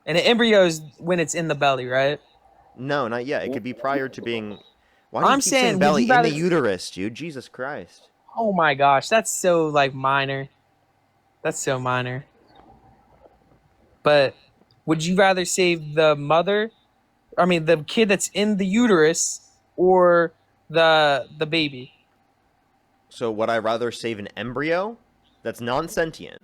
And an embryo is when it's in the belly, right? No, not yet. It could be prior to being. Why do you I'm keep saying saying, would belly you in the rather? uterus, dude? Jesus Christ. Oh my gosh, that's so like minor. That's so minor. But would you rather save the mother? I mean, the kid that's in the uterus, or the baby? So would I rather save an embryo that's non-sentient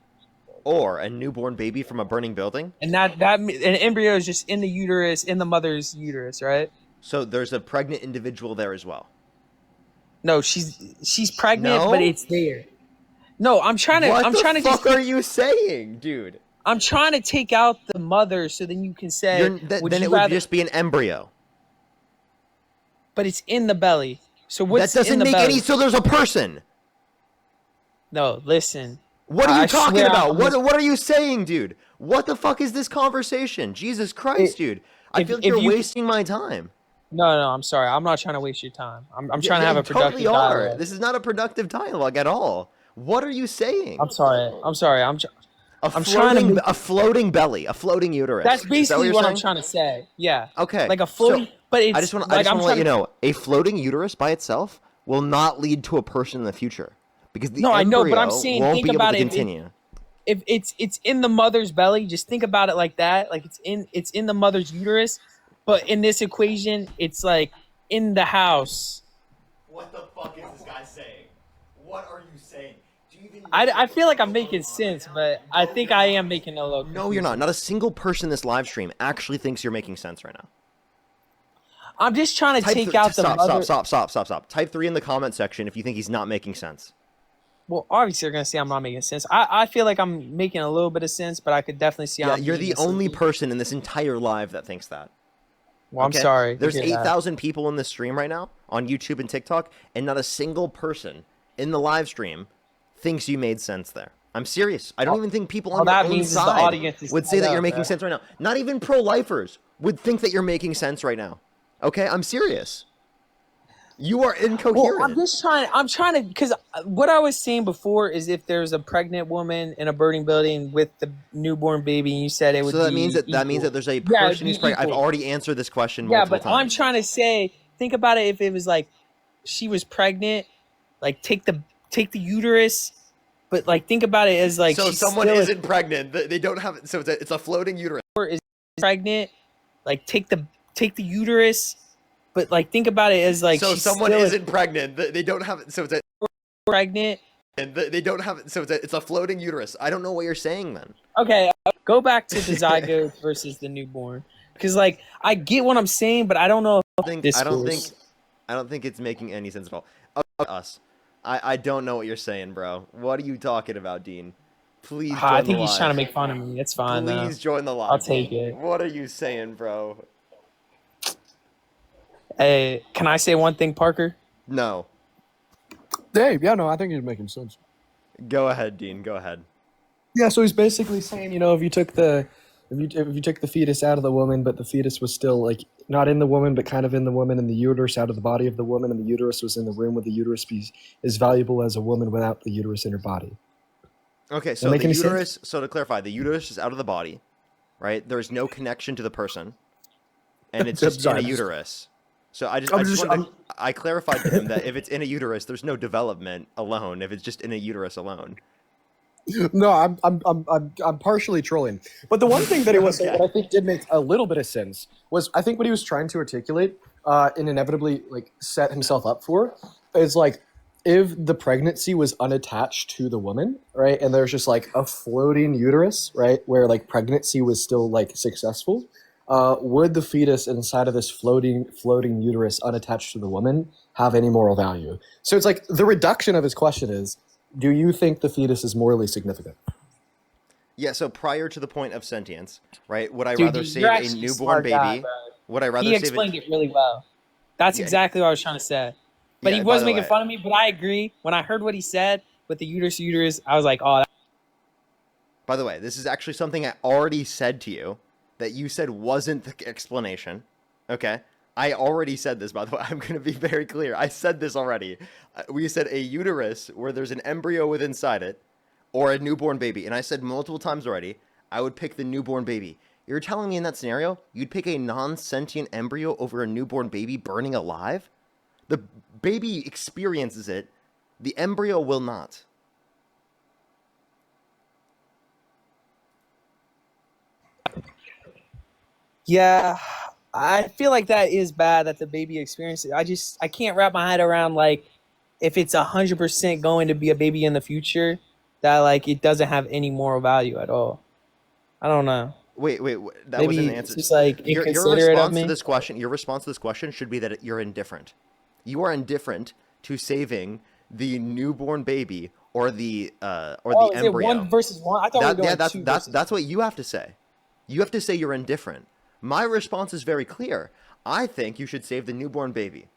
or a newborn baby from a burning building? And that an embryo is just in the uterus, in the mother's uterus, right? So there's a pregnant individual there as well. No, she's pregnant, but No? it's there. No, What I'm the trying to just fuck are take you saying, dude? I'm trying to take out the mother so then you can say, would Then you it would rather? just be an embryo. But it's in the belly. So That what's in doesn't the make any. belly? So there's a person. No, listen. What are I you talking swear about? I'm just What are you saying, dude? What the fuck is this conversation? Jesus Christ, it, dude. I feel like if you're you wasting my time. no, I'm sorry. I'm not trying to waste your time. I'm Yeah, trying to yeah, have you a totally productive are. dialogue. This is not a productive dialogue at all. What are you saying? I'm sorry. I'm sorry. I'm trying to make A floating belly, a floating that's uterus. Is that what basically you're what I'm saying? trying to say. Yeah. Okay, Like a so floating, but it's I like just I'm want to let trying you to know, a floating uterus by itself will not lead to a person in the future because the No, I know, but I'm embryo saying won't think be able about to it continue. if it's in the mother's belly, just think about it like that. Like it's in the mother's uterus, but in this equation, it's like in the house. What the fuck is this guy saying? What are you saying? Do you even know I what the feel like fuck I'm is going making on right sense, now? but I No, think you're I am not. making it a little No, you're not. confusing. Not a single person in this live stream actually thinks you're making sense right now. I'm just trying to take out the mother. Type 3 in the comment section if you think he's not making sense. Well, obviously, you're gonna say I'm not making sense. I feel like I'm making a little bit of sense, but I could definitely see how Yeah, I'm you're being the only misleading. person in this entire live that thinks that. Well, I'm Okay? sorry to There's hear that. 8,000 people in this stream right now on YouTube and TikTok, and not a single person in the live stream thinks you made sense there. I'm serious. I don't All, even think people on all your that own means is the side audience is would say tied that you're up, making bro. sense right now. Not even pro-lifers would think that you're making sense right now. Okay? I'm serious. You are Well, I'm incoherent. just trying. I'm trying to because what I was saying before is if there's a pregnant woman in a burning building with the newborn baby, and you said it So would be that means that equal. there's a Yeah, it'd person be who's pregnant. I've equal. already answered this question Yeah, multiple but I'm times. trying to say, think about it. If it was like she was pregnant, like take the uterus, but like think about it as like So she's someone still isn't pregnant. They don't have. So it's a floating uterus. is pregnant. Like take the uterus, but like think about it as like So she's someone still isn't pregnant. They don't have. So pregnant. they don't have. So it's a floating uterus. I don't know what you're saying then. Okay, go back to the zygote versus the newborn. Because like I get what I'm saying, but I don't know if I don't discourse. think it's making any sense at all. Us. I don't know what you're saying, bro. What are you talking about, Dean? Please I join the think he's trying to live. make fun of me. It's fine though. Please join the I'll live, take Dean. it. What are you saying, bro? Hey, can I say one thing, Parker? No. Dave, yeah, no, I think he's making sense. Go ahead, Dean. Go ahead. Yeah, so he's basically saying, if you took the if you took the fetus out of the woman, but the fetus was still like not in the woman, but kind of in the woman, and the uterus out of the body of the woman, and the uterus was in the room with the uterus be is valuable as a woman without the uterus in her body. Okay, Does that so make the any sense? uterus. So to clarify, the uterus is out of the body, right? There's no connection to the person, and it's I'm just in sorry. a uterus. So I'm I just just, wanted I'm, to, I clarified to him that if it's in a uterus, there's no development alone. If it's just in a uterus alone. no, I'm partially trolling. But the one thing that he was saying Okay. that I think did make a little bit of sense was I think what he was trying to articulate and inevitably like set himself up for is like if the pregnancy was unattached to the woman, right, and there's just like a floating uterus, right, where like pregnancy was still like successful, would the fetus inside of this floating uterus unattached to the woman have any moral value? So it's like the reduction of his question is do you think the fetus is morally significant? Yeah. So prior to the point of sentience, right? Would I Dude, rather you're save a actually a newborn smart guy, baby? bro. Would I He rather save an? explained it really well. That's Yeah. exactly what I was trying to say. But he Yeah. By was the making way, fun of me. But I agree. When I heard what he said with the uterus, I was like, oh, this is actually something I already said to you that you said wasn't the explanation. Okay. I already said this, by the way. I'm going to be very clear. I said this already. We said a uterus where there's an embryo with inside it or a newborn baby. And I said multiple times already, I would pick the newborn baby. You're telling me in that scenario, you'd pick a non-sentient embryo over a newborn baby burning alive? The baby experiences it. The embryo will not. Yeah, I feel like that is bad that the baby experiences. I can't wrap my head around like if it's 100% going to be a baby in the future that like it doesn't have any moral value at all. I don't know. Wait, that wasn't Maybe an it's answer. just like Your inconsiderate of response to me. this question, should be that you're indifferent. You are indifferent to saving the newborn baby or the Oh, is it embryo. one versus one? I thought we were doing two versus That's what you have to say. You have to say you're indifferent. My response is very clear. I think you should save the newborn baby.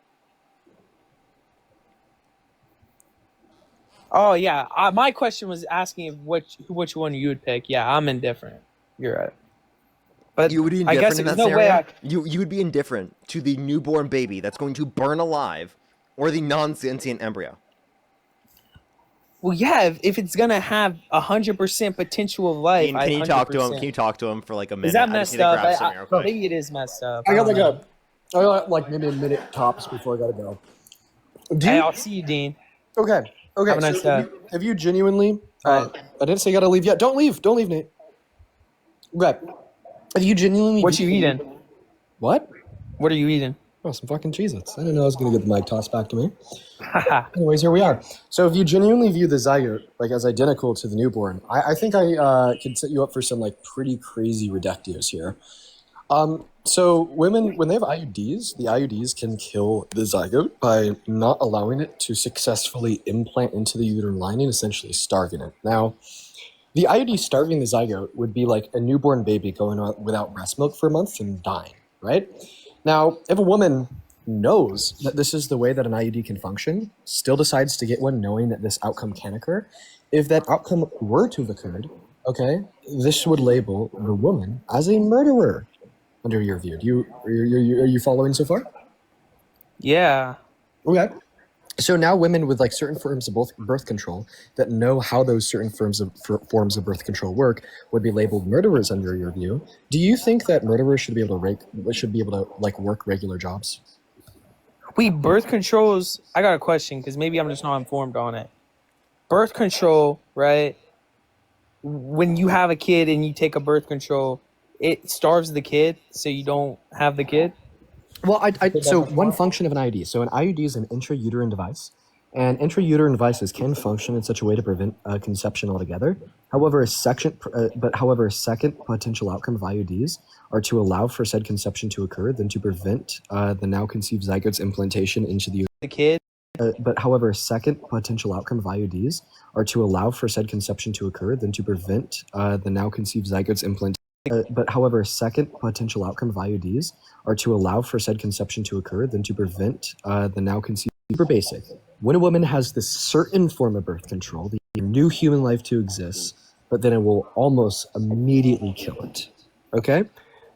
Oh yeah, my question was asking if which one you would pick. Yeah, I'm indifferent. You're right. But You would be I guess indifferent in that there's no way scenario? I. You would be indifferent to the newborn baby that's going to burn alive or the non-sentient embryo. Well, yeah, if it's gonna have 100% potential of life, Can you talk to him? 100%. Can you talk to him for like a minute? Is that I just messed need to up? grab something real quick. Maybe it is messed up. I got don't know. I got like maybe a minute tops before I gotta go. Hey, I'll see you, Dean. Okay. Have a nice day. Have you genuinely? Alright. I didn't say you gotta leave yet. Don't leave, Nate. Okay. Have you genuinely? What you eating? What? What are you eating? Oh, some fucking Cheez-Its. I didn't know I was gonna get the mic tossed back to me. Anyways, here we are. So if you genuinely view the zygote like as identical to the newborn, I think I can set you up for some like pretty crazy reductios here. So women, when they have IUDs, the IUDs can kill the zygote by not allowing it to successfully implant into the uterine lining, essentially starving it. Now, the IUD starving the zygote would be like a newborn baby going out without breast milk for a month and dying, right? Now, if a woman knows that this is the way that an IUD can function, still decides to get one knowing that this outcome can occur, if that outcome were to have occurred, okay, this would label the woman as a murderer under your view. Are you following so far? Yeah. Okay. So now women with like certain forms of both birth control that know how those certain forms of birth control work would be labeled murderers under your view. Do you think that murderers should be able to like work regular jobs? Wait, birth controls. I got a question because maybe I'm just not informed on it. Birth control, right? When you have a kid and you take a birth control, it starves the kid, so you don't have the kid. Well, so one function of an IUD. So an IUD is an intrauterine device, and intrauterine devices can function in such a way to prevent conception altogether. However, a second potential outcome of IUDs are to allow for said conception to occur than to prevent the now conceived zygote's implantation into the kid. But however, a second potential outcome of IUDs are to allow for said conception to occur than to prevent the now conceived zygote's implantation. But however, a second potential outcome of IUDs are to allow for said conception to occur than to prevent the now conceived. Super basic. When a woman has this certain form of birth control, the new human life to exist, but then it will almost immediately kill it. Okay?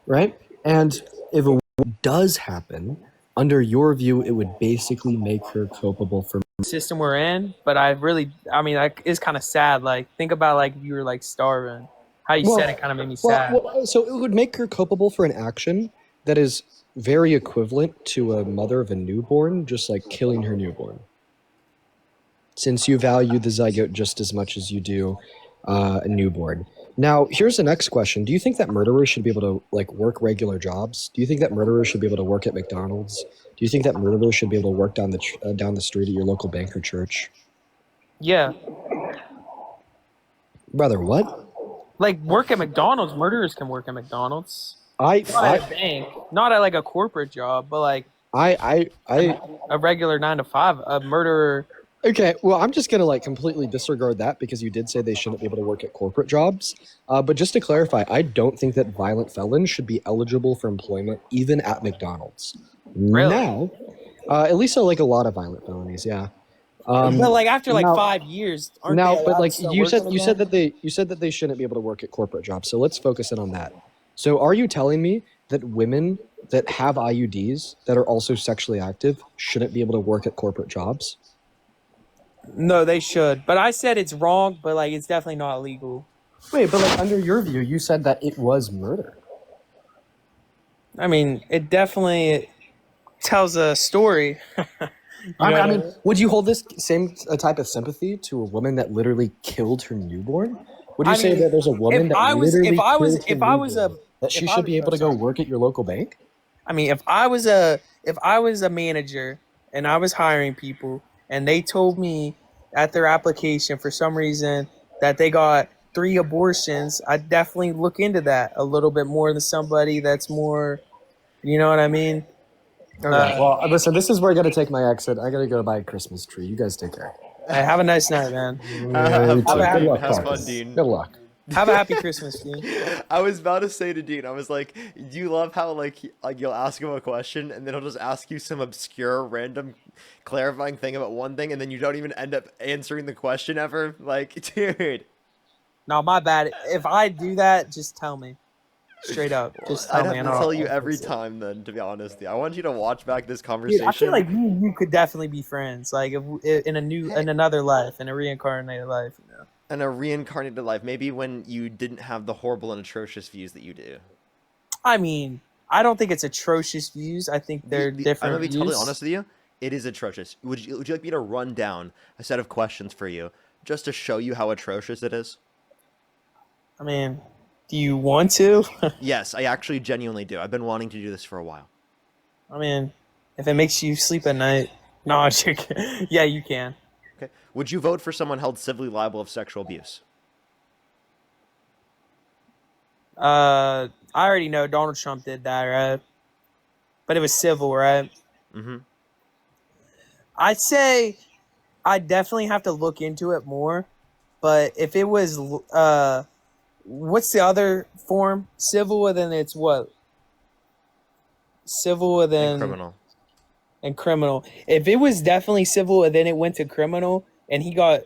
Right? And if a woman does happen, under your view, it would basically make her culpable for system we're in. But that is kind of sad. Like, think about like if you were like starving. How you said it kind of made me sad. So it would make her culpable for an action that is very equivalent to a mother of a newborn, just like killing her newborn. Since you value the zygote just as much as you do a newborn. Now, here's the next question. Do you think that murderers should be able to like work regular jobs? Do you think that murderers should be able to work at McDonald's? Do you think that murderers should be able to work down the street at your local bank or church? Yeah. Brother, what? Like work at McDonald's. Murderers can work at McDonald's. Not at a bank, not at like a corporate job, but like a regular 9 to 5. A murderer. Okay, well, I'm just gonna like completely disregard that because you did say they shouldn't be able to work at corporate jobs. But just to clarify, I don't think that violent felons should be eligible for employment even at McDonald's. Really? Now, at least like a lot of violent felonies, yeah. But like after like 5 years, aren't now, they but allowed like to start you said working that they shouldn't be able to work at corporate jobs. So let's focus in on that. So are you telling me that women that have IUDs that are also sexually active shouldn't be able to work at corporate jobs? No, they should. But I said it's wrong, but like it's definitely not illegal. Wait, but like under your view, you said that it was murder. I mean, it definitely tells a story. You know what I I mean, mean? would you hold this same type of sympathy to a woman that literally killed her newborn? Would you I say that mean, there's a woman that literally killed her if I was newborn that she should be able oh, to go sorry. work at your local bank? I mean, if I was a manager and I was hiring people and they told me at their application for some reason that they got 3 abortions, I'd definitely look into that a little bit more than somebody that's more, you know what I mean? Okay. Uh, Well, listen, this is where I got to take my exit. I got to go buy a Christmas tree. You guys take care. hey, have a nice night, man. Yeah, you Have Have a too. fun, Good happy Dean. luck, Have talking. fun, Christmas. Dean. Good luck. Have a happy Christmas, Dean. I was about to say to Dean, I was like, "Do you love how like you'll ask him a question and then he'll just ask you some obscure, random, clarifying thing about one thing, and then you don't even end up answering the question ever?" Like, dude, No, my bad. If I do that, just tell me. Straight up. well, Just I'd tell me have and to tell you I'll every fix it. time then. To be honest, I want you to watch back this Dude, I feel conversation like you could definitely be friends. Like if, in another life, in a reincarnated life, you know. in a reincarnated life. Maybe when you didn't have the horrible and atrocious views that you do. I mean, I don't think it's atrocious views. I think they're I'm gonna different be totally views. honest with you. It is atrocious. Would you like me to run down a set of questions for you just to show you how atrocious it is? I mean, do you want to? Yes, I actually genuinely do. I've been wanting to do this for a while. I mean, if it makes you sleep at night, no, I'm joking. Yeah, you can. Okay. Would you vote for someone held civilly liable of sexual abuse? I already know Donald Trump did that, right? But it was civil, right? Mm-hmm. I'd say I definitely have to look into it more. But if it was, what's the other form? Civil, and then it's what? Civil, and And then criminal. and criminal. If it was definitely civil, and then it went to criminal, and he got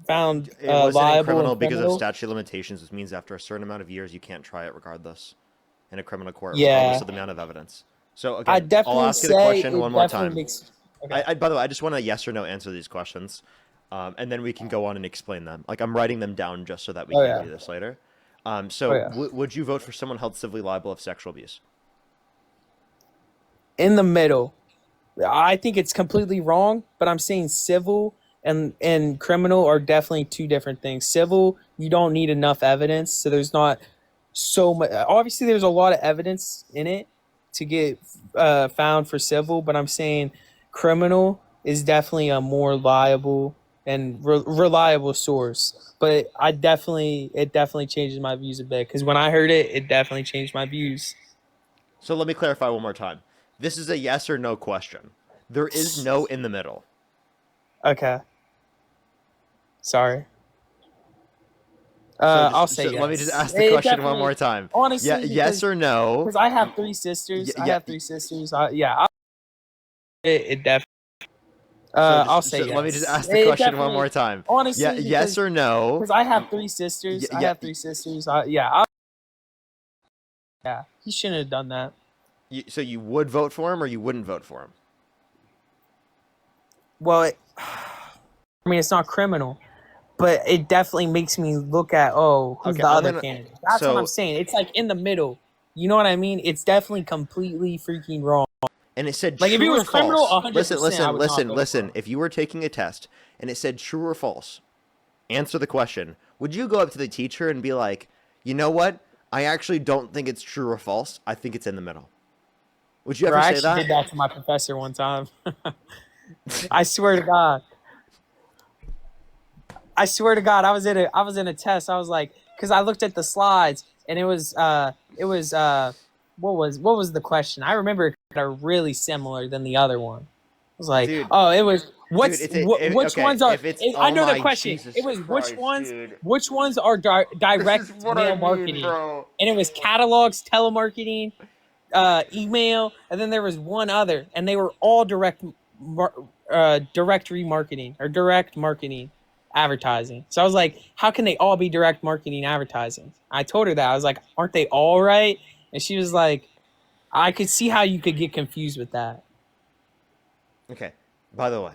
found It wasn't in liable in criminal because of criminal, statute of limitations, which means after a certain amount of years, you can't try it regardless in a criminal court, regardless yeah, of the amount of evidence. So I again, I'll definitely ask you the say question one it more definitely time. makes. Okay. By the way, I just want a yes or no answer to these questions, and then we can go on and explain them. Like I'm writing them down just so that we Oh can yeah. do this later. Oh So yeah. would you vote for someone held civilly liable of sexual abuse? In the middle. I think it's completely wrong, but I'm saying civil and criminal are definitely two different things. Civil, you don't need enough evidence, so there's not so much. Obviously, there's a lot of evidence in it to get found for civil, but I'm saying criminal is definitely a more liable and reliable source. But it definitely changes my views a bit because when I heard it, it definitely changed my views. So let me clarify one more time. This is a yes or no question. There is no in the middle. Okay, sorry. So I'll just say let me just yes. ask the It question one definitely, more time. Yeah, honestly, yes or no? because I have 3 sisters. I Yeah. have 3 sisters. It definitely. So I'll just say let me just yes. ask the It question one definitely, more time. Yeah, honestly, yes or no? because I have 3 sisters. I Yeah. have 3 sisters. Yeah. He shouldn't have done that. So you would vote for him or you wouldn't vote for him? Well, I mean, it's not criminal, but it definitely makes me look at who's Okay, the I'm other gonna. candidate. That's what I'm So saying. It's like in the middle. You know what I mean? It's definitely completely freaking wrong. and it said Like if it true or was criminal, false. 100%, I would not vote for Listen. him. If you were taking a test and it said true or false, answer the question. Would you go up to the teacher and be like, you know what? I actually don't think it's true or false. I think it's in the middle. Would you Bro, ever I say actually that? did that to my professor one time. I swear to God. I swear to God, I was in a test. I was like, because I looked at the slides and it was what was the question? I remember it kind of really similar than the other one. It was like, Dude, oh, it was it's which okay. ones are? If it's I oh know the my question. It Jesus was Christ, dude. which ones are This is direct what I mail mean, marketing, bro. and it was catalogs, telemarketing, email, and then there was one other, and they were all directory marketing or direct marketing advertising. So I was like, how can they all be direct marketing advertising? I told her that. I was like, aren't they all right? And she was like, I could see how you could get confused with that. Okay. By the way,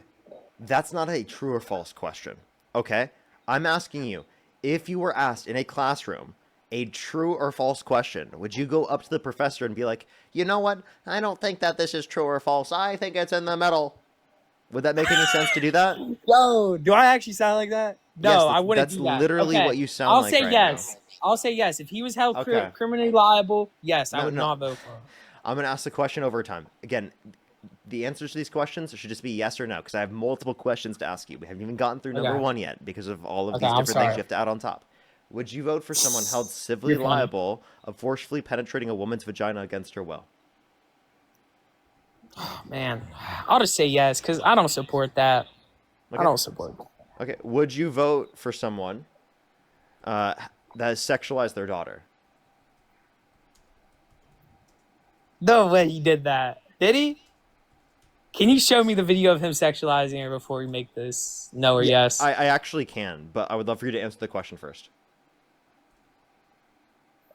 that's not a true or false question. Okay? I'm asking you, if you were asked in a classroom, a true or false question, would you go up to the professor and be like, you know what? I don't think that this is true or false. I think it's in the middle. Would that make any sense to do that? Yo, do I actually sound like that? No, Yes, I wouldn't that's do that. literally Okay, what you sound I'll like say right yes. I'll say yes. If he was held Okay. criminally liable, yes, I No, would no. not vote for him. I'm going to ask the question over time. Again, the answers to these questions should just be yes or no, because I have multiple questions to ask you. We haven't even gotten through number Okay. 1 yet because of all of Okay, these I'm different things sorry. you have to add on top. Would you vote for someone held civilly You're funny. liable of forcefully penetrating a woman's vagina against her will? Man, I'll just say yes because I don't support that. Okay. I don't support that. Okay. Would you vote for someone that has sexualized their daughter? No way he did that. Did he? Can you show me the video of him sexualizing her before we make this no or yes? I actually can, but I would love for you to answer the question first.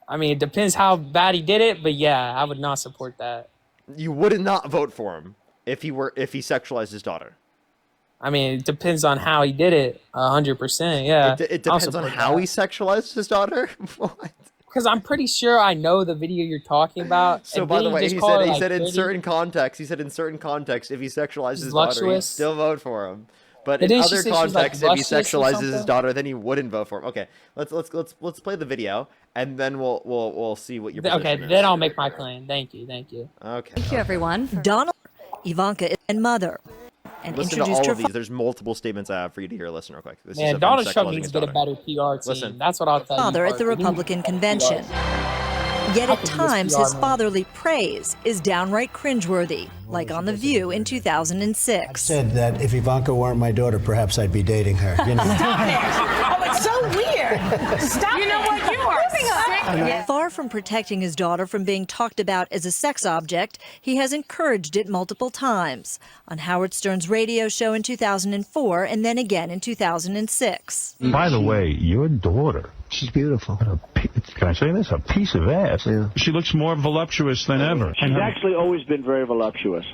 I mean, it depends how bad he did it, but yeah, I would not support that. You would not vote for him if he sexualized his daughter. I mean, it depends on how he did it. 100%. Yeah. It depends on how he sexualized his daughter. What? Because I'm pretty sure I know the video you're talking about. So and by the didn't way, just he call her, said in dirty? certain contexts, if he sexualizes his daughter, he'd voluptuous? still vote for him. But But in didn't she other say she was, like, contexts, if he luscious or sexualizes his something? daughter, then he wouldn't vote for him. Okay, let's play the video, and then we'll see what your Okay, position is. then I'll make my claim. Thank you. Okay. Thank you, everyone. Donald, Ivanka, and mother. And Listen to introduced all her of these. There's multiple statements I have for you to hear. Listen real quick. This is Man, of him Donald Trump sexualizing needs his to get a daughter. better PR team. Listen. That's what I'll tell father you. at the Parker. Republican convention. Yet How at could you times, PR his man? fatherly praise is downright cringeworthy, like on The View in 2006. Said that if Ivanka weren't my daughter, perhaps I'd be dating her. You know. Oh, it's so weird. Stop. You know what? You are sick. Far from protecting his daughter from being talked about as a sex object, he has encouraged it multiple times. On Howard Stern's radio show in 2004 and then again in 2006. By the way, your daughter. She's beautiful. Can I say this? A piece of ass. Yeah. She looks more voluptuous than ever. She's actually always been very voluptuous.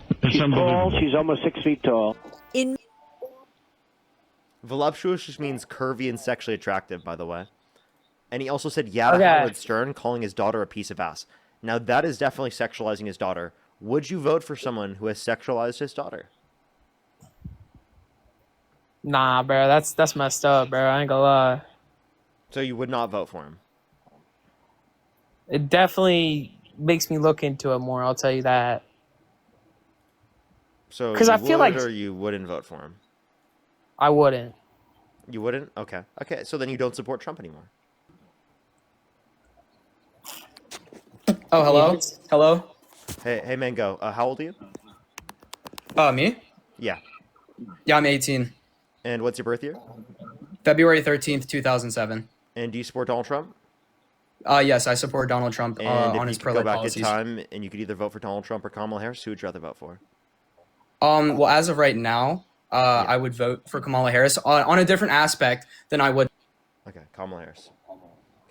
It's She's tall. unbelievable. She's almost 6 feet tall. In Voluptuous just means curvy and sexually attractive, by the way. And he also said yeah to Okay. Howard Stern, calling his daughter a piece of ass. Now, that is definitely sexualizing his daughter. Would you vote for someone who has sexualized his daughter? Nah, bro, that's messed up, bro. I ain't gonna lie. So you would not vote for him? It definitely makes me look into it more. I'll tell you that. So 'Cause you I feel would like- or you wouldn't vote for him? I wouldn't. You wouldn't? Okay. Okay, so then you don't support Trump anymore. Oh, hello? Hello? Hey, Mango, how old are you? Me? Yeah. Yeah, I'm 18. And what's your birth year? February 13th, 2007. And do you support Donald Trump? Yes, I support Donald Trump And on if his you could go pro-life back policies. in time and you could either vote for Donald Trump or Kamala Harris, who would you rather vote for? Well, as of right now, I would vote for Kamala Harris on a different aspect than I would. Okay, Kamala Harris.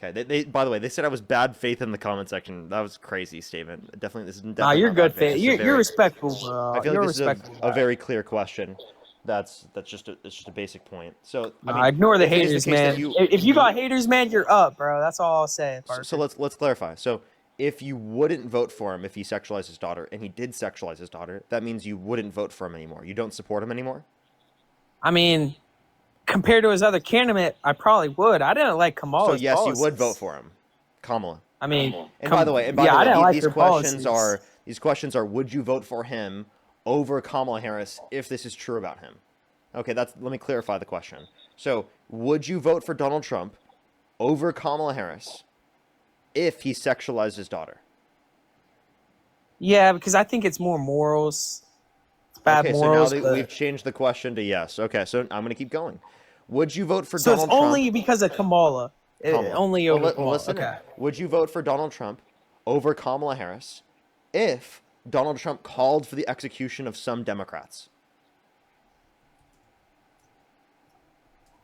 Okay, they by the way, they said I was bad faith in the comment section. That was a crazy statement. Definitely, this is definitely Nah, you're not good, bad faith. Faith. It's a You're very- respectful, bro. I feel you're like this is respectful. a very clear question. That's just a basic point. So I Nah, mean, ignore the if it is haters, case that man. If you got haters, man, you're up, bro. That's all I'll say. Parker. so let's clarify. So if you wouldn't vote for him if he sexualized his daughter, and he did sexualize his daughter, that means you wouldn't vote for him anymore. You don't support him anymore. I mean, compared to his other candidate, I probably would. I didn't like Kamala. So yes, you would vote for him, Kamala. I mean, And by the way, yeah, I didn't like these her questions policies. these questions are: would you vote for him over Kamala Harris if this is true about him? Okay, let me clarify the question. So, would you vote for Donald Trump over Kamala Harris if he sexualized his daughter? Yeah, because I think it's more morals. It's bad Okay, morals. so now but- we've changed the question to yes. Okay, so I'm going to keep going. Would you vote for so Donald it's only Trump? because of Kamala. Kamala. Only over Well, Kamala. listen. Okay. Would you vote for Donald Trump over Kamala Harris if Donald Trump called for the execution of some Democrats?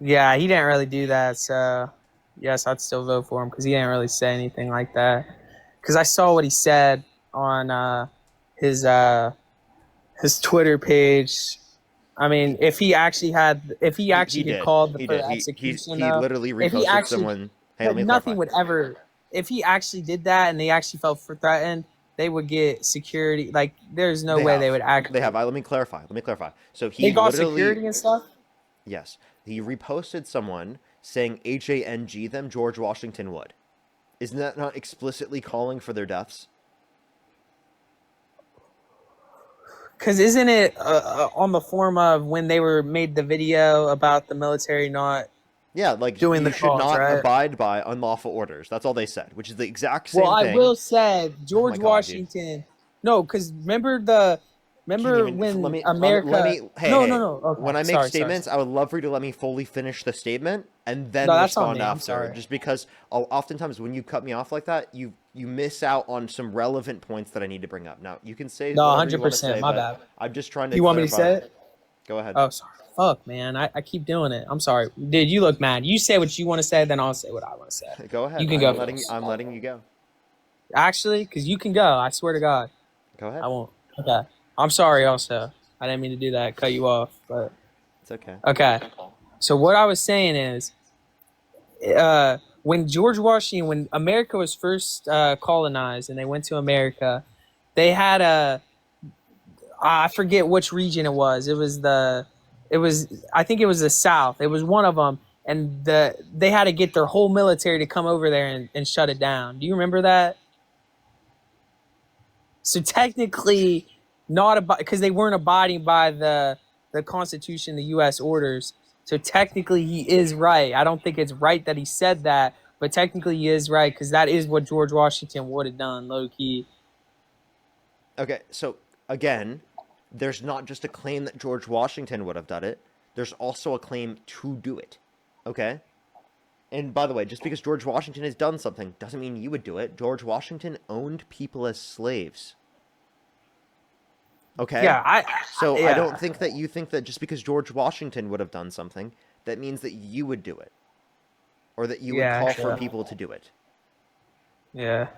Yeah, he didn't really do that, so yes, I'd still vote for him because he didn't really say anything like that. Because I saw what he said on his Twitter page. I mean, if he actually He did did. call for He the did. execution, He literally if he reposted actually- someone. Hey, let But me nothing clarify. would ever, if he actually did that and they actually felt threatened, they would get security. Like, there's no way they would They have. actually. Let me clarify. Let me clarify. So They he got literally, security and stuff. yes, he reposted someone saying HANG them. George Washington would. Isn't that not explicitly calling for their deaths? Because isn't it on the form of when they were made the video about the military not Yeah, like doing you the should cause, not right? abide by unlawful orders. That's all they said, which is the exact Well, same I thing. will say Oh my George god, dude. Washington. No, because Can't remember even let when me let America. me hey No, no, hey no. when Okay, I make sorry. statements I would love for you to let me fully finish the statement and then No, that's on respond me. I'm after, sorry. just because oftentimes when you cut me off like that you miss out on some relevant points that I need to bring up. Now you can say No, whatever you want to 100%. say, My but bad. I'm just trying to You want me to clarify. say it? Go ahead. Oh, sorry. Fuck, man. I keep doing it. I'm sorry. Dude, you look mad. You say what you want to say, then I'll say what I want to say. Go ahead. You can go first. I'm letting you go. Actually, because you can go. I swear to God. Go ahead. I won't. Okay. I'm sorry also. I didn't mean to do that, cut you off. But It's okay. okay. So what I was saying is when George Washington, when America was first colonized and they went to America, they had I forget which region it was. I think it was the South. It was one of them. And they had to get their whole military to come over there and shut it down. Do you remember that? So technically, not about because they weren't abiding by the Constitution, the U.S. orders. So technically, he is right. I don't think it's right that he said that, but technically, he is right because that is what George Washington would have done, low key. Okay, so again, there's not just a claim that George Washington would have done it. There's also a claim to do it. Okay? And by the way, just because George Washington has done something doesn't mean you would do it. George Washington owned people as slaves. Okay? Yeah, So I yeah, don't think that you think that just because George Washington would have done something, that means that you would do it. Or that you would yeah, call for yeah. people to do it. Yeah.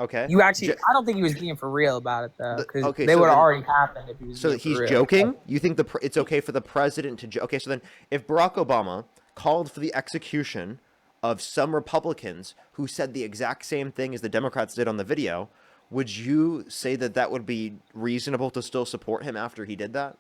Okay? You actually, I don't think he was being for real about it though, because Okay, they so would have then already happened if he was so being for he's real. joking? You think it's okay for the president to okay, so then if Barack Obama called for the execution of some Republicans who said the exact same thing as the Democrats did on the video, would you say that that would be reasonable to still support him after he did that?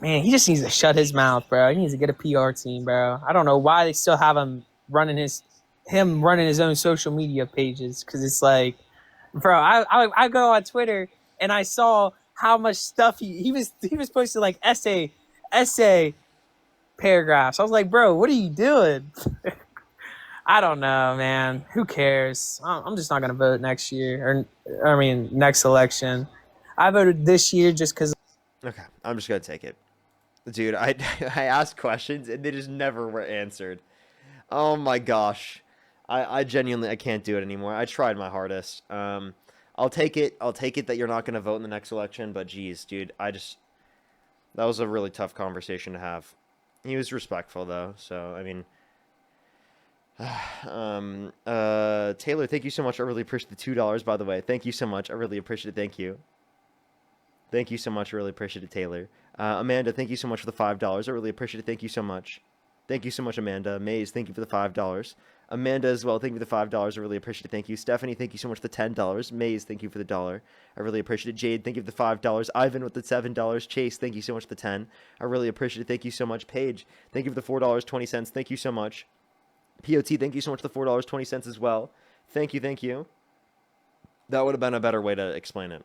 Man, he just needs to shut his mouth, bro. He needs to get a PR team, bro. I don't know why they still have him running his own social media pages, because it's like, bro, I go on Twitter and I saw how much stuff he was posting like essay paragraphs. I was like, bro, what are you doing? I don't know, man. Who cares? I'm just not gonna vote next year, or I mean next election. I voted this year just because. Okay, I'm just gonna take it. Dude, I I asked questions and they just never were answered. Oh my gosh. I genuinely I can't do it anymore. I tried my hardest. I'll take it. I'll take it that you're not gonna vote in the next election, but geez, dude, that was a really tough conversation to have. He was respectful though, so I mean Taylor, thank you so much. I really appreciate the $2, by the way. Thank you so much. I really appreciate it. Thank you. Thank you so much. I really appreciate it, Taylor. Amanda, thank you so much for the $5. I really appreciate it. Thank you so much. Thank you so much, Amanda. Maze, thank you for the $5. Amanda as well, thank you for the $5. I really appreciate it. Thank you. Stephanie, thank you so much for the $10. Maze, thank you for the $1. I really appreciate it. Jade, thank you for the $5. Ivan with the $7. Chase, thank you so much for the 10. I really appreciate it. Thank you so much. Paige, thank you for the $4.20. Thank you so much. POT, thank you so much for the $4.20 as well. Thank you, thank you. That would have been a better way to explain it,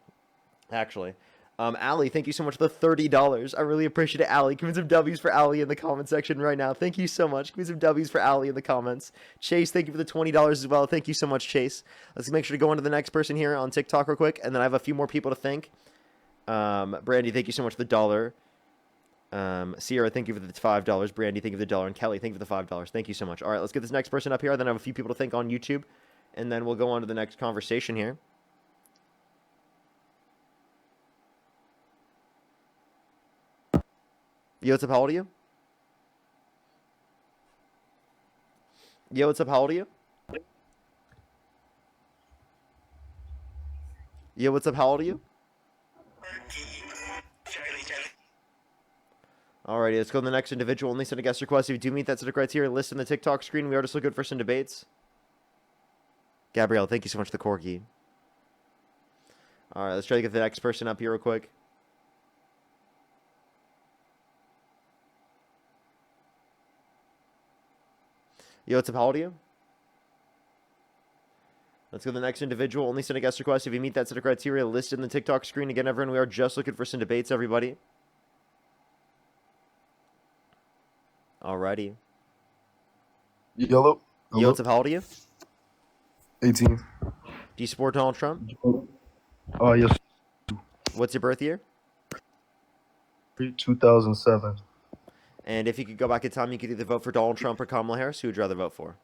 actually. Allie, thank you so much for the $30. I really appreciate it, Allie. Give me some W's for Allie in the comment section right now. Thank you so much. Give me some W's for Allie in the comments. Chase, thank you for the $20 as well. Thank you so much, Chase. Let's make sure to go on to the next person here on TikTok real quick, and then I have a few more people to thank. Brandy, thank you so much for the $1. Sierra, thank you for the $5. Brandy, thank you for the $1. And Kelly, thank you for the $5. Thank you so much. All right, let's get this next person up here. Then I have a few people to thank on YouTube, and then we'll go on to the next conversation here. Yo, what's up? How old are you? Yo, what's up? How old are you? Yo, what's up? How old are you? Alrighty, let's go to the next individual. Only send a guest request if you do meet that set of criteria. List in the TikTok screen. We are just looking for some debates. Gabrielle, thank you so much for the corgi. Alright, let's try to get the next person up here real quick. Yo, what's up? How old are you? Let's go to the next individual. Only send a guest request if you meet that set of criteria listed in the TikTok screen. Again, everyone, we are just looking for some debates, everybody. Alrighty. Yellow. Yo, what's up? How old are you? 18. Do you support Donald Trump? Yes. What's your birth year? 2007. And if you could go back in time, you could either vote for Donald Trump or Kamala Harris. Who would you rather vote for?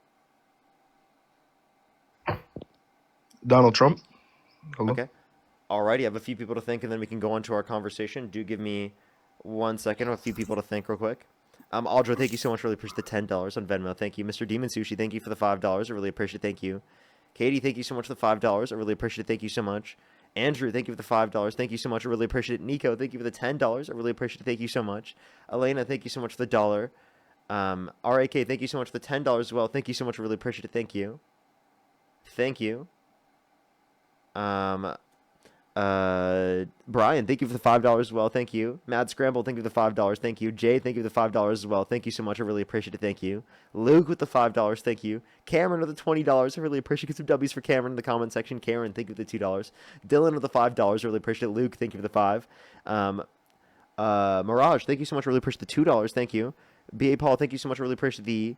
Donald Trump. Hello? Okay. Alrighty, I have a few people to think, and then we can go on to our conversation. Do give me 1 second. I have a few people to think real quick. Audra, thank you so much. Really appreciate the $10 on Venmo. Thank you. Mr. Demon Sushi, thank you for the $5. I really appreciate it. Thank you. Katie, thank you so much for the $5. I really appreciate it. Thank you so much. Andrew, thank you for the $5. Thank you so much. I really appreciate it. Nico, thank you for the $10. I really appreciate it. Thank you so much. Elena, thank you so much for the $1. RAK, thank you so much for the $10 as well. Thank you so much. I really appreciate it. Thank you. Thank you. Brian, thank you for the $5 as well. Thank you. Mad Scramble, thank you for the $5. Thank you. Jay, thank you for the $5 as well. Thank you so much. I really appreciate it. Thank you. Luke with the $5. Thank you. Cameron with the $20. I really appreciate it. Get some W's for Cameron in the comment section. Karen, thank you for the $2. Dylan with the $5. I really appreciate it. Luke, thank you for the 5. Mirage, thank you so much. I really appreciate the $2. Thank you. BA Paul, thank you so much. I really appreciate the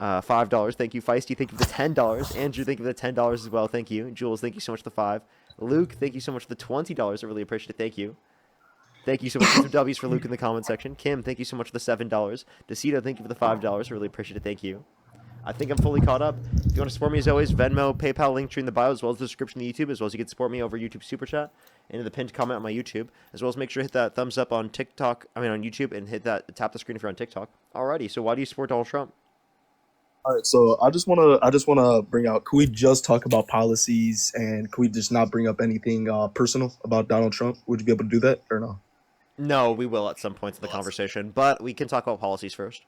$5. Thank you. Feisty, thank you for the $10. Andrew, thank you for the $10 as well. Thank you. Jules, thank you so much for the 5. Luke, thank you so much for the $20. I really appreciate it. Thank you. Thank you so much for some W's for Luke in the comment section. Kim, thank you so much for the $7. Decito, thank you for the $5. I really appreciate it. Thank you. I think I'm fully caught up. If you want to support me as always, Venmo, PayPal, link tree in the bio, as well as the description of YouTube, as well as you can support me over YouTube Super Chat and in the pinned comment on my YouTube, as well as make sure to hit that thumbs up on on YouTube, and tap the screen if you're on TikTok. Alrighty, so why do you support Donald Trump? All right, so I just wanna bring out. Can we just talk about policies, and can we just not bring up anything personal about Donald Trump? Would you be able to do that or no? No, we will at some points in the conversation, but we can talk about policies first.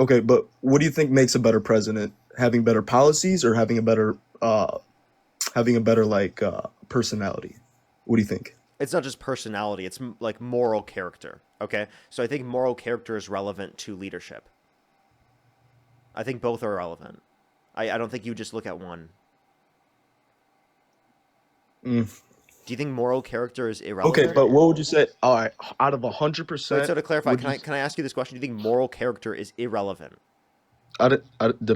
Okay, but what do you think makes a better president? Having better policies or having a better personality? What do you think? It's not just personality; it's like moral character. Okay, so I think moral character is relevant to leadership. I think both are relevant. I don't think you just look at one. Do you think moral character is irrelevant? Okay, but what would you say? All right, out of 100%. So to clarify, can I ask you this question? Do you think moral character is irrelevant? Did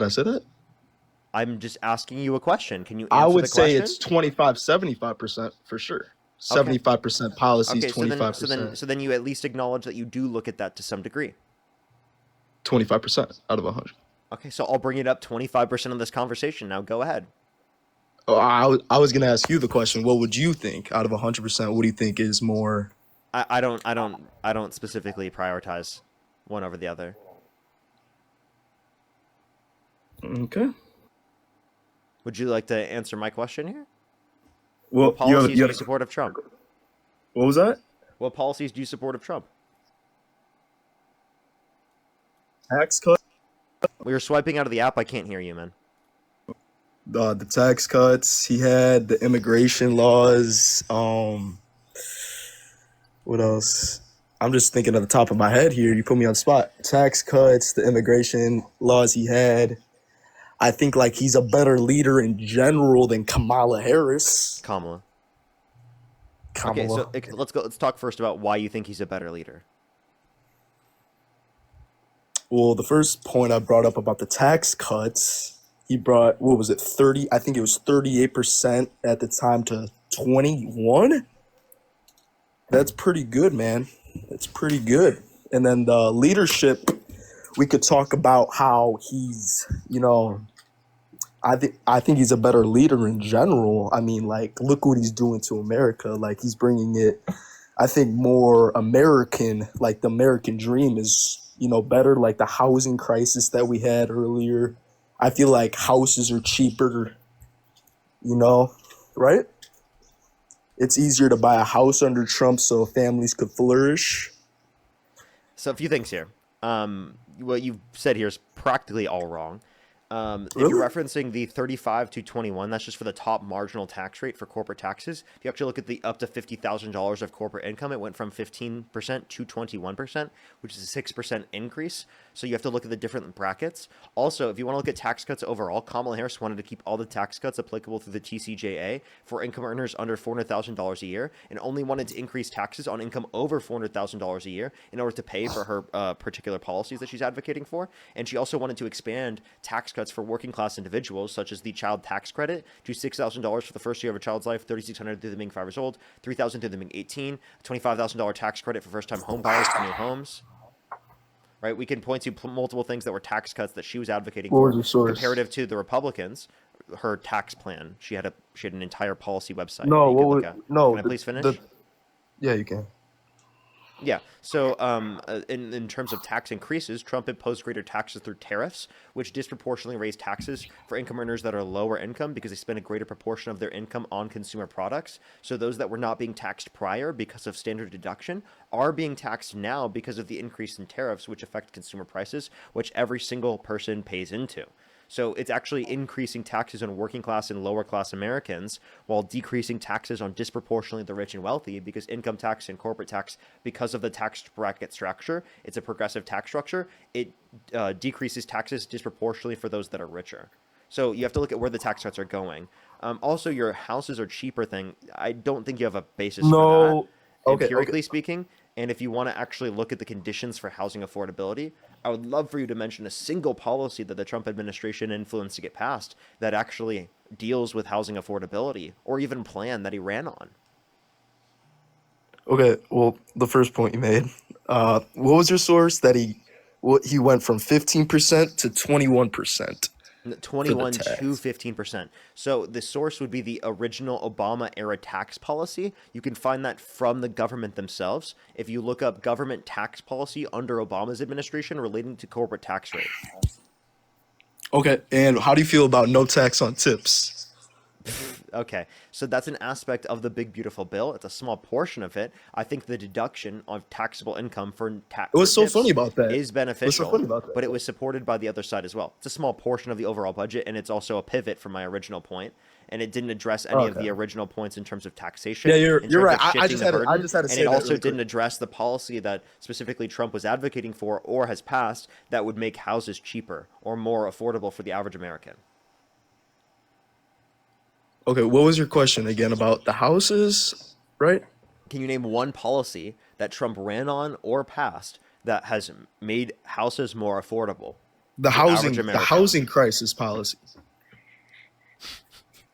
I say that? I'm just asking you a question. Can you answer I would the say question? it's 25-75% for sure. 75% policies, 25%. So then you at least acknowledge that you do look at that to some degree. 25% out of 100. Okay, so I'll bring it up 25% of this conversation. Now go ahead. Oh, I was gonna ask you the question. What would you think out of 100%? What do you think is more? I don't specifically prioritize one over the other. Okay. Would you like to answer my question here? Well, what policies do you support of Trump? What was that? What policies do you support of Trump? Tax cut. We were swiping out of the app. I can't hear you, man. The tax cuts he had, the immigration laws. What else? I'm just thinking at the top of my head here. You put me on the spot. Tax cuts, the immigration laws he had. I think like he's a better leader in general than Kamala Harris. Kamala. Okay, so let's talk first about why you think he's a better leader. Well, the first point I brought up about the tax cuts, he brought, what was it, 30? I think it was 38% at the time to 21. That's pretty good, man. That's pretty good. And then the leadership, we could talk about how he's, I think he's a better leader in general. I mean, like, look what he's doing to America. Like, he's bringing it, I think, more American. Like, the American dream is, better. Like the housing crisis that we had earlier. I feel like houses are cheaper, right? It's easier to buy a house under Trump so families could flourish. So a few things here. What you've said here is practically all wrong. If Really? you're referencing the 35 to 21, that's just for the top marginal tax rate for corporate taxes. If you actually look at the up to $50,000 of corporate income, it went from 15% to 21%, which is a 6% increase. So you have to look at the different brackets. Also, if you want to look at tax cuts overall, Kamala Harris wanted to keep all the tax cuts applicable through the TCJA for income earners under $400,000 a year, and only wanted to increase taxes on income over $400,000 a year in order to pay for her particular policies that she's advocating for. And she also wanted to expand tax cuts for working class individuals, such as the child tax credit, to $6,000 for the first year of a child's life, $3,600 through them being 5 years old, $3,000 through them being 18, a $25,000 tax credit for first-time home buyers for new homes. Right? We can point to multiple things that were tax cuts that she was advocating What for, was your source? comparative to the Republicans. Her tax plan. She had an entire policy website. No, that you what could was look at. no? Can I please finish? Yeah, you can. Yeah. So, in terms of tax increases, Trump imposed greater taxes through tariffs, which disproportionately raised taxes for income earners that are lower income because they spend a greater proportion of their income on consumer products. So those that were not being taxed prior because of standard deduction are being taxed now because of the increase in tariffs, which affect consumer prices, which every single person pays into. So it's actually increasing taxes on working class and lower class Americans while decreasing taxes on disproportionately the rich and wealthy, because income tax and corporate tax, because of the tax bracket structure, it's a progressive tax structure, it decreases taxes disproportionately for those that are richer. So you have to look at where the tax cuts are going. Also, your houses are cheaper thing, I don't think you have a basis for No. that, Okay. empirically speaking. And if you want to actually look at the conditions for housing affordability, I would love for you to mention a single policy that the Trump administration influenced to get passed that actually deals with housing affordability, or even plan that he ran on. Okay. Well, the first point you made. What was your source that he went from 15% to 21%? 21 to tax. 15%. So the source would be the original Obama era tax policy. You can find that from the government themselves. If you look up government tax policy under Obama's administration relating to corporate tax rate. Okay. And how do you feel about no tax on tips? Okay, so that's an aspect of the big beautiful bill. It's a small portion of it. I think the deduction of taxable income for What's so funny about that? is beneficial, What's so funny about that? but it was supported by the other side as well. It's a small portion of the overall budget, and it's also a pivot from my original point. And it didn't address any of the original points in terms of taxation. Yeah, you're in terms right. of I shifting just the had to burden, say and that it also really didn't quick. address the policy that specifically Trump was advocating for or has passed that would make houses cheaper or more affordable for the average American. Okay. What was your question again about the houses, right? Can you name one policy that Trump ran on or passed that has made houses more affordable? The for average housing, the American? housing crisis policy.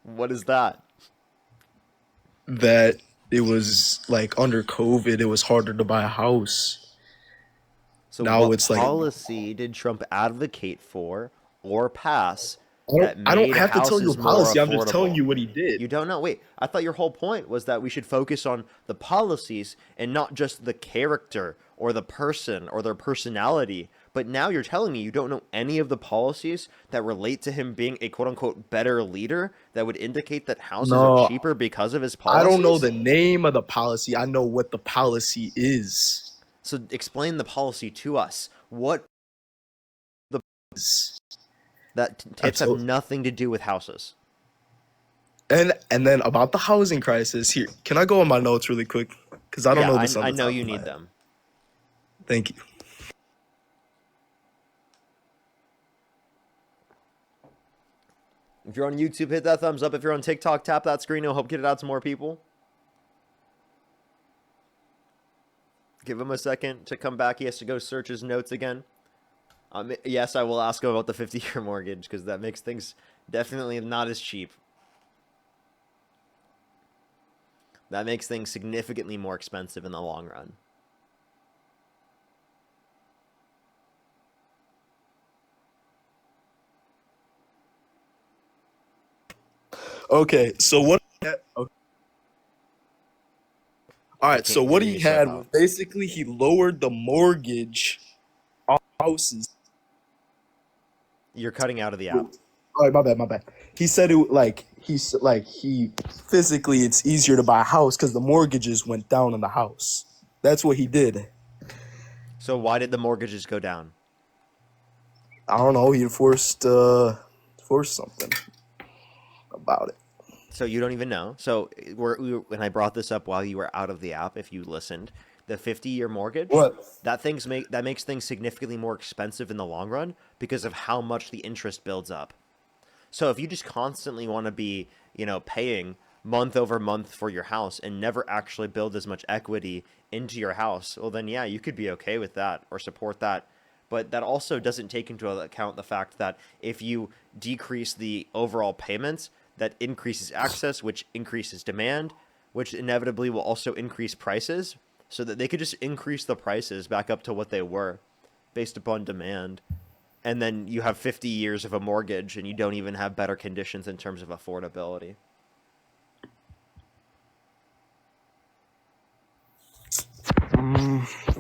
What is that? That it was like under COVID, it was harder to buy a house. So Now what it's like- policy did Trump advocate for or pass I don't have to tell you a houses more policy. I'm just affordable? telling you what he did. You don't know. Wait, I thought your whole point was that we should focus on the policies and not just the character or the person or their personality. But now you're telling me you don't know any of the policies that relate to him being a quote-unquote better leader that would indicate that houses No. are cheaper because of his policies? I don't know the name of the policy. I know what the policy is. So explain the policy to us. What that tips have Absolutely. nothing to do with houses. And then about the housing crisis here. Can I go on my notes really quick? Because I don't know this. I know you need them. Thank you. If you're on YouTube, hit that thumbs up. If you're on TikTok, tap that screen. It'll help get it out to more people. Give him a second to come back. He has to go search his notes again. Yes, I will ask him about the 50-year mortgage because that makes things definitely not as cheap. That makes things significantly more expensive in the long run. Okay, so what? Okay. All right, so what he had was basically he lowered the mortgage on houses. You're cutting out of the app. All right, my bad. He said he physically it's easier to buy a house because the mortgages went down on the house. That's what he did. So why did the mortgages go down? I don't know. He forced something about it. So you don't even know. So when I brought this up while you were out of the app, if you listened, the 50-year mortgage, What? that makes things significantly more expensive in the long run because of how much the interest builds up. So if you just constantly want to be, paying month over month for your house and never actually build as much equity into your house, well then yeah, you could be okay with that or support that. But that also doesn't take into account the fact that if you decrease the overall payments, that increases access, which increases demand, which inevitably will also increase prices, so that they could just increase the prices back up to what they were based upon demand. And then you have 50 years of a mortgage and you don't even have better conditions in terms of affordability.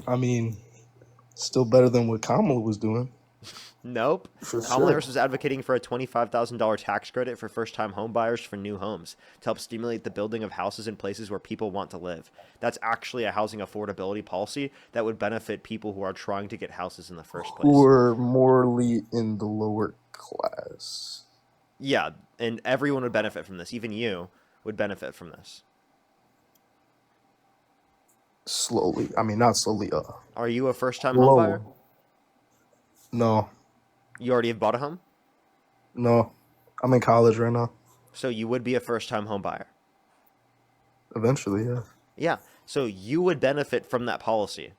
I mean, still better than what Kamala was doing. Nope. For Kamala sure. Harris was advocating for a $25,000 tax credit for first-time home buyers for new homes to help stimulate the building of houses in places where people want to live. That's actually a housing affordability policy that would benefit people who are trying to get houses in the first place. Who are morally in the lower class. Yeah, and everyone would benefit from this. Even you would benefit from this. Slowly. I mean, not slowly. Are you a first-time home buyer? No. You already have bought a home? No. I'm in college right now. So you would be a first-time home buyer? Eventually, yeah. Yeah, so you would benefit from that policy.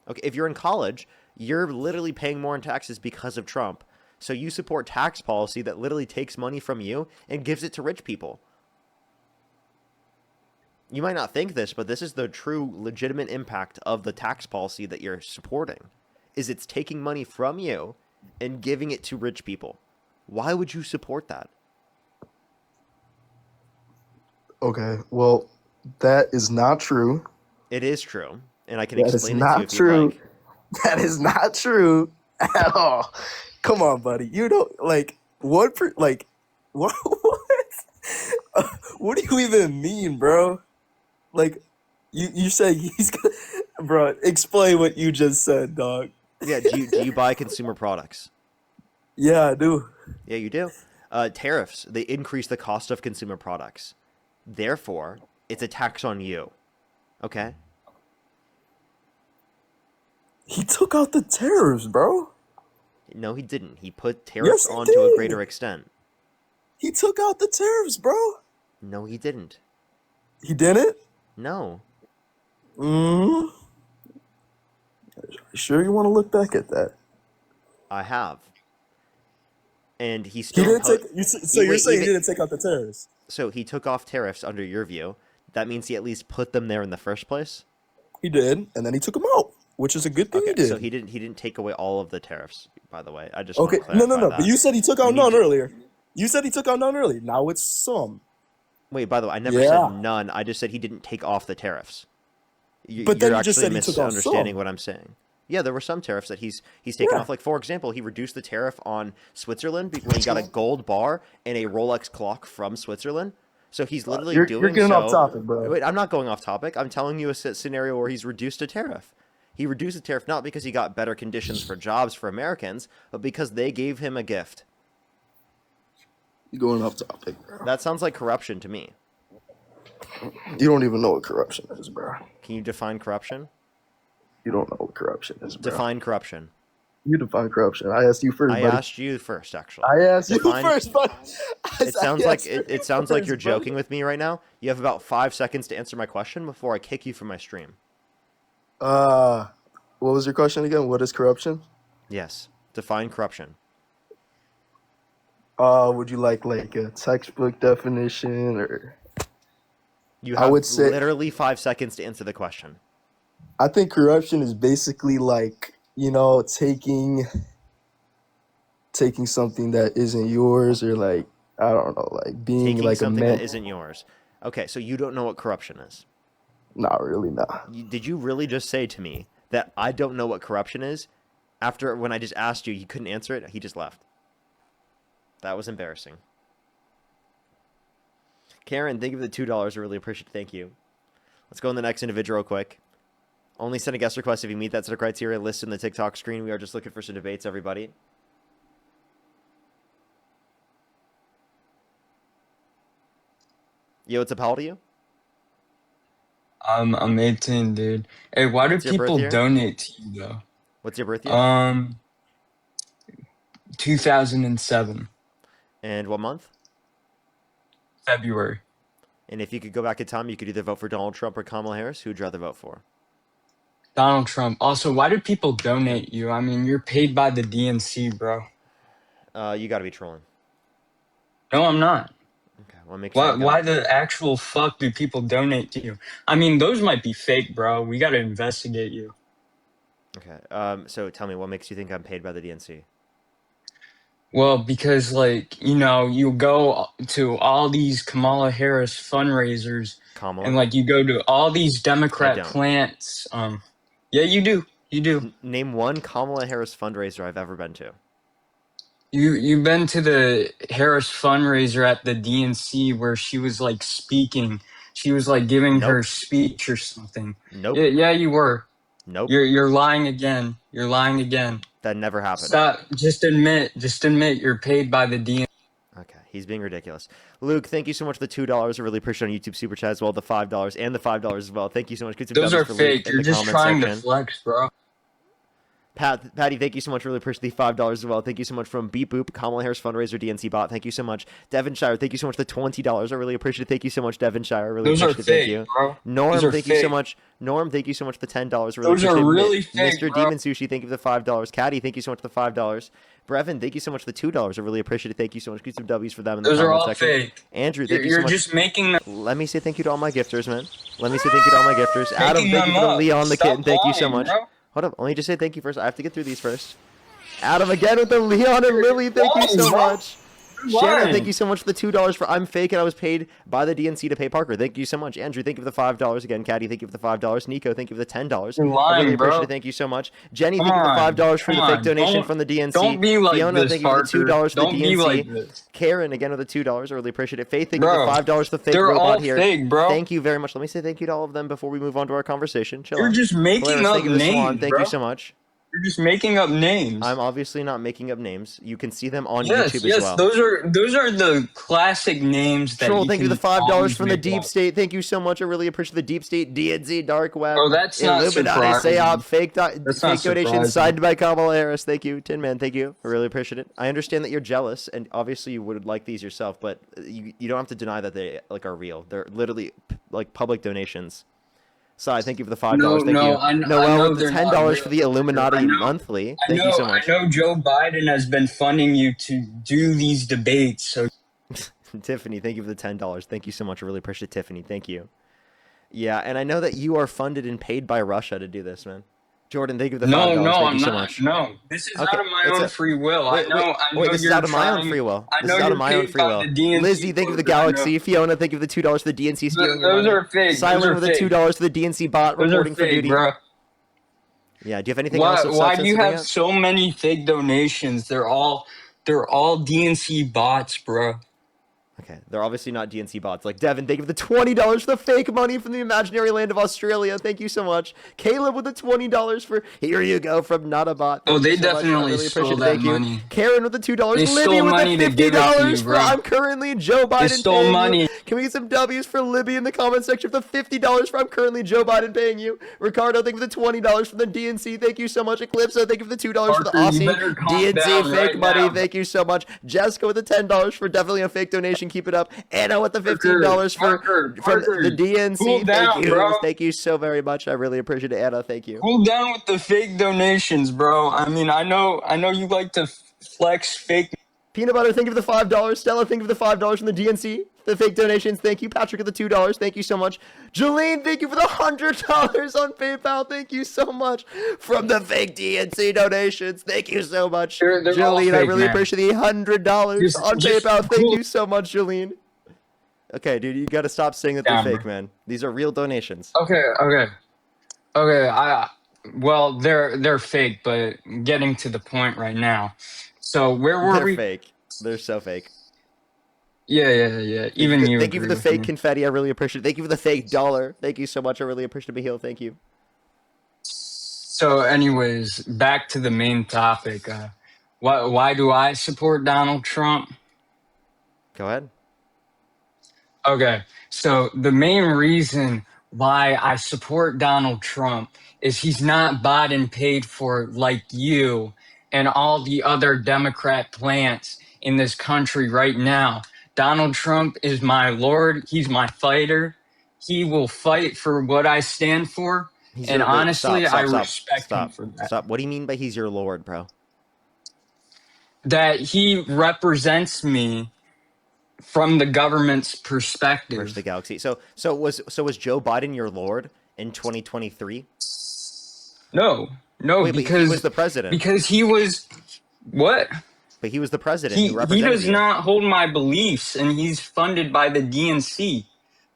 Okay, if you're in college, you're literally paying more in taxes because of Trump. So you support tax policy that literally takes money from you and gives it to rich people. You might not think this, but this is the true legitimate impact of the tax policy that you're supporting. Is it's taking money from you and giving it to rich people. Why would you support that? Okay, well, that is not true. It is true, and I can That is explain it to you not if you'd true. like. That is not true at all. Come on, buddy. You don't what? What? What do you even mean, bro? Like, you say he's gonna, bro. Explain what you just said, dog. Yeah, do you buy consumer products? Yeah, I do. Yeah, you do. Tariffs, they increase the cost of consumer products. Therefore, it's a tax on you. Okay? He took out the tariffs, bro. No, he didn't. He put tariffs Yes, he on to a did. greater extent. He took out the tariffs, bro. No, he didn't. He didn't. No. Hmm. Sure, you want to look back at that? I have. And he He still didn't take. So you're saying he even- didn't take out the tariffs? So he took off tariffs under your view. That means he at least put them there in the first place? He did, and then he took them out, which is a good thing Okay, he did. so he didn't take away all of the tariffs, by the way. I just Okay, want to clarify that. But you said he took out You need none to- earlier. You said he took out none earlier. Now it's some. Wait, by the way, I never Yeah. said none. I just said he didn't take off the tariffs. But then You're you just actually said he took off misunderstanding some. what I'm saying. Yeah, there were some tariffs that he's taken Yeah. off. Like, for example, he reduced the tariff on Switzerland when he got a gold bar and a Rolex clock from Switzerland. So he's literally You're doing getting so. off topic, bro. Wait, I'm not going off topic. I'm telling you a scenario where he's reduced a tariff. He reduced the tariff not because he got better conditions for jobs for Americans, but because they gave him a gift. You're going off topic, bro. That sounds like corruption to me. You don't even know what corruption is, bro. Can you define corruption? You don't know what corruption is, bro. Define corruption. You define corruption. I asked you first, I buddy. asked you first, actually. I asked Define- you first, buddy. It sounds like it sounds like you're joking with me right now. You have about 5 seconds to answer my question before I kick you from my stream. What was your question again? What is corruption? Yes. Define corruption. Would you like a textbook definition or? You I have would say- literally 5 seconds to answer the question. I think corruption is basically taking something that isn't yours, or I don't know, being Taking like a something man. that isn't yours. Okay, so you don't know what corruption is. Not really, nah. Did you really just say to me that I don't know what corruption is? After when I just asked you, you couldn't answer it. He just left. That was embarrassing. Karen, thank you for the $2. I really appreciate it. Thank you. Let's go on the next individual real quick. Only send a guest request if you meet that set of criteria listed in the TikTok screen. We are just looking for some debates, everybody. Yo, what's up? How old are you? I'm 18, dude. Hey, why do What's your birth people year? donate to you though? What's your birth year? 2007, And what month? February. And if you could go back in time, you could either vote for Donald Trump or Kamala Harris. Who would you rather vote for? Donald Trump. Also, why do people donate you? I mean, you're paid by the DNC, bro. You got to be trolling. No, I'm not. Okay, what makes you think Why the actual fuck do people donate to you? I mean, those might be fake, bro. We got to investigate you. Okay. So tell me, what makes you think I'm paid by the DNC? Well, because like, you know, you go to all these Kamala Harris fundraisers Kamala? and like you go to all these Democrat don't. plants. Yeah, you do. You do. Name one Kamala Harris fundraiser I've ever been to. You've been to the Harris fundraiser at the DNC where she was like speaking. She was like giving Nope. her speech or something. Nope. Yeah, you were. Nope. You're lying again. You're lying again. That never happened. Stop. Just admit you're paid by the DNC. Okay, he's being ridiculous. Luke, thank you so much for the $2. I really appreciate it on YouTube Super Chat as well. The $5 and the $5 as well. Thank you so much. Get some Those W's are for Luke fake. in You're the just comment trying section. to flex, bro. Patty, thank you so much. Really appreciate the $5 as well. Thank you so much from Beep Boop, Kamala Harris fundraiser, DNC bot. Thank you so much. Devonshire, thank you so much for the $20. I really appreciate it. Thank you so much, Devonshire. I really Those are appreciate it. fake, Thank you. bro. Norm, Those are thank you so fake. much. Norm, thank you so much for the $10. Really Those appreciate are it. really fake, Mr. bro. Demon Sushi, thank you for the $5. Caddy, thank you so much for the $5. Brevin, thank you so much for the $2. I really appreciate it. Thank you so much. Get some W's for them in the Those are comment all section. fake. Andrew, thank you so You're much. just making them. Let me say thank you to all my gifters, man. Let me say thank you to all my gifters. Adam, Making thank you them for the up. Leon the Stop kitten. Thank you so lying, much. bro. Hold up. Let me just say thank you first. I have to get through these first. Adam again with the Leon and Lily. Thank you so much. Shannon, thank you so much for the $2 for I'm fake and I was paid by the DNC to pay Parker. Thank you so much. Andrew, thank you for the $5 again. Caddy, thank you for the $5. Nico, thank you for the $10. You're I lying, really appreciate bro. it. Thank you so much. Jenny, Come thank you for on. the $5 for Come the fake on. donation from the DNC. Don't be like Fiona, this, thank you for the $2 Parker. for the Don't DNC. be like this. Karen, again with the $2. I really appreciate it. Faith, thank you Bro, for the $5 for the fake they're robot all here. fake, bro. Thank you very much. Let me say thank you to all of them before we move on to our conversation. Chill You're out. just making Polaris, up thank you for the Swan. names, Thank bro. you so much. You're just making up names. I'm obviously not making up names. You can see them on yes, YouTube yes, as well. those are the classic names that Troll, you thank you can for the $5 always from the make Deep up. State. Thank you so much. I really appreciate the Deep State, DNC, Dark Web, Oh, that's not Illuminati, surprising. Sayop, fake That's not donations surprising. signed by Kamala Harris. Thank you, Tin Man. Thank you. I really appreciate it. I understand that you're jealous, and obviously you would like these yourself, but you don't have to deny that they like are real. They're literally like public donations. Sai, thank you for the $5. No, Thank no, you. I Noel know with the they're not $10 real. for the Illuminati I know- monthly. Thank you so much. I know Joe Biden has been funding you to do these debates, so Tiffany, thank you for the $10. Thank you so much. I really appreciate it, Tiffany. Thank you. Yeah, and I know that you are funded and paid by Russia to do this, man. Jordan, thank you for the $5. no, thank I'm you so not. much. No, this is Okay, out of my it's own a- free will. Wait, I know this is you're out of my own trying- free will. I This know is out you're of my own paid free by will. the DNC Lizzie, thank you for the voter, I know. Galaxy. Fiona, thank you for the $2 for the DNC stealing your Those money. are fake. Silent Those are with the fake. $2 for the DNC bot Those are reporting for fake, duty. bro. Yeah, do you have anything else of Why substance do you to bring have up? so many fake donations? They're all DNC bots, bro. Okay, they're obviously not DNC bots. Like Devin, thank you for the $20 for the fake money from the imaginary land of Australia. Thank you so much. Caleb with the $20 for here you go from not a bot. Thank Oh, they you so much. I definitely really stole appreciate it. that Thank you. money. Karen with the $2. They Libby stole with money the to give it to $50 you, for bro. I'm currently Joe Biden They stole paying money. you. Can we get some W's for Libby in the comment section for the $50 for I'm currently Joe Biden paying you? Ricardo, thank you for the $20 from the DNC. Thank you so much. Eclipse, thank you for the $2 for the Parker, you Aussie better calm DNC down fake right money. now. Thank you so much. Jessica with the $10 for definitely a fake donation. Keep it up. Anna with the $15 for Parker, from the cool DNC. down, Thank you. bro. Thank you so very much. I really appreciate it, Anna. Thank you. Cool down with the fake donations, bro. I mean, I know you like to flex fake. Peanut Butter, thank you for the $5. Stella, thank you for the $5 from the DNC. The fake donations, thank you. Patrick with the $2, thank you so much. Jolene, thank you for the $100 on PayPal. Thank you so much from the fake DNC donations. Thank you so much, They're all Jolene. I fake, really man. appreciate the $100 on Just PayPal. Thank cool. you so much, Jolene. Okay, dude, you gotta stop saying that they're Down, fake, bro. man. These are real donations. Okay. Well, they're fake, but getting to the point right now. So where were They're we? fake. They're so fake. Yeah. Even you. Thank you for agree the with fake me. confetti. I really appreciate it. Thank you for the fake dollar. Thank you so much. I really appreciate it, Mahil. Thank you. So, anyways, back to the main topic. Why do I support Donald Trump? Go ahead. Okay, so the main reason why I support Donald Trump is he's not bought and paid for like you and all the other Democrat plants in this country right now. Donald Trump is my lord. He's my fighter. He will fight for what I stand for. He's And your wait. honestly, Stop. I Stop. Stop. respect him Stop. for that. Stop. What do you mean by he's your lord, bro? That he represents me from the government's perspective. Versus the galaxy. So was Joe Biden your lord in 2023? No, Wait, because but he was the president. Because he was what? But he was the president who He represented does you. not hold my beliefs, and he's funded by the DNC.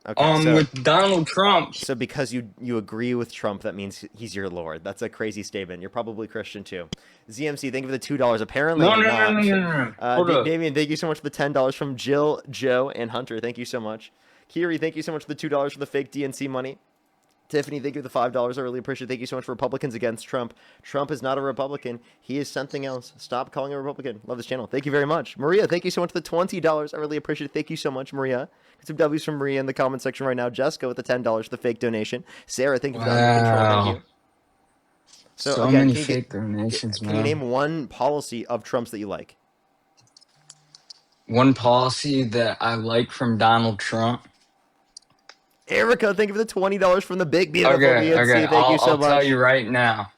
Okay, so With Donald Trump. So because you agree with Trump, that means he's your lord. That's a crazy statement. You're probably Christian too. ZMC, thank you for the $2. Apparently No. not. Hold up. Damien, thank you so much for the $10 from Jill, Joe, and Hunter. Thank you so much. Kiri, thank you so much for the $2 for the fake DNC money. Tiffany, thank you for the $5. I really appreciate it. Thank you so much for Republicans against Trump. Trump is not a Republican. He is something else. Stop calling a Republican. Love this channel. Thank you very much. Maria, thank you so much for the $20. I really appreciate it. Thank you so much, Maria. Get some W's from Maria in the comment section right now. Jessica with the $10 for the fake donation. Sarah, thank you for the under control. Thank you. So again, many fake donations, can man. you name one policy of Trump's that you like? One policy that I like from Donald Trump. Erica, thank you for the $20 from the big beautiful DNC. Okay. Thank you so I'll much. tell you right now.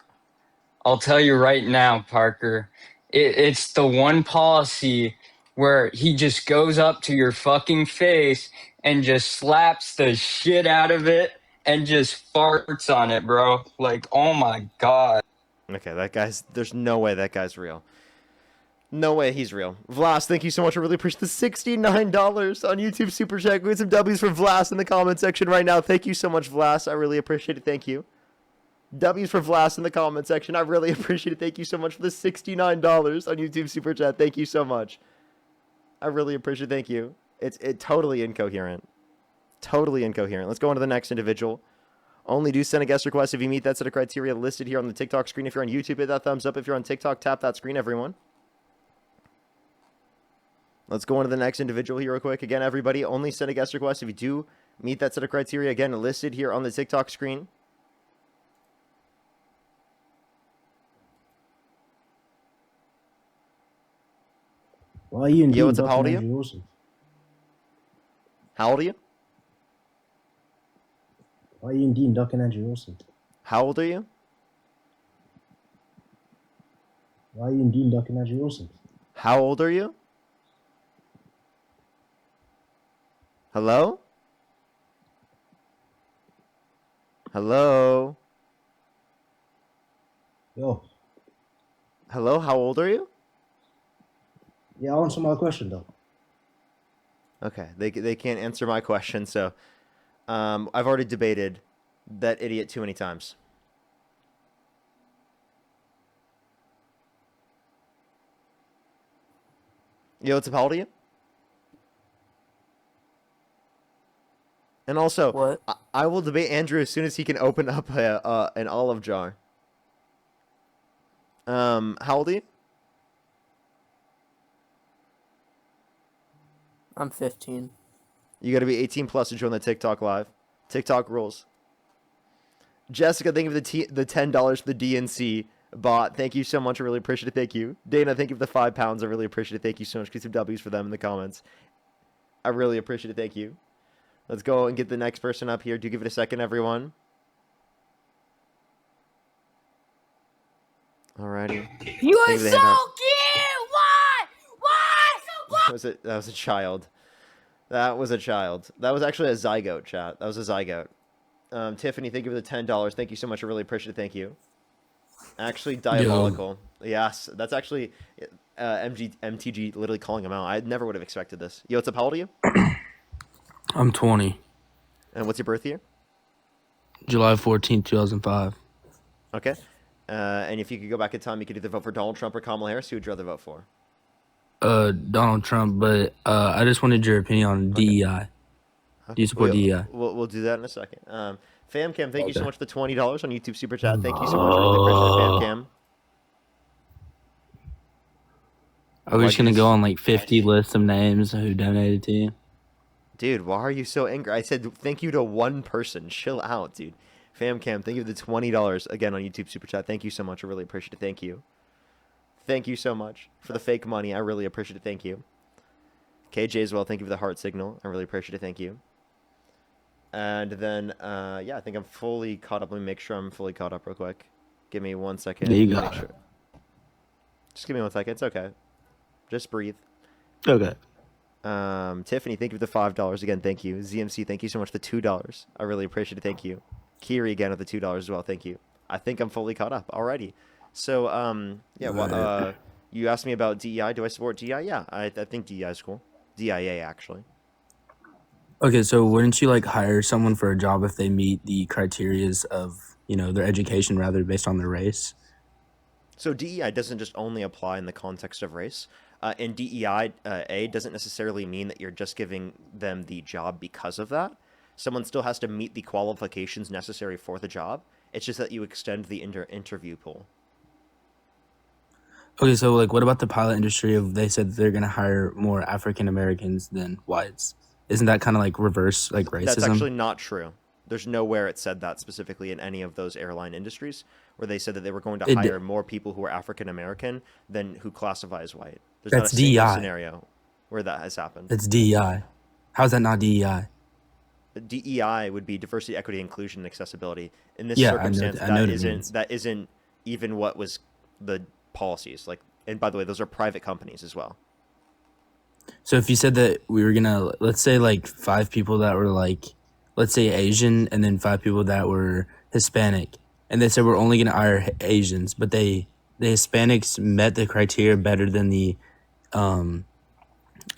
Parker. It's the one policy where he just goes up to your fucking face and just slaps the shit out of it and just farts on it, bro. Like, oh my God. Okay, there's no way that guy's real. No way he's real. Vlas, thank you so much. I really appreciate the $69 on YouTube Super Chat. We have some W's for Vlas in the comment section right now. Thank you so much, Vlas. I really appreciate it. Thank you. W's for Vlas in the comment section. I really appreciate it. Thank you so much for the $69 on YouTube Super Chat. Thank you so much. I really appreciate it. Thank you. It's totally incoherent. Totally incoherent. Let's go on to the next individual. Only do send a guest request if you meet that set of criteria listed here on the TikTok screen. If you're on YouTube, hit that thumbs up. If you're on TikTok, tap that screen, everyone. Let's go on to the next individual here real quick. Again, everybody, only send a guest request if you do meet that set of criteria. Again, listed here on the TikTok screen. Why are you in Yo, what's up? How old are you? How old are you? Why are you indeed ducking Andrew Wilson? How old are you? Why are you indeed ducking Andrew Wilson? How old are you? Hello? Hello? Yo. Hello? How old are you? Yeah, answer my question though. Okay, they can't answer my question, so I've already debated that idiot too many times. Yo, what's up? How old are you? And also, what? I will debate Andrew as soon as he can open up an olive jar. How old are you? I'm 15. You got to be 18 plus to join the TikTok live. TikTok rules. Jessica, thank you for the $10 for the DNC bot. Thank you so much. I really appreciate it. Thank you. Dana, thank you for the £5. I really appreciate it. Thank you so much. Get some W's for them in the comments. I really appreciate it. Thank you. Let's go and get the next person up here. Do give it a second, everyone. Alrighty. You are so cute! Why? That was a child. That was a child. That was actually a zygote, chat. That was a zygote. Tiffany, thank you for the $10. Thank you so much. I really appreciate it. Thank you. Actually diabolical. Yo. Yes, that's actually MTG literally calling him out. I never would have expected this. Yo, what's up? How old are you? I'm 20. And what's your birth year? July 14, 2005. Okay. And if you could go back in time, you could either vote for Donald Trump or Kamala Harris. Who would you rather vote for? Donald Trump, but I just wanted your opinion on DEI. Do you support DEI? We'll do that in a second. FamCam, thank you so Okay. much for the $20 on YouTube Super Chat. Thank you so much. Really appreciate it, FamCam. Are we Why'd just you gonna go just- on like 50 lists of names who donated to you? Dude, why are you so angry? I said thank you to one person. Chill out, dude. FamCam, thank you for the $20 again on YouTube Super Chat. Thank you so much. I really appreciate it. Thank you. Thank you so much for the fake money. I really appreciate it. Thank you. KJ as well. Thank you for the heart signal. I really appreciate it. Thank you. And then, yeah, I think I'm fully caught up. Let me make sure I'm fully caught up real quick. Give me 1 second. Yeah, you Make got sure. Just give me 1 second. It's okay. Just breathe. Okay. Tiffany, thank you for the $5 again. Thank you. ZMC, thank you so much for the $2. I really appreciate it. Thank you. Kiri again with the $2 as well. Thank you. I think I'm fully caught up already. So, yeah, well, you asked me about DEI. Do I support DEI? Yeah, I think DEI is cool. DIA, actually. Okay, so wouldn't you like hire someone for a job if they meet the criterias of, you know, their education rather based on their race? So DEI doesn't just only apply in the context of race. And DEI A doesn't necessarily mean that you're just giving them the job because of that. Someone still has to meet the qualifications necessary for the job. It's just that you extend the interview pool. Okay, so like what about the pilot industry of they said they're gonna hire more African Americans than whites? Isn't that kind of like reverse like racism? That's actually not true. There's nowhere it said that specifically in any of those airline industries where they said that they were going to hire more people who are African American than who classify as white. There's not a single DEI. scenario where that has happened. It's DEI. How's that not DEI? DEI would be diversity, equity, inclusion, and accessibility. In this Yeah, circumstance, I know what it means. that isn't even what was the policies. Like, and by the way, those are private companies as well. So if you said that we were gonna, let's say like 5 people that were like, let's say Asian, and then 5 people that were Hispanic, and they said we're only gonna hire Asians, but the Hispanics met the criteria better than the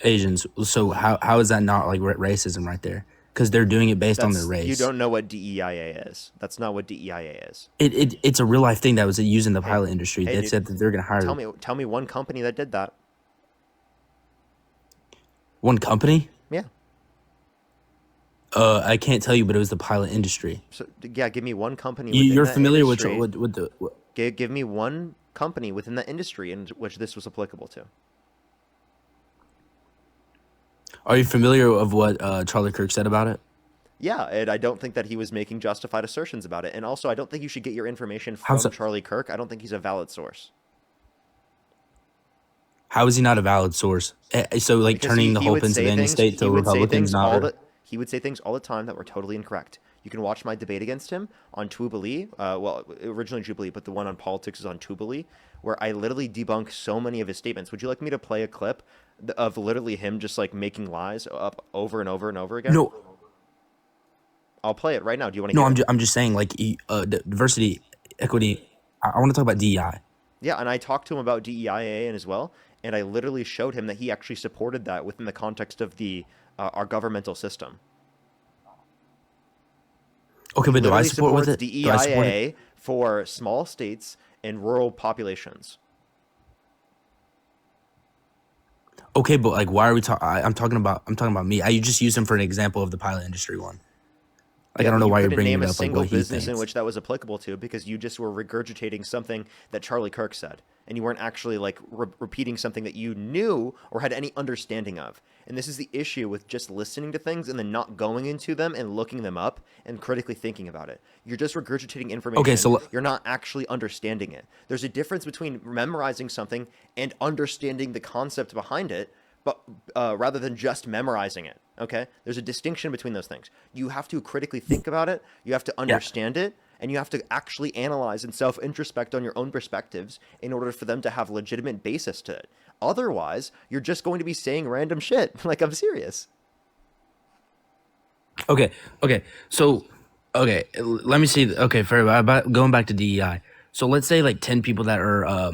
Asians. So how is that not like racism right there? Because they're doing it based on their race. You don't know what DEIA is. That's not what DEIA is. It's a real life thing that was used in the pilot industry. Hey, They dude, said that they're gonna hire Tell me one company that did that. one company. Yeah. I can't tell you, but it was the pilot industry. So yeah, give me one company. You're that familiar industry. with the. Give me one company within that industry in which this was applicable to. Are you familiar of what Charlie Kirk said about it? Yeah, and I don't think that he was making justified assertions about it. And also, I don't think you should get your information from How's that- Charlie Kirk. I don't think he's a valid source. How is he not a valid source? So like Because turning the he whole would say Pennsylvania things- state to he would say Republicans things not. he would say things all the time that were totally incorrect. You can watch my debate against him on Tubilee. Well, originally Jubilee, but the one on politics is on Tubilee, where I literally debunk so many of his statements. Would you like me to play a clip of literally him just like making lies up over and over and over again? No. I'll play it right now. Do you want to No, hear I'm just saying like diversity, equity. I want to talk about DEI. Yeah, and I talked to him about DEIA and as well, and I literally showed him that he actually supported that within the context of the our governmental system. Okay, but do I Literally support with supports it? Do I support it? DEIA for small states and rural populations. Okay, but like, why are we talking? I'm talking about me. You just use him for an example of the pilot industry one. Like, I don't know why you're bringing it up. Like, what he business in thinks. which that was applicable to, because you just were regurgitating something that Charlie Kirk said, and you weren't actually like repeating something that you knew or had any understanding of. And this is the issue with just listening to things and then not going into them and looking them up and critically thinking about it. You're just regurgitating information. Okay, so you're not actually understanding it. There's a difference between memorizing something and understanding the concept behind it, but rather than just memorizing it. Okay, there's a distinction between those things. You have to critically think about it. You have to understand it, and you have to actually analyze and self-introspect on your own perspectives in order for them to have legitimate basis to it. Otherwise, you're just going to be saying random shit. Like, I'm serious. Okay. So, let me see. Okay, for about going back to DEI. So let's say like 10 people that are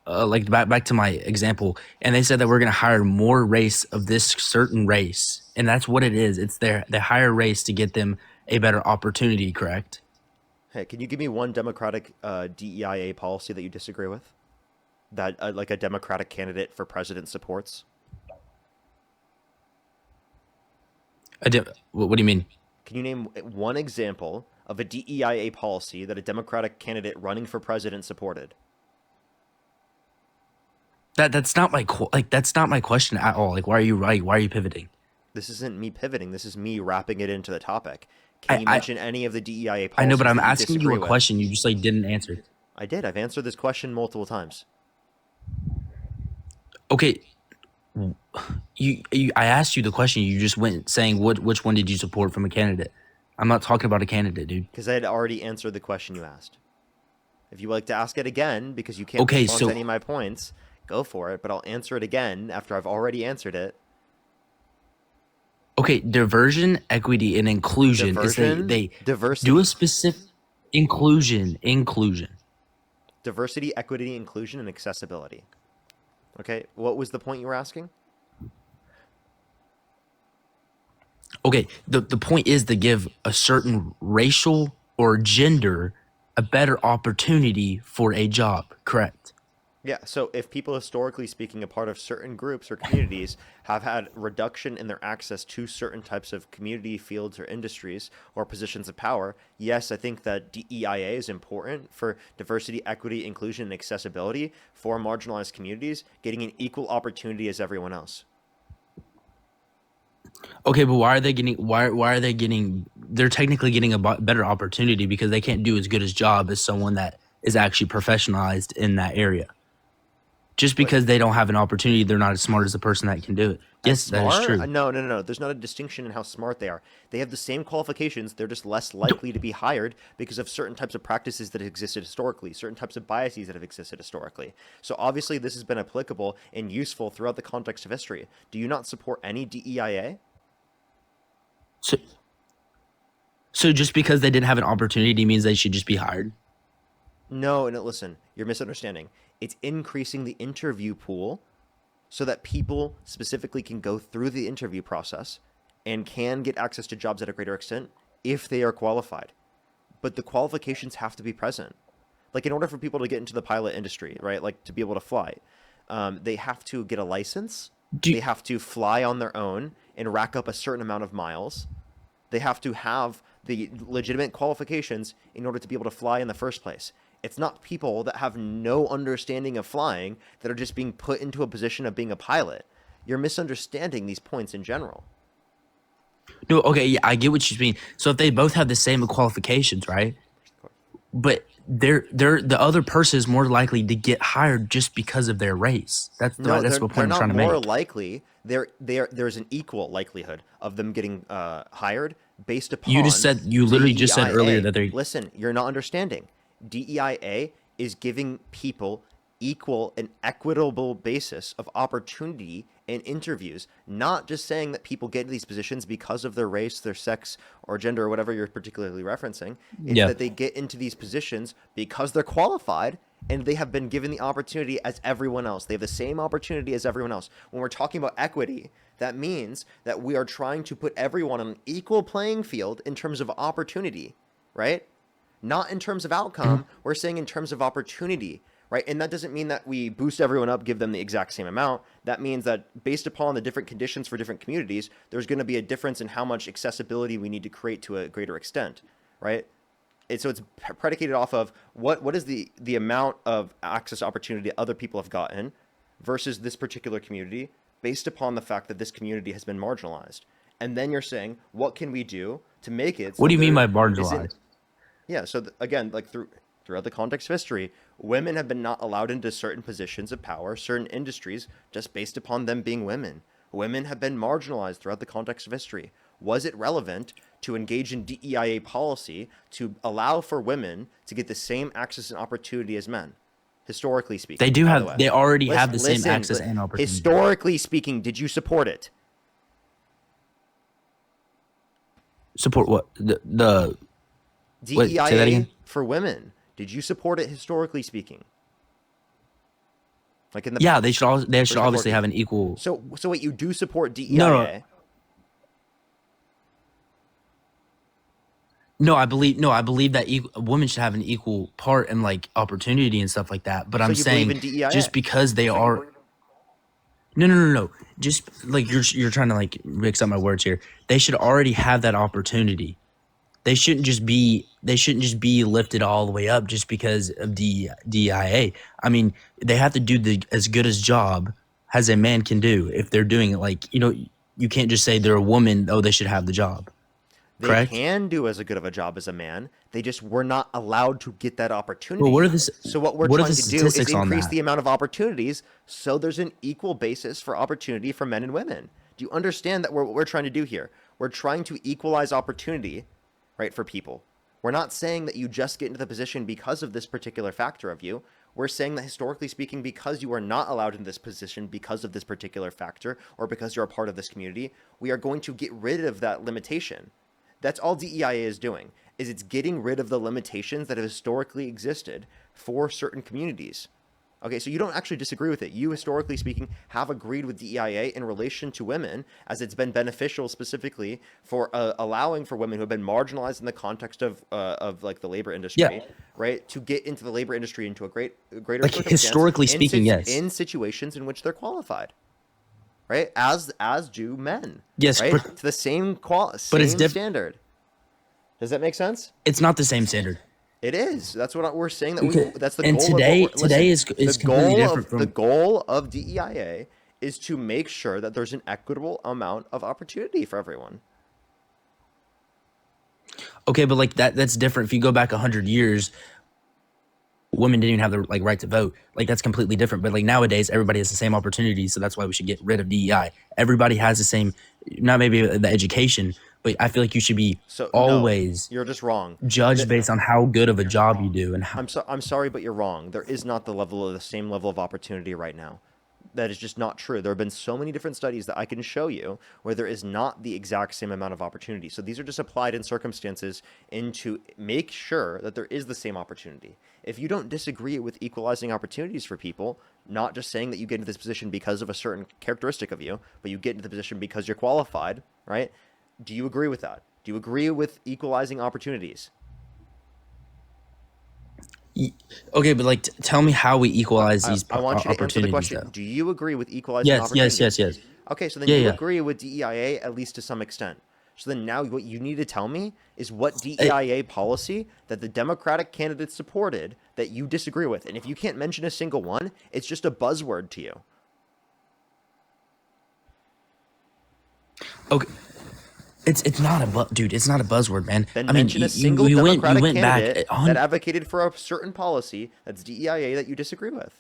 like back to my example, and they said that we're gonna hire more race of this certain race, and that's what it is. It's they hire race to get them a better opportunity. Correct? Hey, can you give me one Democratic DEIA policy that you disagree with? That like a Democratic candidate for president supports? What do you mean? Can you name one example of a DEIA policy that a Democratic candidate running for president supported? That's not my that's not my question at all. Like, why are you pivoting? This isn't me pivoting. This is me wrapping it into the topic. Can you I mention any of the DEIA policies I know, but I'm that you asking you disagree a with? question. You just like didn't answer. I did. I've answered this question multiple times. Okay, I asked you the question. You just went saying which one did you support from a candidate? I'm not talking about a candidate, dude. Because I had already answered the question you asked. If you would like to ask it again, because you can't Okay, respond so to any of my points, go for it. But I'll answer it again after I've already answered it. okay, diversion, equity, and inclusion Diversion, is they diversity. do a specific inclusion. Diversity, equity, inclusion, and accessibility. Okay, what was the point you were asking? Okay, the point is to give a certain racial or gender a better opportunity for a job, correct? Yeah, so if people historically speaking a part of certain groups or communities have had reduction in their access to certain types of community fields or industries or positions of power, yes, I think that DEIA is important for diversity, equity, inclusion, and accessibility for marginalized communities, getting an equal opportunity as everyone else. Okay, but why are they getting they're technically getting a better opportunity because they can't do as good a job as someone that is actually professionalized in that area. Just because they don't have an opportunity, they're not as smart as the person that can do it. Yes, that is true. No. There's not a distinction in how smart they are. They have the same qualifications. They're just less likely to be hired because of certain types of practices that existed historically, certain types of biases that have existed historically. So obviously this has been applicable and useful throughout the context of history. Do you not support any DEIA? So just because they didn't have an opportunity means they should just be hired? No, listen, you're misunderstanding. It's increasing the interview pool so that people specifically can go through the interview process and can get access to jobs at a greater extent if they are qualified. But the qualifications have to be present. Like in order for people to get into the pilot industry, right? Like to be able to fly, they have to get a license. They have to fly on their own and rack up a certain amount of miles. They have to have the legitimate qualifications in order to be able to fly in the first place. It's not people that have no understanding of flying that are just being put into a position of being a pilot. You're misunderstanding these points in general. No, okay, yeah, I get what you mean. So if they both have the same qualifications, right? But the other person is more likely to get hired just because of their race. That's the point I'm trying to make. More likely. There's an equal likelihood of them getting hired based upon. You literally just said earlier that they. Listen, you're not understanding. DEIA is giving people equal and equitable basis of opportunity in interviews, not just saying that people get into these positions because of their race, their sex, or gender, or whatever you're particularly referencing. It's that they get into these positions because they're qualified and they have been given the opportunity as everyone else. They have the same opportunity as everyone else. When we're talking about equity, that means that we are trying to put everyone on an equal playing field in terms of opportunity, right? Not in terms of outcome. We're saying in terms of opportunity, right? And that doesn't mean that we boost everyone up, give them the exact same amount. That means that based upon the different conditions for different communities, there's going to be a difference in how much accessibility we need to create to a greater extent, right? So it's predicated off of what is the amount of access opportunity other people have gotten versus this particular community based upon the fact that this community has been marginalized. And then you're saying, what can we do to make it? What do you mean by marginalized? Yeah, so again, like throughout the context of history, women have been not allowed into certain positions of power, certain industries, just based upon them being women. Women have been marginalized throughout the context of history. Was it relevant to engage in DEIA policy to allow for women to get the same access and opportunity as men? Historically speaking. They do have, they already have the same access and opportunity. Historically speaking, did you support it? Support what? The DEIA say that again? for women. Did you support it historically speaking? Like in the yeah, past? they should obviously have an equal. So wait, you do support DEIA? No, I believe that women should have an equal part and like opportunity and stuff like that. But So I'm you saying believe in DEIA? just because they are. No. Just like you're trying to like mix up my words here. They should already have that opportunity. they shouldn't just be lifted all the way up just because of the DIA. I mean, they have to do as good as job as a man can do if they're doing it. Like, you can't just say they're a woman, they should have the job. They Correct? can do as good of a job as a man. They just were not allowed to get that opportunity. Well, so what we're trying to do is increase the amount of opportunities so there's an equal basis for opportunity for men and women. Do you understand that what we're trying to do here? We're trying to equalize opportunity, right, for people. We're not saying that you just get into the position because of this particular factor of you. We're saying that historically speaking, because you are not allowed in this position because of this particular factor or because you're a part of this community, we are going to get rid of that limitation. That's all DEIA is doing, is it's getting rid of the limitations that have historically existed for certain communities. Okay, so you don't actually disagree with it. You, historically speaking, have agreed with DEIA in relation to women, as it's been beneficial specifically for allowing for women who have been marginalized in the context of like the labor industry, right, to get into the labor industry into a greater like historically speaking, yes, in situations in which they're qualified, right, as do men, yes, right, to the same standard. Does that make sense? It's not the same standard. It is. That's what we're saying. That's the and goal. Today is completely different from the goal of DEIA is to make sure that there's an equitable amount of opportunity for everyone. Okay, but like that's different. If you go back 100 years, women didn't even have the right to vote. Like, that's completely different. But like nowadays, everybody has the same opportunity. So that's why we should get rid of DEI. Everybody has the same, not maybe the education, but I feel like you should be always. No, you're just wrong. Judged based on how good of a job you do and how. I'm sorry, but you're wrong. There is not the same level of opportunity right now. That is just not true. There have been so many different studies that I can show you where there is not the exact same amount of opportunity. So these are just applied in circumstances to make sure that there is the same opportunity. If you don't disagree with equalizing opportunities for people, not just saying that you get into this position because of a certain characteristic of you, but you get into the position because you're qualified, right? Do you agree with that? Do you agree with equalizing opportunities? Okay, but like, tell me how we equalize these I want you to answer the question. Though. Do you agree with equalizing opportunities? Yes. Okay, so then you agree with DEIA at least to some extent. So then now what you need to tell me is what DEIA policy that the Democratic candidates supported that you disagree with. And if you can't mention a single one, it's just a buzzword to you. Okay. It's not it's not a buzzword, man. Then mention a single you Democratic went candidate back that advocated for a certain policy that's DEIA that you disagree with.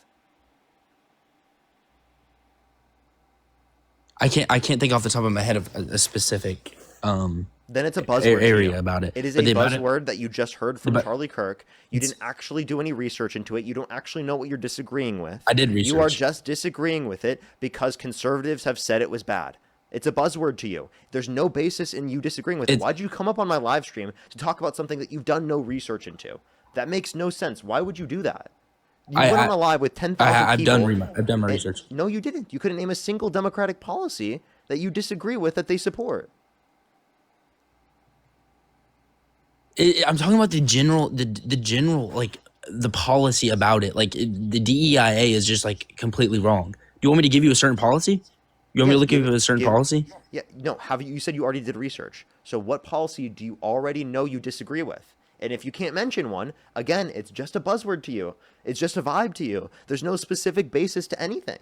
I can't think off the top of my head of a specific then it's a buzzword area about it. It is a buzzword that you just heard from Charlie Kirk. You didn't actually do any research into it. You don't actually know what you're disagreeing with. I did research. You are just disagreeing with it because conservatives have said it was bad. It's a buzzword to you. There's no basis in you disagreeing with it. Why'd you come up on my live stream to talk about something that you've done no research into? That makes no sense. Why would you do that? You went on a live with 10,000 people. I've done my research. No, you didn't. You couldn't name a single Democratic policy that you disagree with that they support. I'm talking about the general, like the policy about it. Like the DEIA is just like completely wrong. Do you want me to give you a certain policy? You want me to look at a certain policy? Yeah, no. You said you already did research. So what policy do you already know you disagree with? And if you can't mention one, again, it's just a buzzword to you. It's just a vibe to you. There's no specific basis to anything.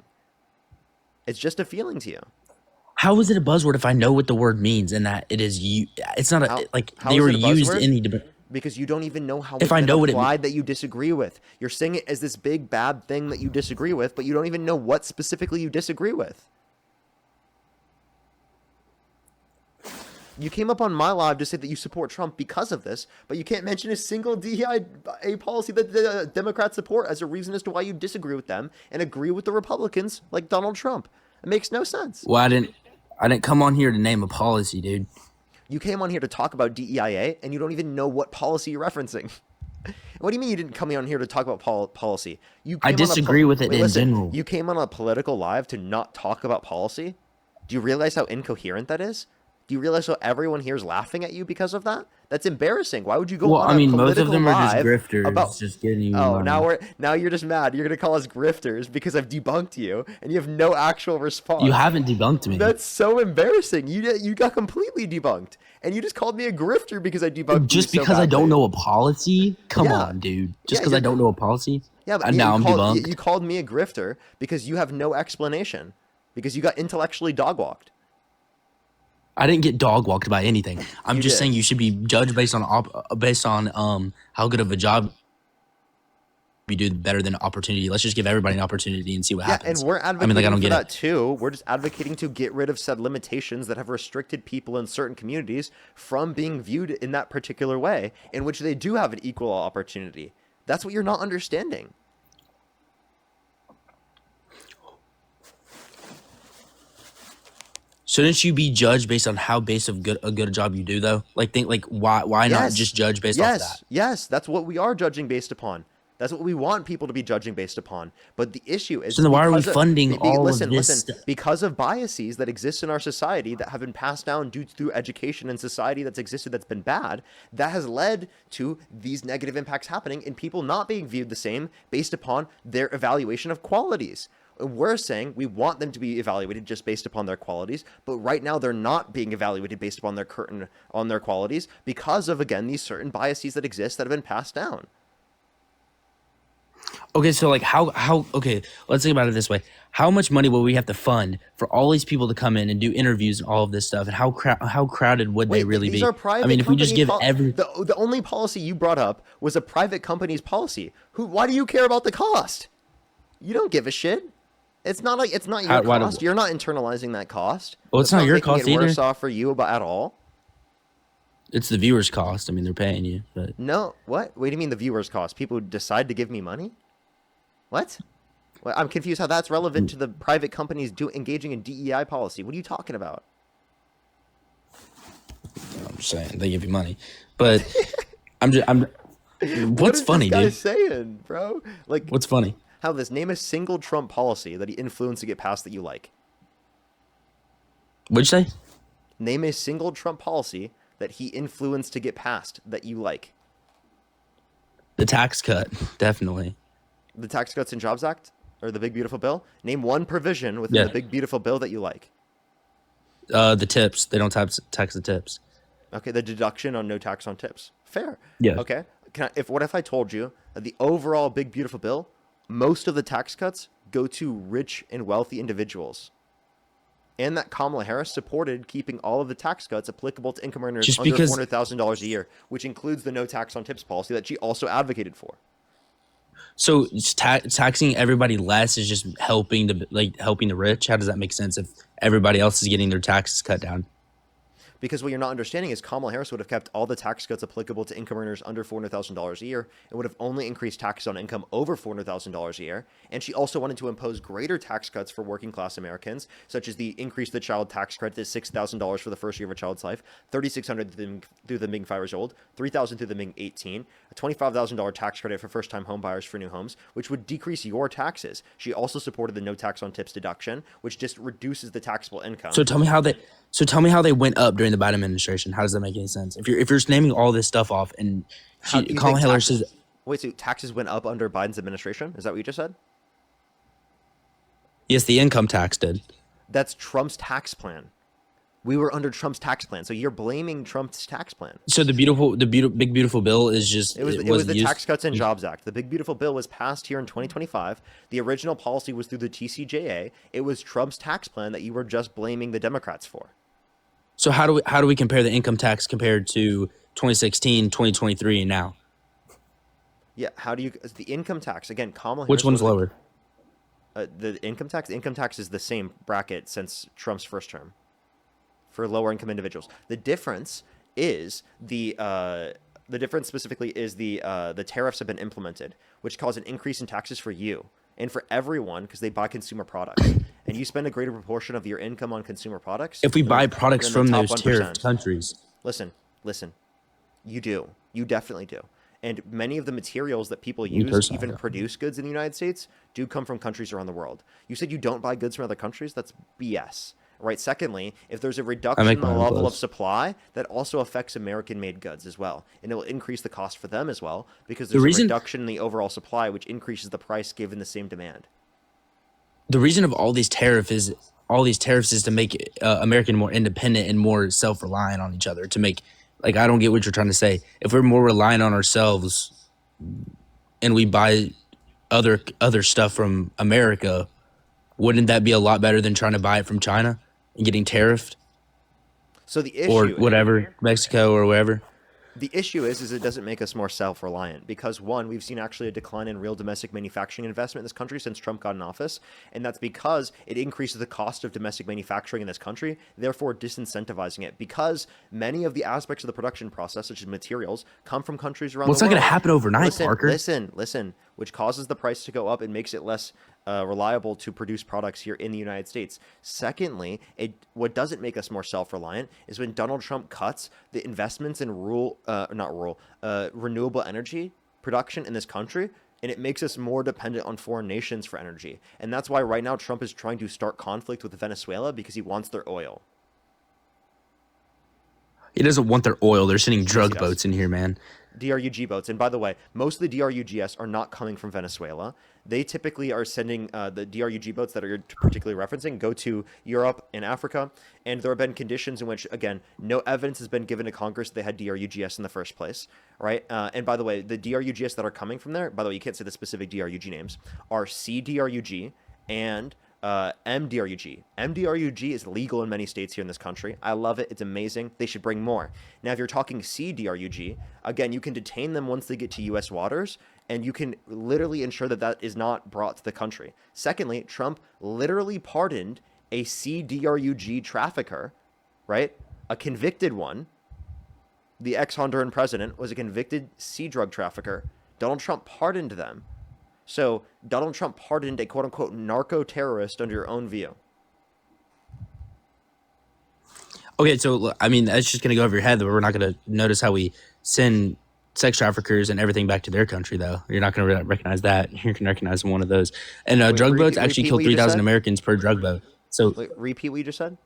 It's just a feeling to you. How is it a buzzword if I know what the word means and that it is you? It's not they were used in the debate. Because you don't even know how if I know what applied that you disagree with. You're saying it as this big bad thing that you disagree with, but you don't even know what specifically you disagree with. You came up on my live to say that you support Trump because of this, but you can't mention a single DEIA policy that the Democrats support as a reason as to why you disagree with them and agree with the Republicans like Donald Trump. It makes no sense. Well, I didn't come on here to name a policy, dude. You came on here to talk about DEIA, and you don't even know what policy you're referencing. What do you mean you didn't come on here to talk about policy? I disagree with it in general. You came on a political live to not talk about policy? Do you realize how incoherent that is? Do you realize how everyone here is laughing at you because of that? That's embarrassing. Why would you go Well, on I a mean, most of political them are just live grifters, about just getting you Oh, money. now you're just mad. You're gonna call us grifters because I've debunked you and you have no actual response. You haven't debunked me. That's so embarrassing. You got completely debunked, and you just called me a grifter because I debunked Just you so because I don't badly. know a policy? Come Yeah. on, dude. Just Yeah, because I you're- don't know a policy? Yeah, but And yeah, now I'm debunked. you called me a grifter because you have no explanation because you got intellectually dogwalked. I didn't get dog walked by anything. I'm You just did. saying you should be judged based on how good of a job you do better than opportunity. Let's just give everybody an opportunity and see what Yeah, happens. and we're advocating I don't for get that it. too. We're just advocating to get rid of said limitations that have restricted people in certain communities from being viewed in that particular way, in which they do have an equal opportunity. That's what you're not understanding. Shouldn't you be judged based on how base of a good job you do though? Like think like why not Yes. just judge based off that? Yes, that's what we are judging based upon. That's what we want people to be judging based upon. But the issue is So then why are we because of- funding all listen, of this listen, stuff? because of biases that exist in our society that have been passed down due through education and society that's existed that's been bad, that has led to these negative impacts happening and people not being viewed the same based upon their evaluation of qualities. We're saying we want them to be evaluated just based upon their qualities, but right now they're not being evaluated based upon their qualities because of, again, these certain biases that exist that have been passed down. Okay, so like how okay, let's think about it this way. How much money will we have to fund for all these people to come in and do interviews and all of this stuff? And how crowded would they really these be? are private I mean, if we just company give the only policy you brought up was a private company's policy. Why do you care about the cost? You don't give a shit. It's not your cost. You're not internalizing that cost. Well, it's not your cost making it worse either. off for you at all. It's the viewers' cost. I mean, they're paying you, but No, what? What do you mean the viewers' cost? People who decide to give me money? What? Well, I'm confused how that's relevant to the private companies engaging in DEI policy. What are you talking about? I'm just saying they give you money. But I'm What what's is funny, this guy dude? saying, bro? Like, What's funny? how this name a single Trump policy that he influenced to get passed that you like. What'd you say? Name a single Trump policy that he influenced to get passed that you like. The tax cut, definitely. The Tax Cuts and Jobs Act or the Big Beautiful Bill? Name one provision within Yeah. the Big Beautiful Bill that you like. The tips. They don't tax the tips. Okay, the deduction on no tax on tips. Fair. Yeah. Okay. What if I told you that the overall Big Beautiful Bill, most of the tax cuts go to rich and wealthy individuals, and that Kamala Harris supported keeping all of the tax cuts applicable to income earners Just under because- $400,000 a year, which includes the no tax on tips policy that she also advocated for. So taxing everybody less is just helping the rich. How does that make sense if everybody else is getting their taxes cut down? Because what you're not understanding is Kamala Harris would have kept all the tax cuts applicable to income earners under $400,000 a year and would have only increased taxes on income over $400,000 a year. And she also wanted to impose greater tax cuts for working class Americans, such as the increase the child tax credit to $6,000 for the first year of a child's life, $3,600 through them being 5 years old, $3,000 through them being 18, a $25,000 tax credit for first-time home buyers for new homes, which would decrease your taxes. She also supported the no tax on tips deduction, which just reduces the taxable income. So tell me how they went up during the Biden administration. How does that make any sense? If you're just naming all this stuff off and How do you Kamala think Harris taxes- says Wait, so taxes went up under Biden's administration? Is that what you just said? yes, the income tax did. That's Trump's tax plan. We were under Trump's tax plan, so you're blaming Trump's tax plan. So big beautiful bill is just It was the used- Tax Cuts and Jobs Act. The Big Beautiful Bill was passed here in 2025. The original policy was through the TCJA. It was Trump's tax plan that you were just blaming the Democrats for. So how do we compare the income tax compared to 2016, 2023, and now? Yeah, how do you the income tax again? Kamala. Which Harris one's was the- lower? The income tax. The income tax is the same bracket since Trump's first term for lower income individuals. The difference is the difference specifically is the tariffs have been implemented, which cause an increase in taxes for you and for everyone because they buy consumer products, and you spend a greater proportion of your income on consumer products. If we than buy the- products than the from top those 1%. tariff countries. Listen. You do. You definitely do. And many of the materials that people Me use to personally, even yeah. produce goods in the United States do come from countries around the world. You said you don't buy goods from other countries? That's BS. right? Secondly, if there's a I reduction make in the my own level of clothes. supply, that also affects American-made goods as well, and it will increase the cost for them as well because The there's a reason reduction in the overall supply, which increases the price given the same demand. the reason of all these tariffs is to make American more independent and more self-reliant on each other. To make like I don't get what you're trying to say. If we're more reliant on ourselves and we buy other stuff from America, wouldn't that be a lot better than trying to buy it from China and getting tariffed So the or issue whatever, Mexico or wherever? The issue is it doesn't make us more self-reliant because one, we've seen actually a decline in real domestic manufacturing investment in this country since Trump got in office, and that's because it increases the cost of domestic manufacturing in this country, therefore disincentivizing it because many of the aspects of the production process, such as materials, come from countries around Well, it's the not world. going to happen overnight, Listen, Parker. listen, which causes the price to go up and makes it less reliable to produce products here in the United States. Secondly, what doesn't make us more self-reliant is when Donald Trump cuts the investments in renewable energy production in this country, and it makes us more dependent on foreign nations for energy. And that's why right now Trump is trying to start conflict with Venezuela because he wants their oil. He doesn't want their oil. They're sending Yes, he drug does. boats in here, man. DRUG boats. And by the way, most of the DRUGs are not coming from Venezuela. They typically are sending the DRUG boats that are particularly referencing go to Europe and Africa. And there have been conditions in which, again, no evidence has been given to Congress that they had DRUGs in the first place, right? And by the way, the DRUGs that are coming from there, by the way, you can't say the specific DRUG names, are CDRUG and MDRUG. MDRUG is legal in many states here in this country. I love it. It's amazing. They should bring more. Now, if you're talking CDRUG, again, you can detain them once they get to U.S. waters, and you can literally ensure that that is not brought to the country. Secondly, Trump literally pardoned a CDRUG trafficker, right? A convicted one. The ex-Honduran president was a convicted sea drug trafficker. Donald Trump pardoned them. So Donald Trump pardoned a quote-unquote narco-terrorist under your own view. Okay, so I mean that's just gonna go over your head. But we're not gonna notice how we send sex traffickers and everything back to their country, though. You're not gonna recognize that. You're gonna recognize one of those. And drug boats actually kill 3,000 Americans per drug boat. So Wait, repeat what you just said.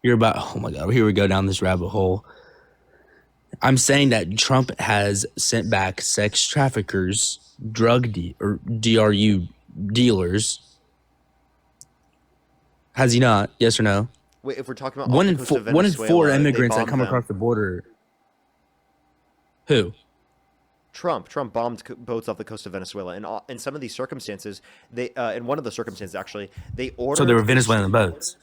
you're about. Oh my God, here we go down this rabbit hole. I'm saying that Trump has sent back sex traffickers, or DRU dealers. Has he not? Yes or no? Wait, if we're talking about one off in the coast four, of one in Venezuela, four they immigrants that bombed come them. across the border. Who? Trump bombed boats off the coast of Venezuela, and in some of these circumstances, in one of the circumstances actually, they ordered. So they were Venezuelan boats.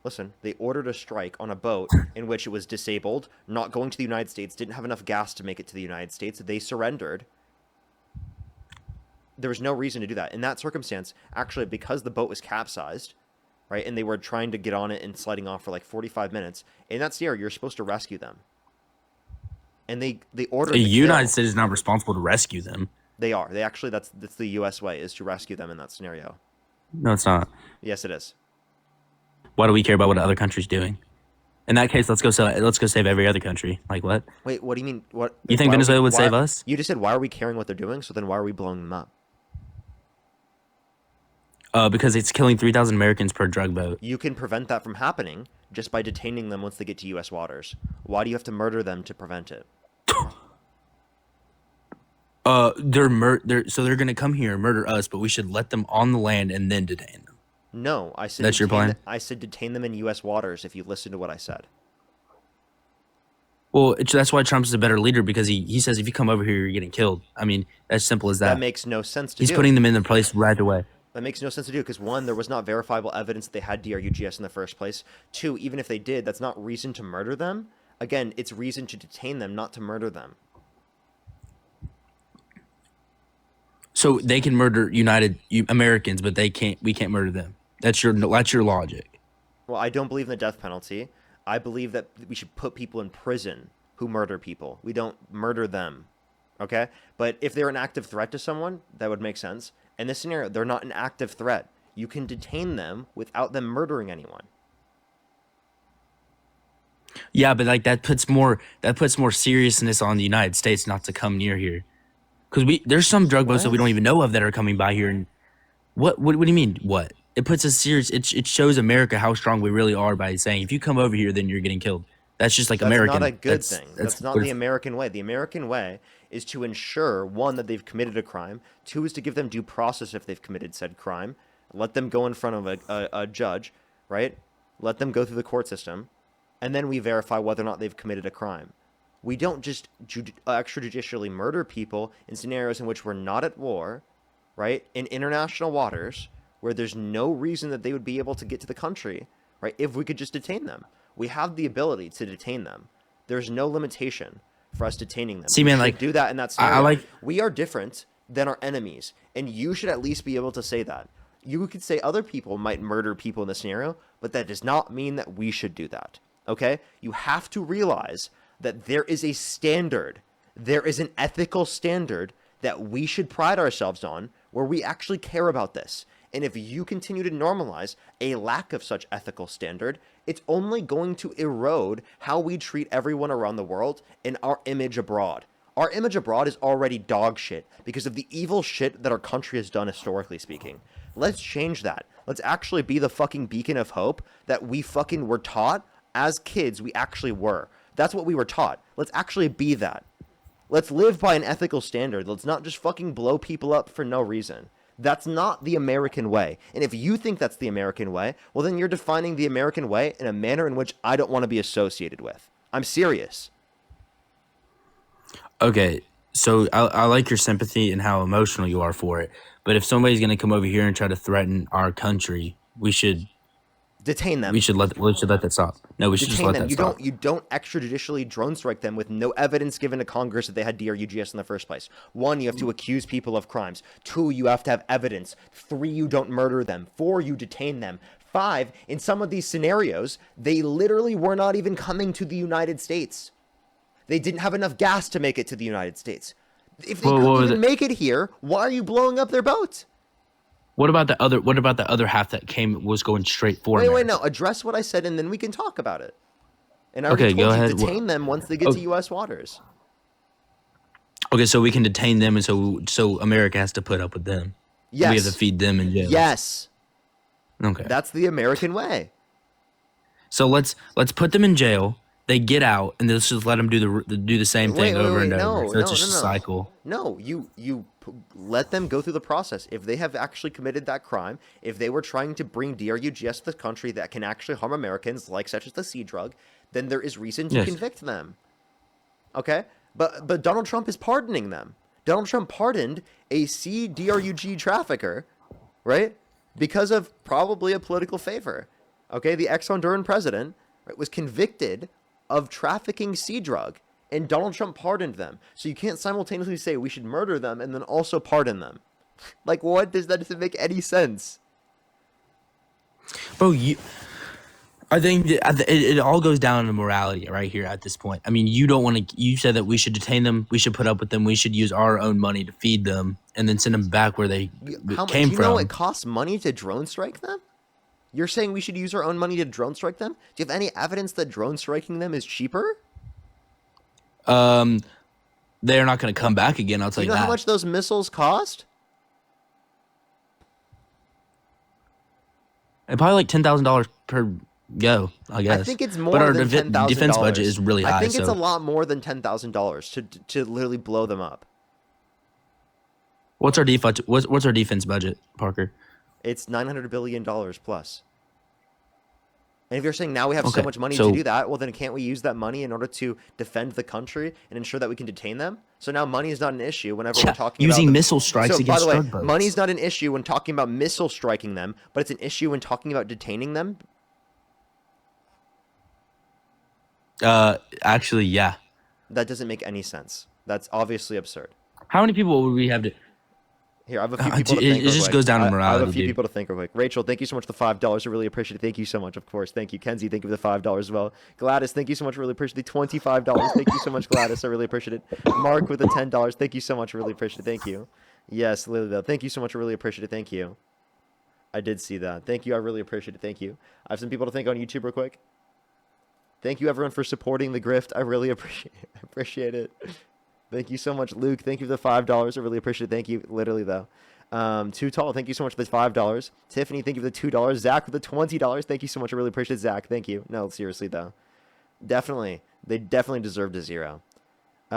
Listen, they ordered a strike on a boat in which it was disabled, not going to the United States, didn't have enough gas to make it to the United States. They surrendered. There was no reason to do that. In that circumstance, actually, because the boat was capsized, right, and they were trying to get on it and sliding off for like 45 minutes, in that scenario, you're supposed to rescue them. And they ordered The to United kill. States is not responsible to rescue them. They are. They actually, that's the U.S. way, is to rescue them in that scenario. No, it's not. Yes, it is. Why do we care about what other countries doing? In that case, let's go save every other country. Like what? Wait, what do you mean? What You think why are Venezuela we- would why- save us? You just said, why are we caring what they're doing? So then why are we blowing them up? Because it's killing 3,000 Americans per drug boat. You can prevent that from happening just by detaining them once they get to U.S. waters. Why do you have to murder them to prevent it? So they're gonna come here and murder us, but we should let them on the land and then detain them. No, I said That's your plan? I said detain them in U.S. waters. If you listen to what I said. Well, that's why Trump's a better leader because he says if you come over here, you're getting killed. I mean, as simple as that. That makes no sense to He's do. putting them in their place right away. That makes no sense to do because one, there was not verifiable evidence that they had DRUGS in the first place. Two, even if they did, that's not reason to murder them. Again, it's reason to detain them, not to murder them. So they can murder Americans, but we can't murder them. That's your logic. Well, I don't believe in the death penalty. I believe that we should put people in prison who murder people. We don't murder them. Okay? But if they're an active threat to someone, that would make sense. In this scenario, they're not an active threat. You can detain them without them murdering anyone. Yeah, but like that puts more seriousness on the United States not to come near here. Because there's some drug boats that we don't even know of that are coming by here. And what do you mean? What? it puts a serious. It shows America how strong we really are by saying if you come over here, then you're getting killed. That's just like That's American. not a good that's thing. that's That's not what the it's- American way. The American way is to ensure, one, that they've committed a crime. Two, is to give them due process if they've committed said crime. Let them go in front of a judge, right? Let them go through the court system. And then we verify whether or not they've committed a crime. We don't just extrajudicially murder people in scenarios in which we're not at war, right? In international waters where there's no reason that they would be able to get to the country, right? If we could just detain them. We have the ability to detain them. There's no limitation for us detaining them. See, We man, should like, do that in that I scenario. like- We are different than our enemies, and you should at least be able to say that. You could say other people might murder people in this scenario, but that does not mean that we should do that. Okay? You have to realize that there is a standard. There is an ethical standard that we should pride ourselves on where we actually care about this. And if you continue to normalize a lack of such ethical standard, it's only going to erode how we treat everyone around the world and our image abroad. Our image abroad is already dog shit because of the evil shit that our country has done historically speaking. Let's change that. Let's actually be the fucking beacon of hope that we fucking were taught as kids we actually were. That's what we were taught. Let's actually be that. Let's live by an ethical standard. Let's not just fucking blow people up for no reason. That's not the American way. And if you think that's the American way, well, then you're defining the American way in a manner in which I don't want to be associated with. I'm serious. Okay, so I like your sympathy and how emotional you are for it. But if somebody's gonna come over here and try to threaten our country, we should detain them. We should let that stop. No, we should just Detain let them. that You stop. don't extrajudicially drone strike them with no evidence given to Congress that they had DRUGS in the first place. One, you have to accuse people of crimes. Two, you have to have evidence. Three, you don't murder them. Four, you detain them. Five, in some of these scenarios, they literally were not even coming to the United States. They didn't have enough gas to make it to the United States. If they couldn't even make it here, why are you blowing up their boat? What about the other half that was going straight for Wait, no. Address what I said, and then we can talk about it. And I already Okay, told go you, ahead. detain them once they get to U.S. waters. Okay, so we can detain them, and so America has to put up with them. Yes. We have to feed them in jail. Yes. Okay. That's the American way. So let's put them in jail. They get out, and let's just let them do the same thing over and over. So it's just a cycle. No, you let them go through the process. If they have actually committed that crime, if they were trying to bring DRUGS to the country that can actually harm Americans, like such as the sea drug, then there is reason to convict them. Okay? But Donald Trump is pardoning them. Donald Trump pardoned a sea DRUG trafficker, right? Because of probably a political favor. Okay? The ex-Honduran president, right, was convicted of trafficking sea drug, and Donald Trump pardoned them. So you can't simultaneously say we should murder them and then also pardon them. Like, what? That doesn't make any sense. Bro, I think it all goes down to morality right here at this point. I mean, you don't want to. You said that we should detain them, we should put up with them, we should use our own money to feed them, and then send them back where they came Do you from. know it costs money to drone strike them? You're saying we should use our own money to drone strike them? Do you have any evidence that drone striking them is cheaper? They're not going to come back again. I'll tell Do you you know that. how much those missiles cost? And probably like $10,000 per go, I guess. I think it's more but our than $10,000. defense budget is really high. I think it's so a lot more than $10,000 to literally blow them up. what's our defense? What's our defense budget, Parker? It's $900 billion plus. And if you're saying now we have so Okay, much money so- to do that, well, then can't we use that money in order to defend the country and ensure that we can detain them? So now money is not an issue whenever we're talking using about missile strikes against by the way, drug boats. money is not an issue when talking about missile striking them, but it's an issue when talking about detaining them. Actually, yeah. That doesn't make any sense. That's obviously absurd. How many people would we have to? Here, I have a few people to it thank. real just quick. goes down to I have morality, a few dude. people to thank real quick. Rachel, thank you so much for the $5. I really appreciate it. Thank you so much. Of course, thank you. Kenzie, thank you for the $5 as well. Gladys, thank you so much. Really appreciate the $25. Thank you so much, Gladys. I really appreciate it. Mark with the $10. Thank you so much. I really appreciate it. Thank you. Yes, Lily, though. Thank you so much. I really appreciate it. Thank you. I did see that. Thank you. I really appreciate it. Thank you. I have some people to thank on YouTube real quick. Thank you, everyone, for supporting the grift. I really appreciate it. Thank you so much, Luke. Thank you for the $5. I really appreciate it. Thank you. Literally, though. Too Tall, thank you so much for the $5. Tiffany, thank you for the $2. Zach with the $20. Thank you so much. I really appreciate it, Zach. Thank you. No, seriously though, definitely, they definitely deserved a 0.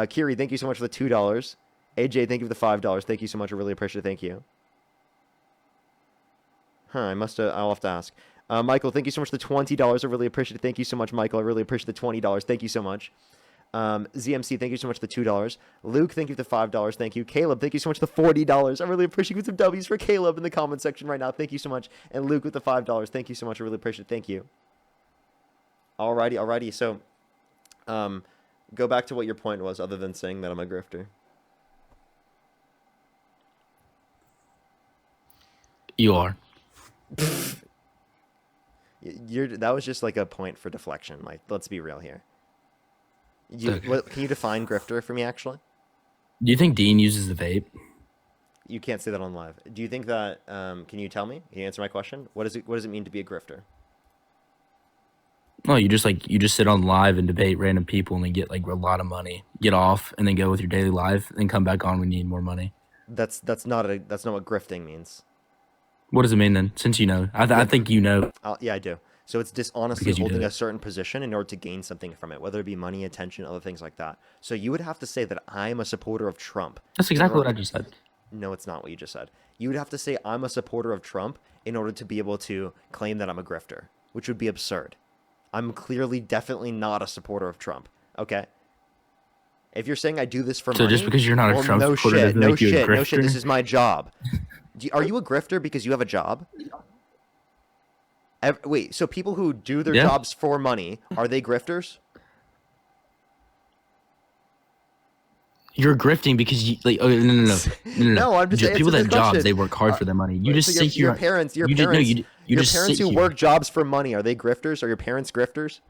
Kiri, thank you so much for the $2. AJ, thank you for the $5. Thank you so much. I really appreciate it. Thank you. I'll have to ask. Michael, thank you so much for the $20. I really appreciate it. Thank you so much, Michael. I really appreciate the $20. Thank you so much. ZMC, thank you so much for the $2. Luke, thank you for the $5. Thank you. Caleb, thank you so much for the $40. I really appreciate it. Some W's for Caleb in the comment section right now. Thank you so much. And Luke with the $5. Thank you so much. I really appreciate it. Thank you. Alrighty. So, go back to what your point was, other than saying that I'm a grifter. You are. That was just like a point for deflection. Like, let's be real here. Can you define grifter for me, actually? Do you think Dean uses the vape? You can't say that on live. Do you think that? Can you tell me? Can you answer my question? What does it mean to be a grifter? No, you just sit on live and debate random people and then get like a lot of money, get off, and then go with your daily life, and then come back on when you need more money. That's not what grifting means. What does it mean then? Since you know, I think you know. Yeah, I do. So it's dishonestly Because you holding do a it. certain position in order to gain something from it, whether it be money, attention, other things like that. So you would have to say that I'm a supporter of Trump. That's exactly what I just said. No, it's not what you just said. You would have to say I'm a supporter of Trump in order to be able to claim that I'm a grifter, which would be absurd. I'm clearly, definitely not a supporter of Trump. Okay. If you're saying I do this for So money, just because you're not a well, Trump no supporter shit, doesn't no make you a shit, no shit. grifter? This is my job. Are you a grifter because you have a job? Wait, so people who do their Yeah. jobs for money, are they grifters? You're grifting because you like. Oh no. No, I'm just people that answering the jobs question. they work hard for their money. You just So sit your here. parents, you just your sit parents who here. work jobs for money, are they grifters? Are your parents grifters?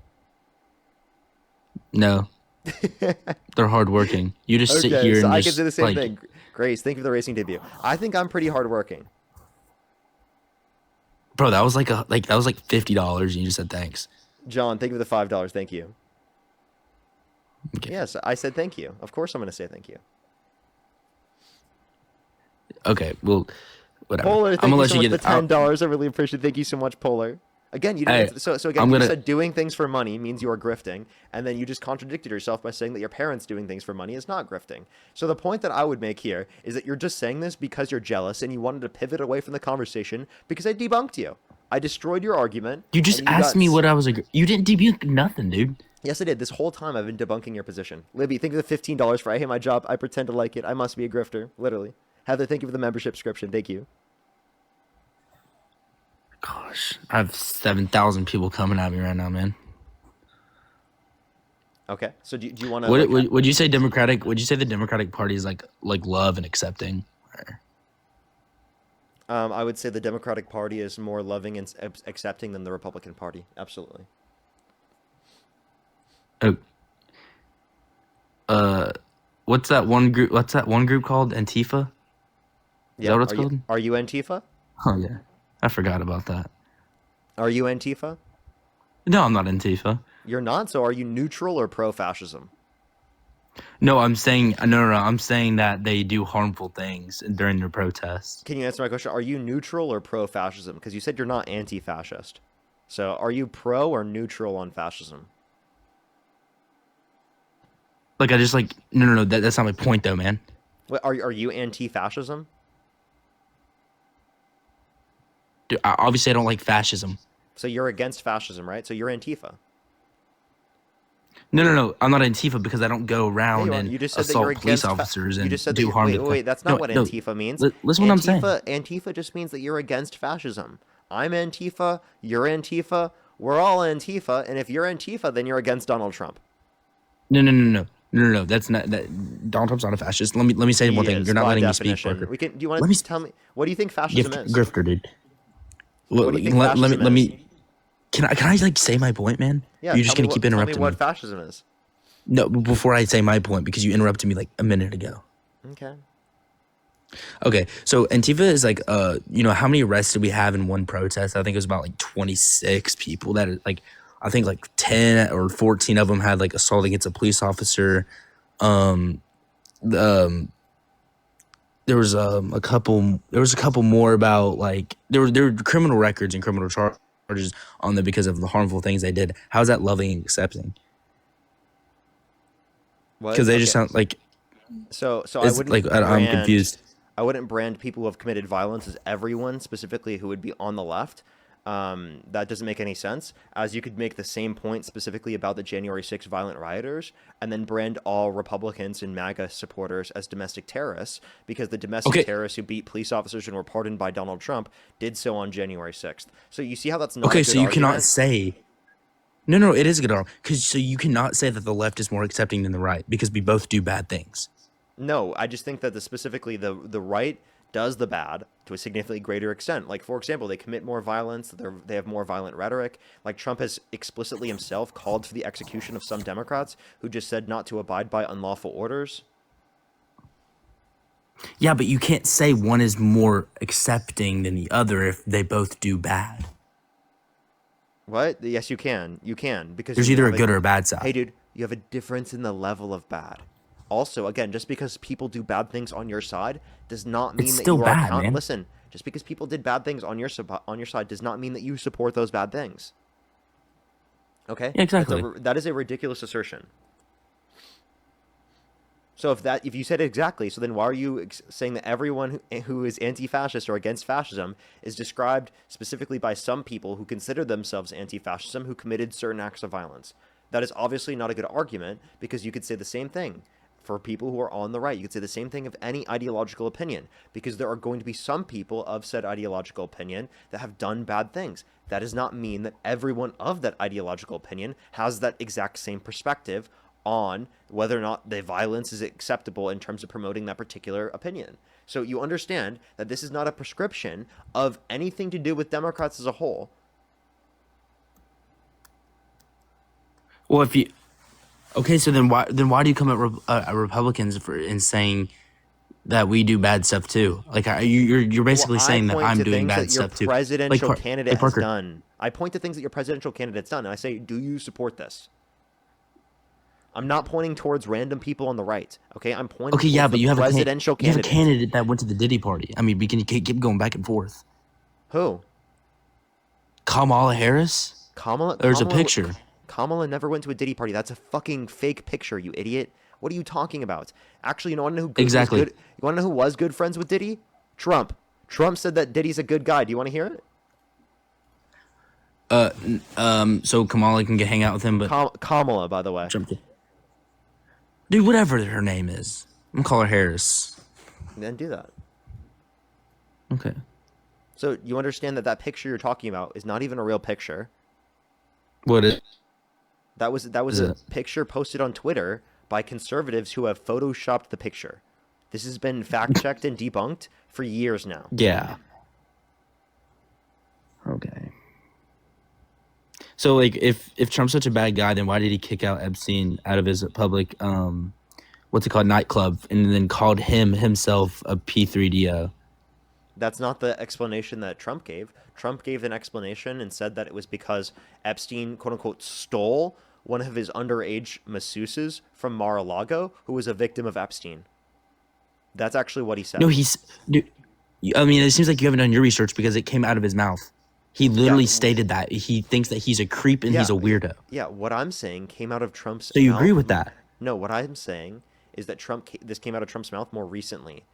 No, they're hardworking. You just sit here so and I just can do the same like, thing. Grace, thank you for the racing debut. I think I'm pretty hardworking. bro. That was like $50, and you just said thanks. John, thank you for the $5. Thank you. Okay. Yes, I said thank you. Of course, I'm going to say thank you. Okay, well, whatever. Polar, I'm thank gonna you let so you much get for $10. I really appreciate it. Thank you so much, Polar. Again, you didn't. Hey, So again, I'm you gonna- said doing things for money means you are grifting, and then you just contradicted yourself by saying that your parents doing things for money is not grifting. So the point that I would make here is that you're just saying this because you're jealous and you wanted to pivot away from the conversation because I debunked you. I destroyed your argument. You just and asked got me what I was. You didn't debunk nothing, dude. Yes, I did. This whole time I've been debunking your position. Libby, thank you for the $15 for I hate my job. I pretend to like it. I must be a grifter. Literally. Heather, thank you for the membership subscription. Thank you. Gosh, I have 7,000 people coming at me right now, man. Okay. So do you want to... Would you say Democratic? Would you say the Democratic Party is like love and accepting? I would say the Democratic Party is more loving and accepting than the Republican Party. Absolutely. What's that one group? What's that one group called? Antifa? Is that what it's called? Are you Antifa? Oh yeah, I forgot about that. Are you Antifa? No, I'm not Antifa. You're not. So are you neutral or pro-fascism? No, I'm saying no. I'm saying that they do harmful things during their protests. Can you answer my question? Are you neutral or pro-fascism? Because you said you're not anti-fascist. So are you pro or neutral on fascism? Like I just like no. That's not my point though, man. Wait, are you anti-fascism? Dude, obviously, I don't like fascism. So you're against fascism, right? So you're Antifa. No. I'm not Antifa because I don't go around Yeah, and you just said that assault you're police against officers you and just said do harm. Wait, that's not what Antifa means. Listen, what I'm saying. Antifa just means that you're against fascism. I'm Antifa. You're Antifa. We're all Antifa. And if you're Antifa, then you're against Donald Trump. No. That's not that. Donald Trump's not a fascist. Let me say one thing. You're not letting me speak. Parker. Do you want to tell me what do you think fascism is? Grifter, dude. What do you think fascism Let me. is? Can I like say my point, man? Yeah, You're just gonna keep interrupting me. What fascism is? No, before I say my point, because you interrupted me like a minute ago. Okay, so Antifa is like, how many arrests did we have in one protest? I think it was about like 26 people that like, I think like 10 or 14 of them had like assault against a police officer. there was a couple. There was a couple more about like there were criminal records and criminal charges on them because of the harmful things they did. How's that loving and accepting? What? Because they just Okay. sound like So I it's wouldn't like I'm brand confused. I wouldn't brand people who have committed violence as everyone, specifically who would be on the left. That doesn't make any sense, as you could make the same point specifically about the January 6th violent rioters and then brand all Republicans and MAGA supporters as domestic terrorists because the domestic Okay. terrorists who beat police officers and were pardoned by Donald Trump did so on January 6th. So you see how that's not a Okay, good so you cannot argument? say no. It is a good argument because so you cannot say that the left is more accepting than the right because we both do bad things. No, I just think that specifically the right does the bad to a significantly greater extent. Like, for example, they commit more violence, they have more violent rhetoric. Like, Trump has explicitly himself called for the execution of some Democrats who just said not to abide by unlawful orders. Yeah, but you can't say one is more accepting than the other if they both do bad. What? Yes, you can. You can. Because There's you either a have good or a bad side. Hey, dude, you have a difference in the level of bad. Also, again, just because people do bad things on your side does not mean It's that still you are bad, man. Listen, just because people did bad things on your side does not mean that you support those bad things. Okay? Yeah, exactly. That is a ridiculous assertion. So if you said exactly, so then why are you saying that everyone who is anti-fascist or against fascism is described specifically by some people who consider themselves anti-fascism who committed certain acts of violence? That is obviously not a good argument because you could say the same thing for people who are on the right. You could say the same thing of any ideological opinion because there are going to be some people of said ideological opinion that have done bad things. That does not mean that everyone of that ideological opinion has that exact same perspective on whether or not the violence is acceptable in terms of promoting that particular opinion. So you understand that this is not a prescription of anything to do with Democrats as a whole. Well, if you okay, so then why do you come at Republicans in saying that we do bad stuff too? Like you're basically saying that I'm doing bad stuff too. Your presidential candidate has Parker. done. I point to things that your presidential candidate's done, and I say, do you support this? I'm not pointing towards random people on the right. Okay, I'm pointing. Okay, yeah, but you have presidential you have a candidate. candidate that went to the Diddy party. I mean, we can keep going back and forth. Who? Kamala Harris. There's a picture. Kamala never went to a Diddy party. That's a fucking fake picture, you idiot. What are you talking about? Actually, you want to know who exactly? You want to know who was good friends with Diddy? Trump. Trump said that Diddy's a good guy. Do you want to hear it? So Kamala can hang out with him, but Kamala, by the way. Trump. Dude, whatever her name is, I'm gonna call her Harris. Then do that. Okay. So you understand that picture you're talking about is not even a real picture. What is? That was a picture posted on Twitter by conservatives who have photoshopped the picture. This has been fact checked and debunked for years now. Yeah. Okay. So like if Trump's such a bad guy, then why did he kick out Epstein out of his public what's it called, nightclub, and then called himself a P3DO? That's not the explanation that Trump gave. Trump gave an explanation and said that it was because Epstein, quote unquote, stole one of his underage masseuses from Mar-a-Lago, who was a victim of Epstein. That's actually what he said. No, dude, I mean, it seems like you haven't done your research because it came out of his mouth. He literally stated that he thinks that he's a creep and he's a weirdo. Yeah, what I'm saying came out of Trump's So you mouth. agree with that? No, what I'm saying is that this came out of Trump's mouth more recently.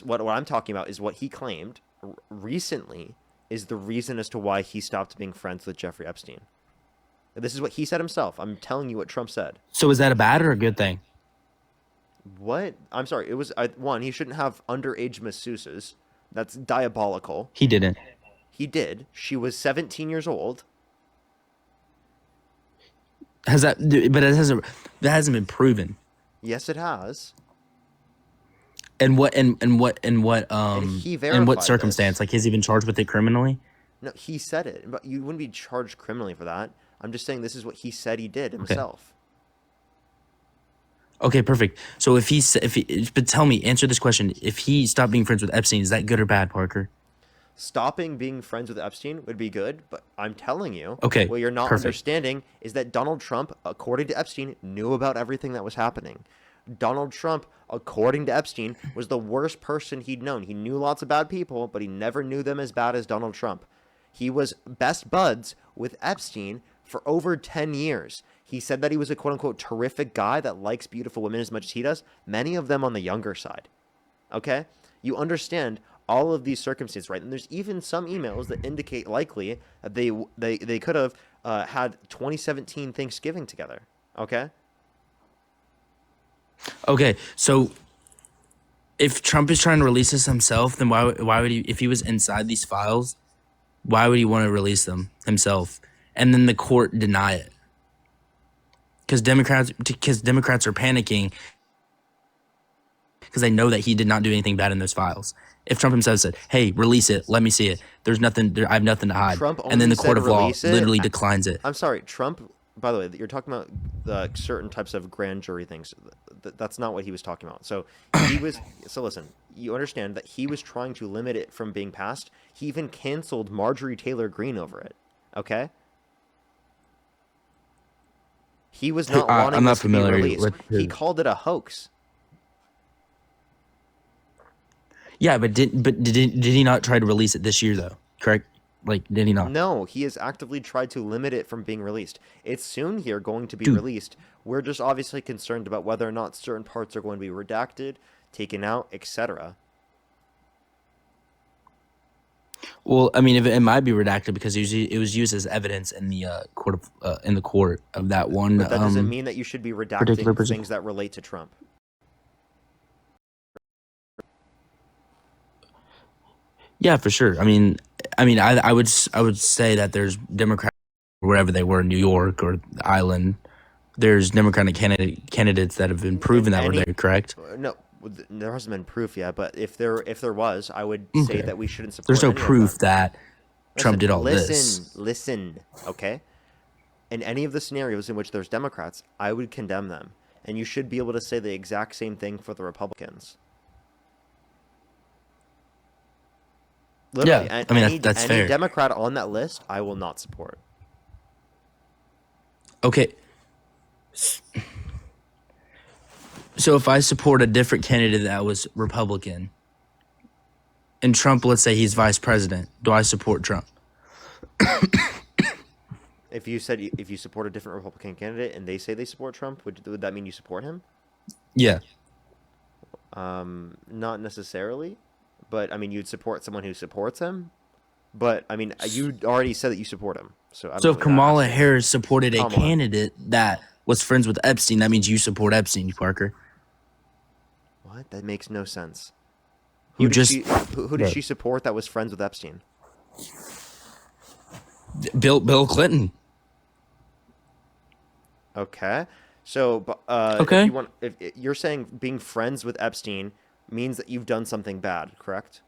What I'm talking about is what he claimed recently is the reason as to why he stopped being friends with Jeffrey Epstein. This is what he said himself. I'm telling you what Trump said. So is that a bad or a good thing? What? I'm sorry. It was one. He shouldn't have underage masseuses. That's diabolical. He didn't. He did. She was 17 years old. Has that? But that hasn't been proven. Yes, it has. And what he verified in what circumstance? Like, has he been charged with it criminally? No, he said it, but you wouldn't be charged criminally for that. I'm just saying this is what he said he did himself. Okay, perfect. So but tell me, answer this question: if he stopped being friends with Epstein, is that good or bad, Parker? Stopping being friends with Epstein would be good, but I'm telling you, okay, what you're not understanding is that Donald Trump, according to Epstein, knew about everything that was happening. Donald Trump, according to Epstein, was the worst person he'd known. He knew lots of bad people, but he never knew them as bad as Donald Trump. He was best buds with Epstein for over 10 years. He said that he was a quote-unquote terrific guy that likes beautiful women as much as he does, many of them on the younger side. Okay? You understand all of these circumstances, right? And there's even some emails that indicate likely that they could have had 2017 Thanksgiving together. Okay? Okay, so if Trump is trying to release this himself, then why would he, if he was inside these files, why would he want to release them himself? And then the court deny it? Because Democrats are panicking because they know that he did not do anything bad in those files. If Trump himself said, "Hey, release it, let me see it. There's nothing. I have nothing to hide," and then the court of law literally declines it. I'm sorry, Trump. By the way, you're talking about certain types of grand jury things. That's not what he was talking about. So he was. So listen, you understand that he was trying to limit it from being passed. He even canceled Marjorie Taylor Greene over it. Okay. He was not wanting this to be released. He called it a hoax. Yeah, but did he not try to release it this year though? Correct? Like, did he not? No, he has actively tried to limit it from being released. It's soon here going to be released. We're just obviously concerned about whether or not certain parts are going to be redacted, taken out, etc. Well, I mean, it might be redacted because it was used as evidence in the court of that one. But that doesn't mean that you should be redacting things that relate to Trump. Yeah, for sure. I mean, I would say that there's Democrats wherever they were in New York or the island. There's Democratic candidates that have been proven that were there. Correct? No, there hasn't been proof yet. But if there was, I would say that we shouldn't support. There's no any proof that Trump did all this. Listen, okay. In any of the scenarios in which there's Democrats, I would condemn them, and you should be able to say the exact same thing for the Republicans. Literally, yeah, I mean that's fair. Any Democrat on that list, I will not support. Okay. So if I support a different candidate that was Republican, and Trump, let's say he's vice president, do I support Trump? If you support a different Republican candidate and they say they support Trump, would that mean you support him? Yeah. Not necessarily. But, I mean, you'd support someone who supports him. But, I mean, you already said that you support him. So if Kamala Harris supported a candidate that was friends with Epstein, that means you support Epstein, Parker. What? That makes no sense. Who did she support that was friends with Epstein? Bill Clinton. Okay. So, okay. If you're saying being friends with Epstein means that you've done something bad, correct?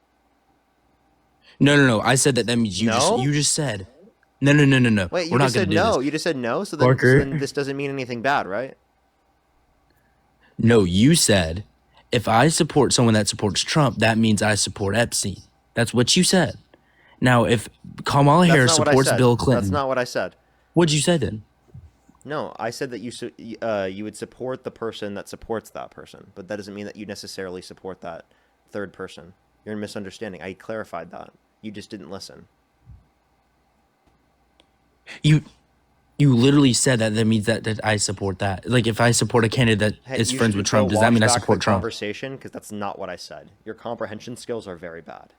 No. I said that means you just said. No. Wait, We're not said no. This. You just said no, so then this doesn't mean anything bad, right? No, you said if I support someone that supports Trump, that means I support Epstein. That's what you said. Now, if Kamala Harris supports Bill Clinton, that's not what I said. What'd you say then? No, I said that you would support the person that supports that person, but that doesn't mean that you necessarily support that third person. You're misunderstanding. I clarified that. You just didn't listen. You literally said that means that I support that. Like, if I support a candidate that is friends with Trump, does that mean I support Trump? Conversation, because that's not what I said. Your comprehension skills are very bad.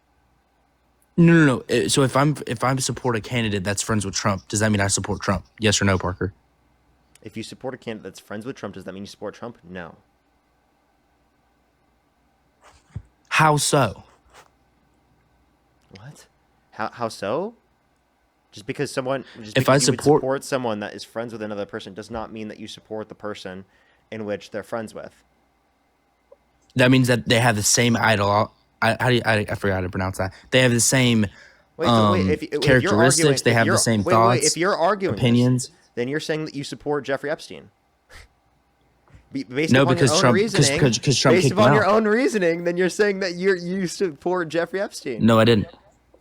No. So if I support a candidate that's friends with Trump, does that mean I support Trump? Yes or no, Parker? If you support a candidate that's friends with Trump, does that mean you support Trump? No. How so? What? How so? Just because if I support someone that is friends with another person does not mean that you support the person in which they're friends with. That means that they have the same idol. I forgot how to pronounce that. They have the same characteristics. They have the same thoughts. If you're arguing opinions, then you're saying that you support Jeffrey Epstein. Because Trump kicked based upon him your out. own reasoning, then you're saying that you support Jeffrey Epstein. No, I didn't.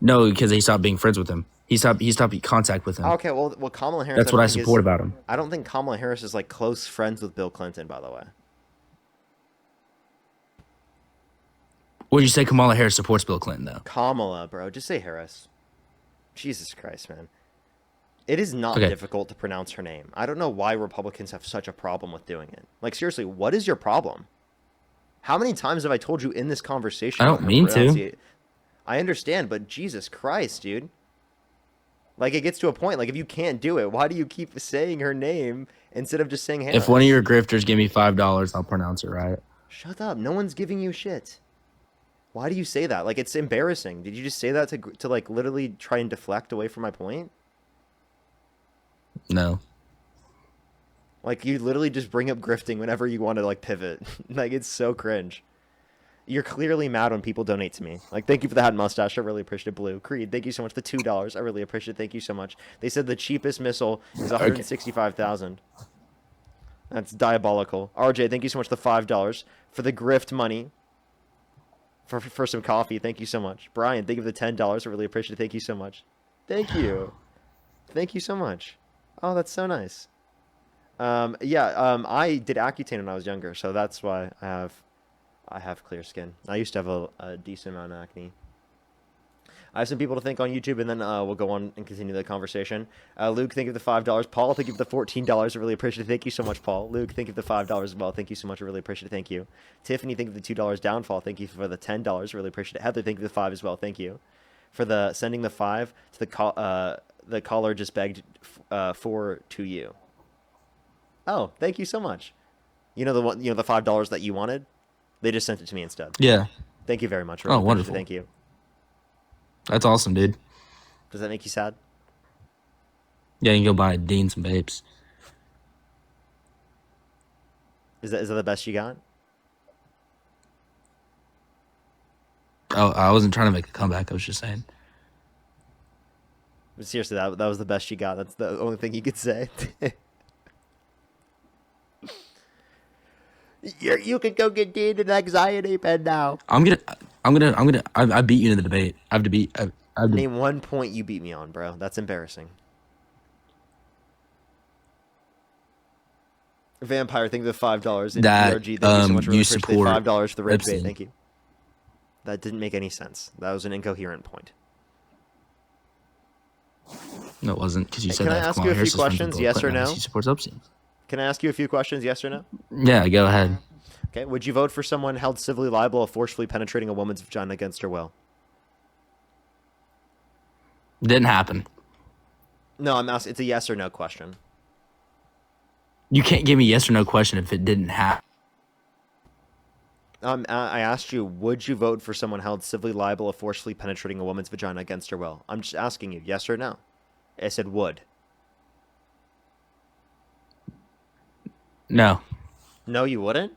No, because he stopped being friends with him. He stopped contact with him. Okay, well, Kamala Harris. That's what I support about him. I don't think Kamala Harris is like close friends with Bill Clinton, by the way. Would you say Kamala Harris supports Bill Clinton though? Kamala, bro. Just say Harris. Jesus Christ, man. It is not Okay. difficult to pronounce her name. I don't know why Republicans have such a problem with doing it. Like, seriously, what is your problem? How many times have I told you in this conversation? I don't mean to. I understand, but Jesus Christ, dude. Like, it gets to a point, like, if you can't do it, why do you keep saying her name instead of just saying Harris? If one of your grifters give me $5, I'll pronounce it right. Shut up. No one's giving you shit. Why do you say that? Like, it's embarrassing. Did you just say that to like, literally try and deflect away from my point? No. Like, you literally just bring up grifting whenever you want to, like, pivot. Like, it's so cringe. You're clearly mad when people donate to me. Like, thank you for the hat and mustache. I really appreciate it. Blue. Creed, thank you so much. The $2. I really appreciate it. Thank you so much. They said the cheapest missile is $165,000. That's diabolical. RJ, thank you so much. The $5 for the grift money. For some coffee. Thank you so much. Brian, thank you for the $10. I really appreciate it. Thank you so much. Thank you. Thank you so much. Oh, that's so nice. I did Accutane when I was younger, so that's why I have clear skin. I used to have a decent amount of acne. I have some people to thank on YouTube, and then we'll go on and continue the conversation. Luke, thank you for the $5. Paul, thank you for the $14. I really appreciate it. Thank you so much, Paul. Luke, thank you for the $5 as well. Thank you so much. I really appreciate it. Thank you. Tiffany, thank you for the $2 downfall. Thank you for the $10. Really appreciate it. Heather, thank you for the 5 as well. Thank you for the sending the 5 to the caller just begged to you. Oh, thank you so much. You know the $5 that you wanted? They just sent it to me instead. Yeah. Thank you very much. Really wonderful. Thank you. That's awesome, dude. Does that make you sad? Yeah, you can go buy Dean some vapes. Is that the best you got? Oh, I wasn't trying to make a comeback. I was just saying. But seriously, that was the best you got. That's the only thing you could say. You can go get Dean an anxiety pen now. I beat you in the debate. Name one point you beat me on, bro. That's embarrassing. Vampire, thank you for the $5. And That, DRG, thank you so much. Really you appreciate the support $5 for the red bait. Epstein. Thank you. That didn't make any sense. That was an incoherent point. No, it wasn't, because you said Can I that. ask you a few questions, yes or no? He supports Epstein. Can I ask you a few questions, yes or no? Yeah, go ahead. Okay. Would you vote for someone held civilly liable of forcefully penetrating a woman's vagina against her will? Didn't happen. No, I'm asking. It's a yes or no question. You can't give me a yes or no question if it didn't happen. I asked you, would you vote for someone held civilly liable of forcefully penetrating a woman's vagina against her will? I'm just asking you, yes or no? I said would. No. No, you wouldn't?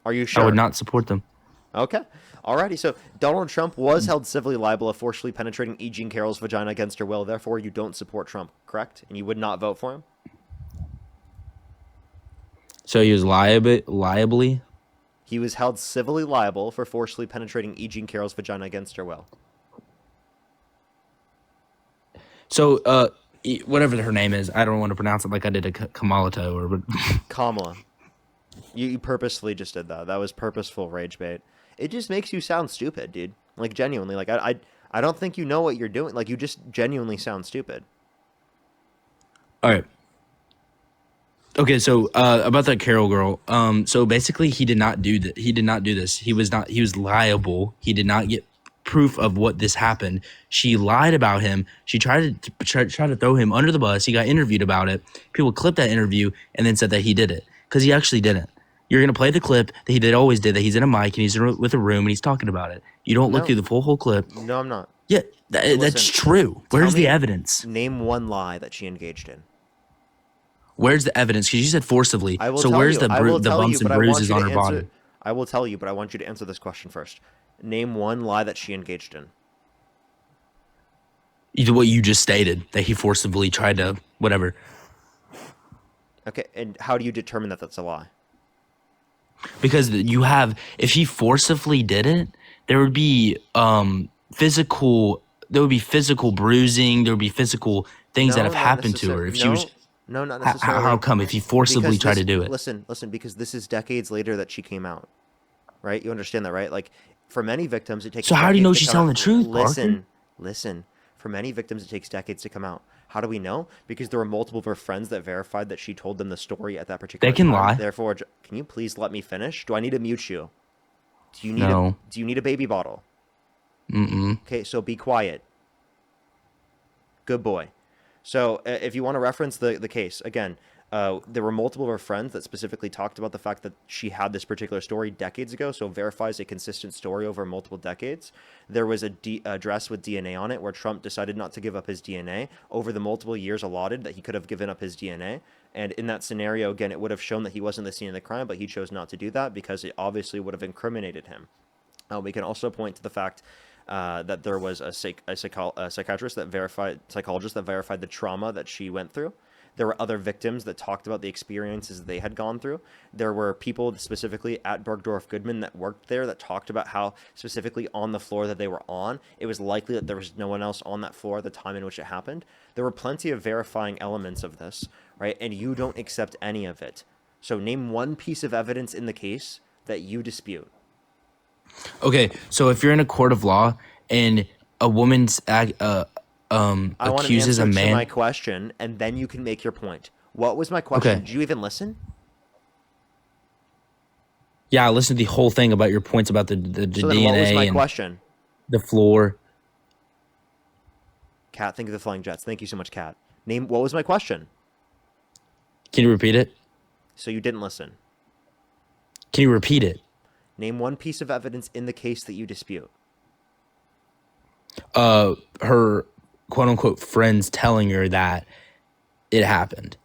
Are you sure? I would not support them. Okay. Alrighty. So Donald Trump was held civilly liable of forcefully penetrating E. Jean Carroll's vagina against her will. Therefore, you don't support Trump, correct? And you would not vote for him? So he was liably? He was held civilly liable for forcefully penetrating E. Jean Carroll's vagina against her will. So, whatever her name is, I don't want to pronounce it like I did a Kamalato or. Kamala. You purposefully just did that. That was purposeful rage bait. It just makes you sound stupid, dude. Like, genuinely. Like, I don't think you know what you're doing. Like, you just genuinely sound stupid. All right. Okay, so about that Carol girl. So basically, he did not do that. He did not do this. He was liable. He did not get proof of what this happened. She lied about him. She tried to throw him under the bus. He got interviewed about it. People clipped that interview and then said that he did it because he actually didn't. You're gonna play the clip that he always did. That he's in a mic and he's with a room and he's talking about it. You don't look through the whole clip. No, I'm not. Yeah, that's true. Where's the evidence? Name one lie that she engaged in. Where's the evidence? Because you said forcibly. I will So tell where's you. the I will tell bumps you, and but I want bruises you to on her answer- body? I will tell you, but I want you to answer this question first. Name one lie that she engaged in. What you just stated, that he forcibly tried to whatever. Okay, and how do you determine that that's a lie? Because if he forcibly did it, there would be physical bruising, there would be physical things that have happened to her. If she was No, not necessarily. How come if you forcibly Because try this, to do it? listen, because this is decades later that she came out, right? You understand that, right? Like, for many victims, it takes So how do you know decades to she's come telling out. the truth, Listen, Parker? listen. For many victims, it takes decades to come out. How do we know? Because there were multiple of her friends that verified that she told them the story at that particular They can time. lie. Therefore, can you please let me finish? Do I need to mute you? No. Do you need a baby bottle? Mm-mm. Okay, so be quiet. Good boy. So if you want to reference the case, again, there were multiple of her friends that specifically talked about the fact that she had this particular story decades ago, so verifies a consistent story over multiple decades. There was a dress with DNA on it where Trump decided not to give up his DNA over the multiple years allotted that he could have given up his DNA. And in that scenario, again, it would have shown that he wasn't the scene of the crime, but he chose not to do that because it obviously would have incriminated him. We can also point to the fact that there was a psychiatrist that psychologist that verified the trauma that she went through. There were other victims that talked about the experiences they had gone through. There were people specifically at Bergdorf Goodman that worked there that talked about how specifically on the floor that they were on, it was likely that there was no one else on that floor at the time in which it happened. There were plenty of verifying elements of this, right? And you don't accept any of it. So name one piece of evidence in the case that you dispute. Okay, so if you're in a court of law and a woman's I want an accuses answer a to my man, question, and then you can make your point. What was my question? okay, Did you even listen? yeah, I listened to the whole thing about your points about the So then what was DNA my and question? the floor. Kat, think of the flying jets. Thank you so much, Kat. What was my question? Can you repeat it? So you didn't listen. Can you repeat it? Name one piece of evidence in the case that you dispute. Her quote unquote friends telling her that it happened.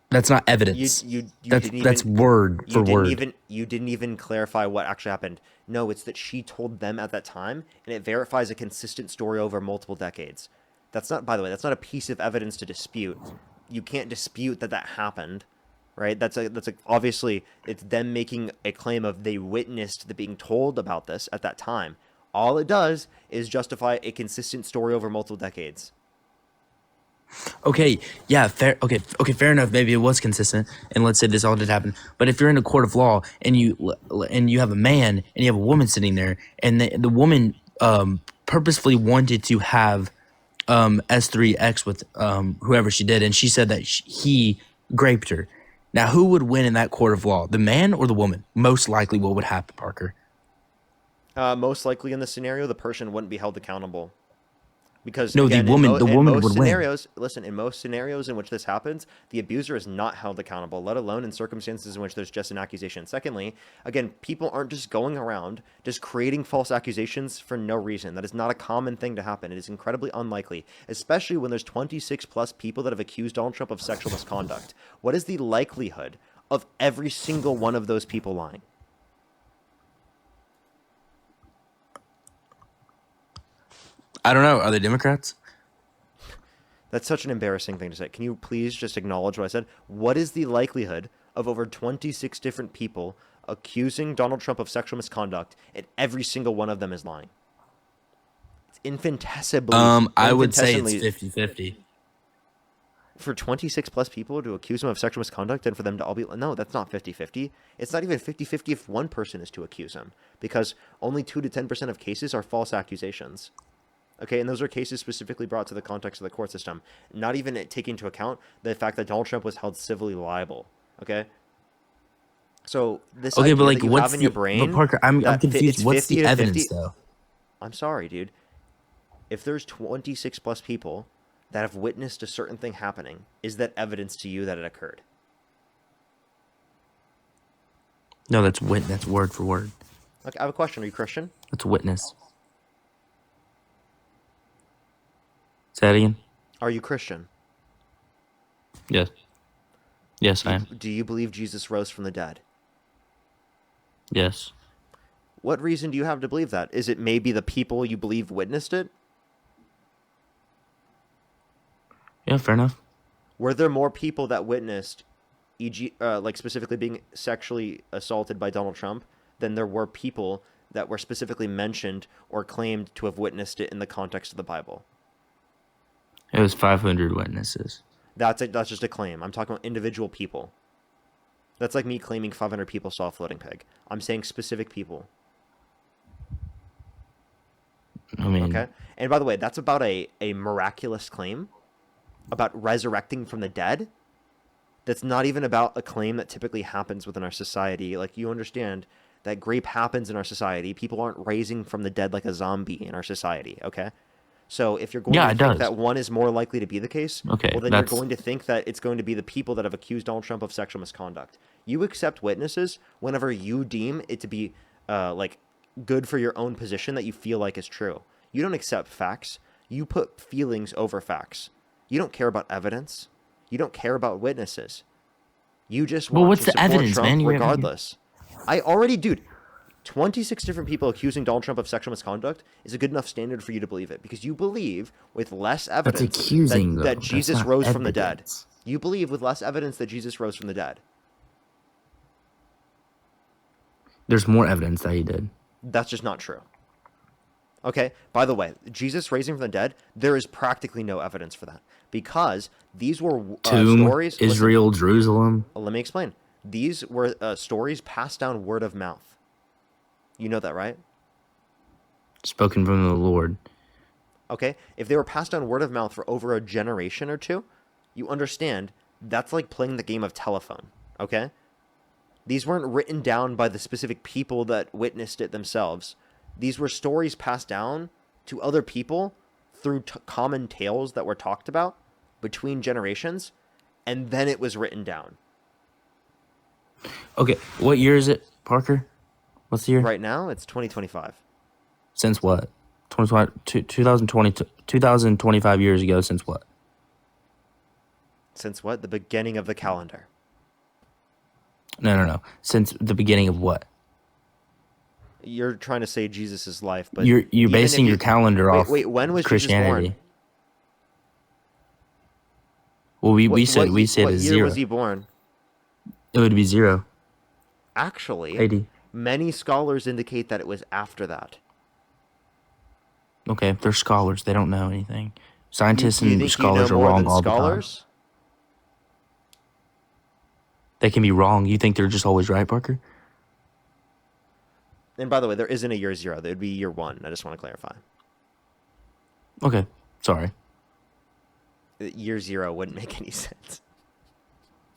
That's not evidence. That's word for word. You didn't even clarify what actually happened. No, it's that she told them at that time, and it verifies a consistent story over multiple decades. That's not, by the way, that's not a piece of evidence to dispute. You can't dispute that happened, right? Obviously it's them making a claim of they witnessed the being told about this at that time. All it does is justify a consistent story over multiple decades. Okay, yeah, fair. Okay, fair enough. Maybe it was consistent, and let's say this all did happen. But if you're in a court of law and you have a man and you have a woman sitting there, and the woman purposefully wanted to have S3X with whoever she did, and she said that he raped her. Now, who would win in that court of law, the man or the woman? Most likely, what would happen, Parker? Most likely in this scenario, the person wouldn't be held accountable. Because no, again, the woman would scenarios, win. Listen, in most scenarios in which this happens, the abuser is not held accountable, let alone in circumstances in which there's just an accusation. Secondly, again, people aren't just going around just creating false accusations for no reason. That is not a common thing to happen. It is incredibly unlikely, especially when there's 26 plus people that have accused Donald Trump of sexual misconduct. What is the likelihood of every single one of those people lying? I don't know. Are they Democrats? That's such an embarrassing thing to say. Can you please just acknowledge what I said? What is the likelihood of over 26 different people accusing Donald Trump of sexual misconduct and every single one of them is lying? It's infinitesimally. I would say it's 50-50. For 26 plus people to accuse him of sexual misconduct and for them to all be... No, that's not 50-50. It's not even 50-50 if one person is to accuse him, because only 2 to 10% of cases are false accusations. Okay, and those are cases specifically brought to the context of the court system, not even taking into account the fact that Donald Trump was held civilly liable. Okay, so this idea but like, that you what's have in your brain, but Parker, I'm confused. What's the evidence 50, though? I'm sorry, dude. If there's 26 plus people that have witnessed a certain thing happening, is that evidence to you that it occurred? No, that's word for word. Okay, I have a question. Are you Christian? That's witness. Say that again. Are you Christian? Yes. Yes, I am. Do you believe Jesus rose from the dead? Yes. What reason do you have to believe that? Is it maybe the people you believe witnessed it? Yeah, fair enough. Were there more people that witnessed, e.g., like specifically being sexually assaulted by Donald Trump, than there were people that were specifically mentioned or claimed to have witnessed it in the context of the Bible? It was 500 witnesses. That's just a claim. I'm talking about individual people. That's like me claiming 500 people saw a floating pig. I'm saying specific people. I mean, Okay. And by the way, that's about a miraculous claim about resurrecting from the dead. That's not even about a claim that typically happens within our society. Like, you understand that grape happens in our society. People aren't raising from the dead like a zombie in our society, okay? So if you're going to think that one is more likely to be the case, okay, well, then you're going to think that it's going to be the people that have accused Donald Trump of sexual misconduct. You accept witnesses whenever you deem it to be like good for your own position that you feel like is true. You don't accept facts. You put feelings over facts. You don't care about evidence. You don't care about witnesses. You just want what's to the support evidence, Trump man? regardless. I already, dude, 26 different people accusing Donald Trump of sexual misconduct is a good enough standard for you to believe it, because you believe with less evidence accusing, that Jesus not rose from the dead. evidence. You believe with less evidence that Jesus rose from the dead. There's more evidence that he did. That's just not true. Okay, by the way, Jesus raising from the dead, there is practically no evidence for that, because these were Tomb, stories. Israel, Jerusalem. Let me explain. These were stories passed down word of mouth. You know that, right? Spoken from the Lord. Okay, if they were passed down word of mouth for over a generation or two, you understand that's like playing the game of telephone, okay? These weren't written down by the specific people that witnessed it themselves. These were stories passed down to other people through common tales that were talked about between generations, and then it was written down. Okay, what year is it, Parker? What's the year? Right now, it's 2025. Since what? 2025 years ago, since what? Since what? The beginning of the calendar. No. Since the beginning of what? You're trying to say Jesus' life, but you're basing your calendar off when was Christianity. Jesus Well, born? we said what it's year 0. was he born? It would be 0. Actually, 80. Many scholars indicate that it was after that. Okay, they're scholars. They don't know anything. Scientists you and think scholars you know are more wrong than all scholars? the time. They can be wrong. You think they're just always right, Parker? And by the way, there isn't a year 0. There would be year 1. I just want to clarify. Okay, sorry. Year 0 wouldn't make any sense.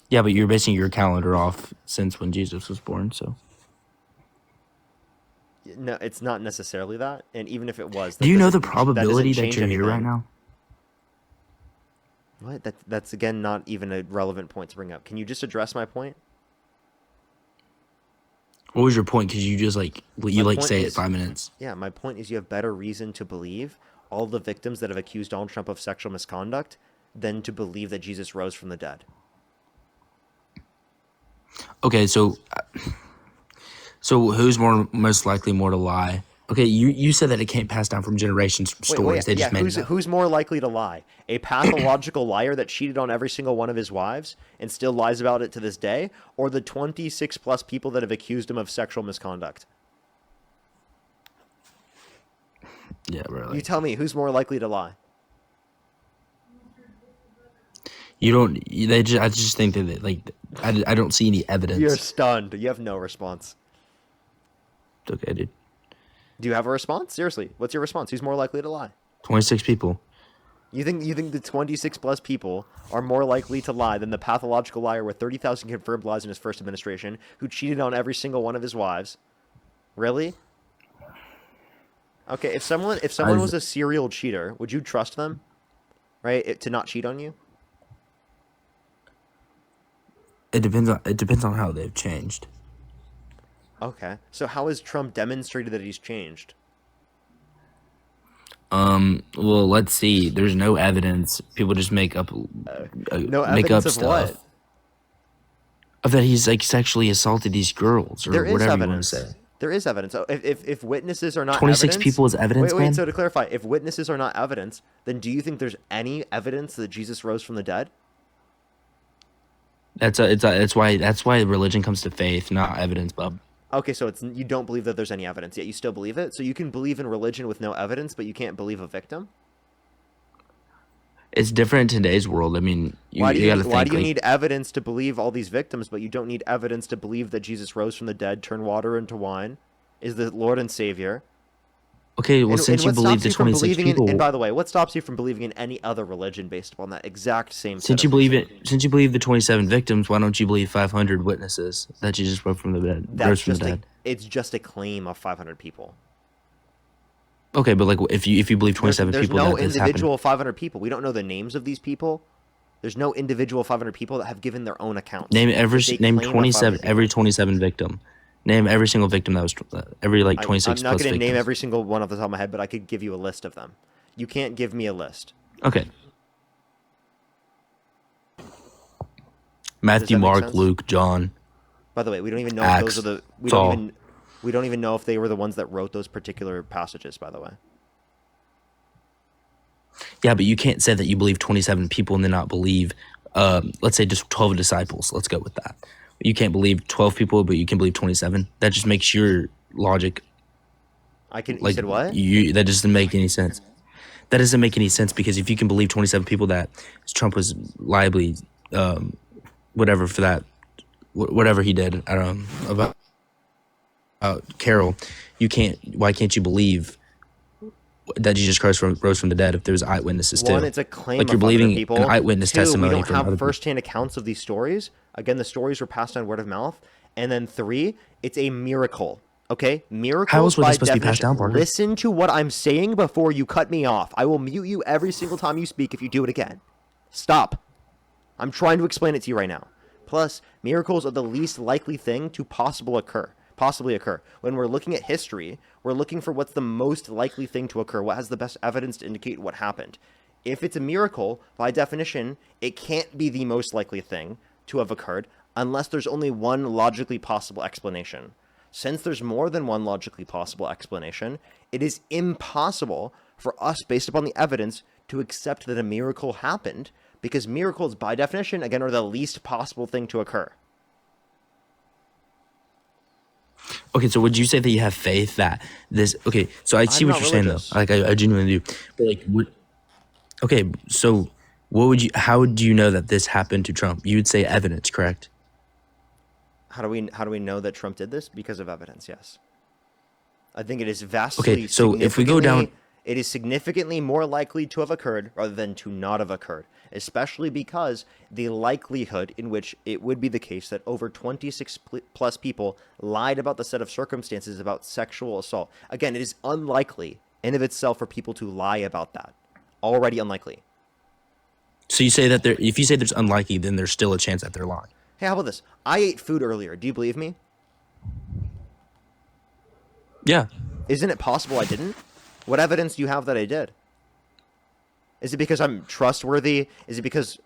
Yeah, but you're basing your calendar off since when Jesus was born, so. No, it's not necessarily that. And even if it was, Do you know the probability that you're here right now? What? That's again not even a relevant point to bring up. Can you just address my point? What was your point? Because you just say it 5 minutes. Yeah, my point is you have better reason to believe all the victims that have accused Donald Trump of sexual misconduct than to believe that Jesus rose from the dead. Okay, so who's most likely to lie? Okay, you said that it can't pass down from generations from stories. They just made it up. Who's more likely to lie? A pathological liar that cheated on every single one of his wives and still lies about it to this day, or the 26 plus people that have accused him of sexual misconduct? Yeah, bro. You tell me, who's more likely to lie? You don't. I just think that I don't see any evidence. You're stunned. You have no response. It's okay, dude. Do you have a response? Seriously, what's your response? Who's more likely to lie? 26 people. You think the 26 plus people are more likely to lie than the pathological liar with 30,000 confirmed lies in his first administration, who cheated on every single one of his wives? Really? Okay, if someone was a serial cheater, would you trust them? Right? To not cheat on you? It depends on how they've changed. Okay. So how has Trump demonstrated that he's changed? Well, let's see. There's no evidence. People just make up No make evidence up of stuff. what? Of that he's sexually assaulted these girls or There is whatever evidence. you want to say. There is evidence. So if witnesses are not 26 evidence, people is evidence, wait, man? so to clarify, if witnesses are not evidence, then do you think there's any evidence that Jesus rose from the dead? That's why religion comes to faith, not evidence, bub. Okay, so you don't believe that there's any evidence, yet you still believe it? So you can believe in religion with no evidence, but you can't believe a victim? it's different in today's world. I mean, you got to think. Why do you like, need evidence to believe all these victims, but you don't need evidence to believe that Jesus rose from the dead, turned water into wine, is the Lord and Savior? Okay, well, And since you what believe stops the you from 26 believing people, in? And by the way, what stops you from believing in any other religion based upon that exact same? since you believe it, since you believe the 27 victims, why don't you believe 500 witnesses that Jesus rose from the dead? That's just it's just a claim of 500 people. Okay, but like if you believe 27 there's people, no that this individual happened. 500 people. We don't know the names of these people. There's no individual 500 people that have given their own accounts. Name claim 27 every 27 victim. Name every single victim that was every like 26 I'm not plus going to name victims. every single one off the top of my head, but I could give you a list of them. You can't give me a list. Okay. Matthew, Mark, Luke, John. By the way, we don't even know Acts, if those are the we don't even know if they were the ones that wrote those particular passages, by the way. Yeah, but you can't say that you believe 27 people and then not believe let's say just 12 disciples. Let's go with that. You can't believe 12 people, but you can believe 27. That just makes your logic. You said what? That doesn't make any sense. That doesn't make any sense because if you can believe 27 people that Trump was liably, whatever for that, whatever he did, I don't know about Carol, you can't. Why can't you believe that Jesus Christ rose from the dead if there's eyewitnesses too? One, it's a claim. Like of you're believing people. an eyewitness Two, testimony. we don't from other have people. firsthand accounts of these stories. Again, the stories were passed on word of mouth. And then three, it's a miracle. Okay, miracles. How else were by they supposed to be passed definition. down, Parker? Listen to what I'm saying before you cut me off. I will mute you every single time you speak if you do it again. Stop. I'm trying to explain it to you right now. Plus, miracles are the least likely thing to possibly occur. When we're looking at history, we're looking for what's the most likely thing to occur, what has the best evidence to indicate what happened. If it's a miracle, by definition, it can't be the most likely thing to have occurred unless there's only one logically possible explanation. Since there's more than one logically possible explanation, it is impossible for us, based upon the evidence, to accept that a miracle happened, because miracles, by definition, again, are the least possible thing to occur. Okay, so would you say that you have faith that this? Okay, so I see I'm what not you're saying religious. though. Like I genuinely do. But like, okay, so what would you? How would you know that this happened to Trump? You would say evidence, correct? How do we know that Trump did this? Because of evidence, yes. I think it is vastly. Okay, so if we go down, it is significantly more likely to have occurred rather than to not have occurred, especially because the likelihood in which it would be the case that over 26 plus people lied about the set of circumstances about sexual assault. Again, it is unlikely in of itself for people to lie about that. Already unlikely. So you say that if you say there's unlikely, then there's still a chance that they're lying. Hey, how about this? I ate food earlier. Do you believe me? Yeah. Isn't it possible I didn't? What evidence do you have that I did? Is it because I'm trustworthy? Is it because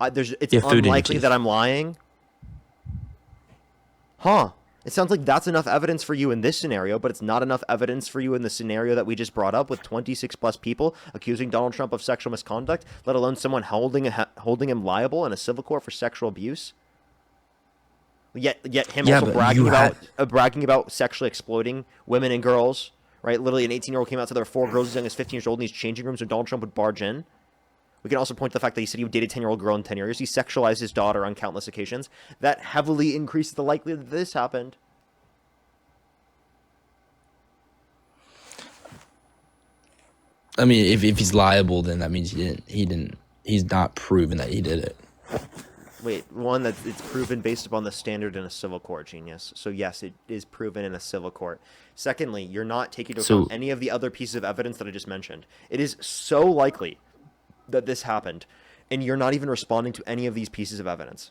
it's unlikely that I'm lying? Huh. It sounds like that's enough evidence for you in this scenario, but it's not enough evidence for you in the scenario that we just brought up with 26 plus people accusing Donald Trump of sexual misconduct, let alone someone holding him liable in a civil court for sexual abuse. Yet him also bragging about sexually exploiting women and girls, right? Literally an 18-year-old came out, said there were 4 girls as young as 15 years old in these changing rooms, and Donald Trump would barge in. We can also point to the fact that he said he would date a 10-year-old girl in 10 years. He sexualized his daughter on countless occasions. That heavily increases the likelihood that this happened. I mean, if he's liable, then that means he's not proven that he did it. Wait, one, that it's proven based upon the standard in a civil court, genius. So yes, it is proven in a civil court. Secondly, you're not taking into account any of the other pieces of evidence that I just mentioned. It is so likely that this happened, and you're not even responding to any of these pieces of evidence.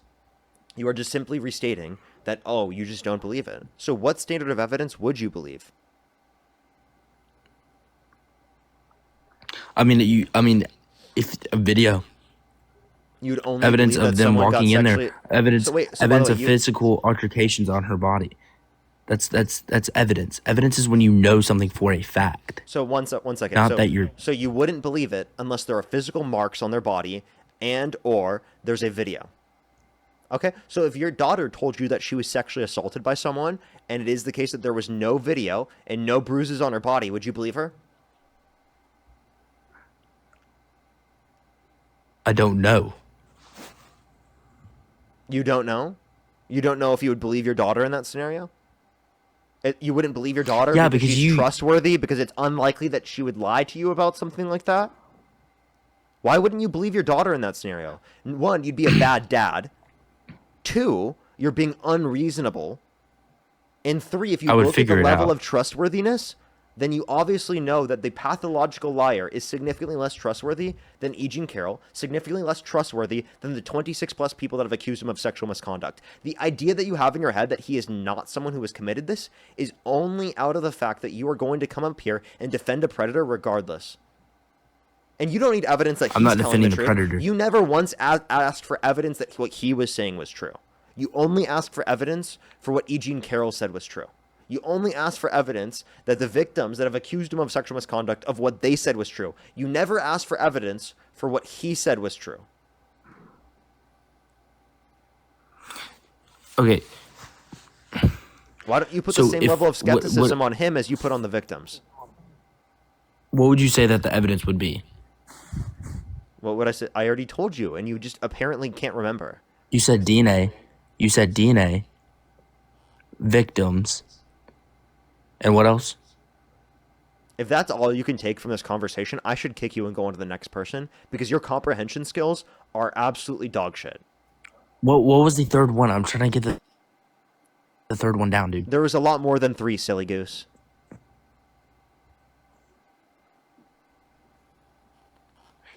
You are just simply restating that, oh, you just don't believe it. So what standard of evidence would you believe? I mean, if a video, you'd only evidence of them walking in there, evidence of you... physical altercations on her body. That's evidence. Evidence is when you know something for a fact. So one second. Not that you're. So you wouldn't believe it unless there are physical marks on their body and or there's a video. Okay, so if your daughter told you that she was sexually assaulted by someone, and it is the case that there was no video and no bruises on her body, would you believe her? I don't know. You don't know? You don't know if you would believe your daughter in that scenario? You wouldn't believe your daughter because she's trustworthy, because it's unlikely that she would lie to you about something like that? Why wouldn't you believe your daughter in that scenario? One, you'd be a bad dad. Two, you're being unreasonable. And three, if you look at the level of trustworthiness, then you obviously know that the pathological liar is significantly less trustworthy than E. Jean Carroll, significantly less trustworthy than the 26 plus people that have accused him of sexual misconduct. The idea that you have in your head that he is not someone who has committed this is only out of the fact that you are going to come up here and defend a predator regardless. And you don't need evidence that he's telling the truth. I'm not defending the predator. You never once asked for evidence that what he was saying was true. You only asked for evidence for what E. Jean Carroll said was true. You only asked for evidence that the victims that have accused him of sexual misconduct of what they said was true. You never asked for evidence for what he said was true. Okay. Why don't you put the same level of skepticism on him as you put on the victims? What would you say that the evidence would be? What would I say? I already told you, and you just apparently can't remember. You said DNA. You said DNA. Victims. And what else? If that's all you can take from this conversation, I should kick you and go on to the next person, because your comprehension skills are absolutely dog shit. What was the third one? I'm trying to get the third one down, dude. There was a lot more than 3, silly goose.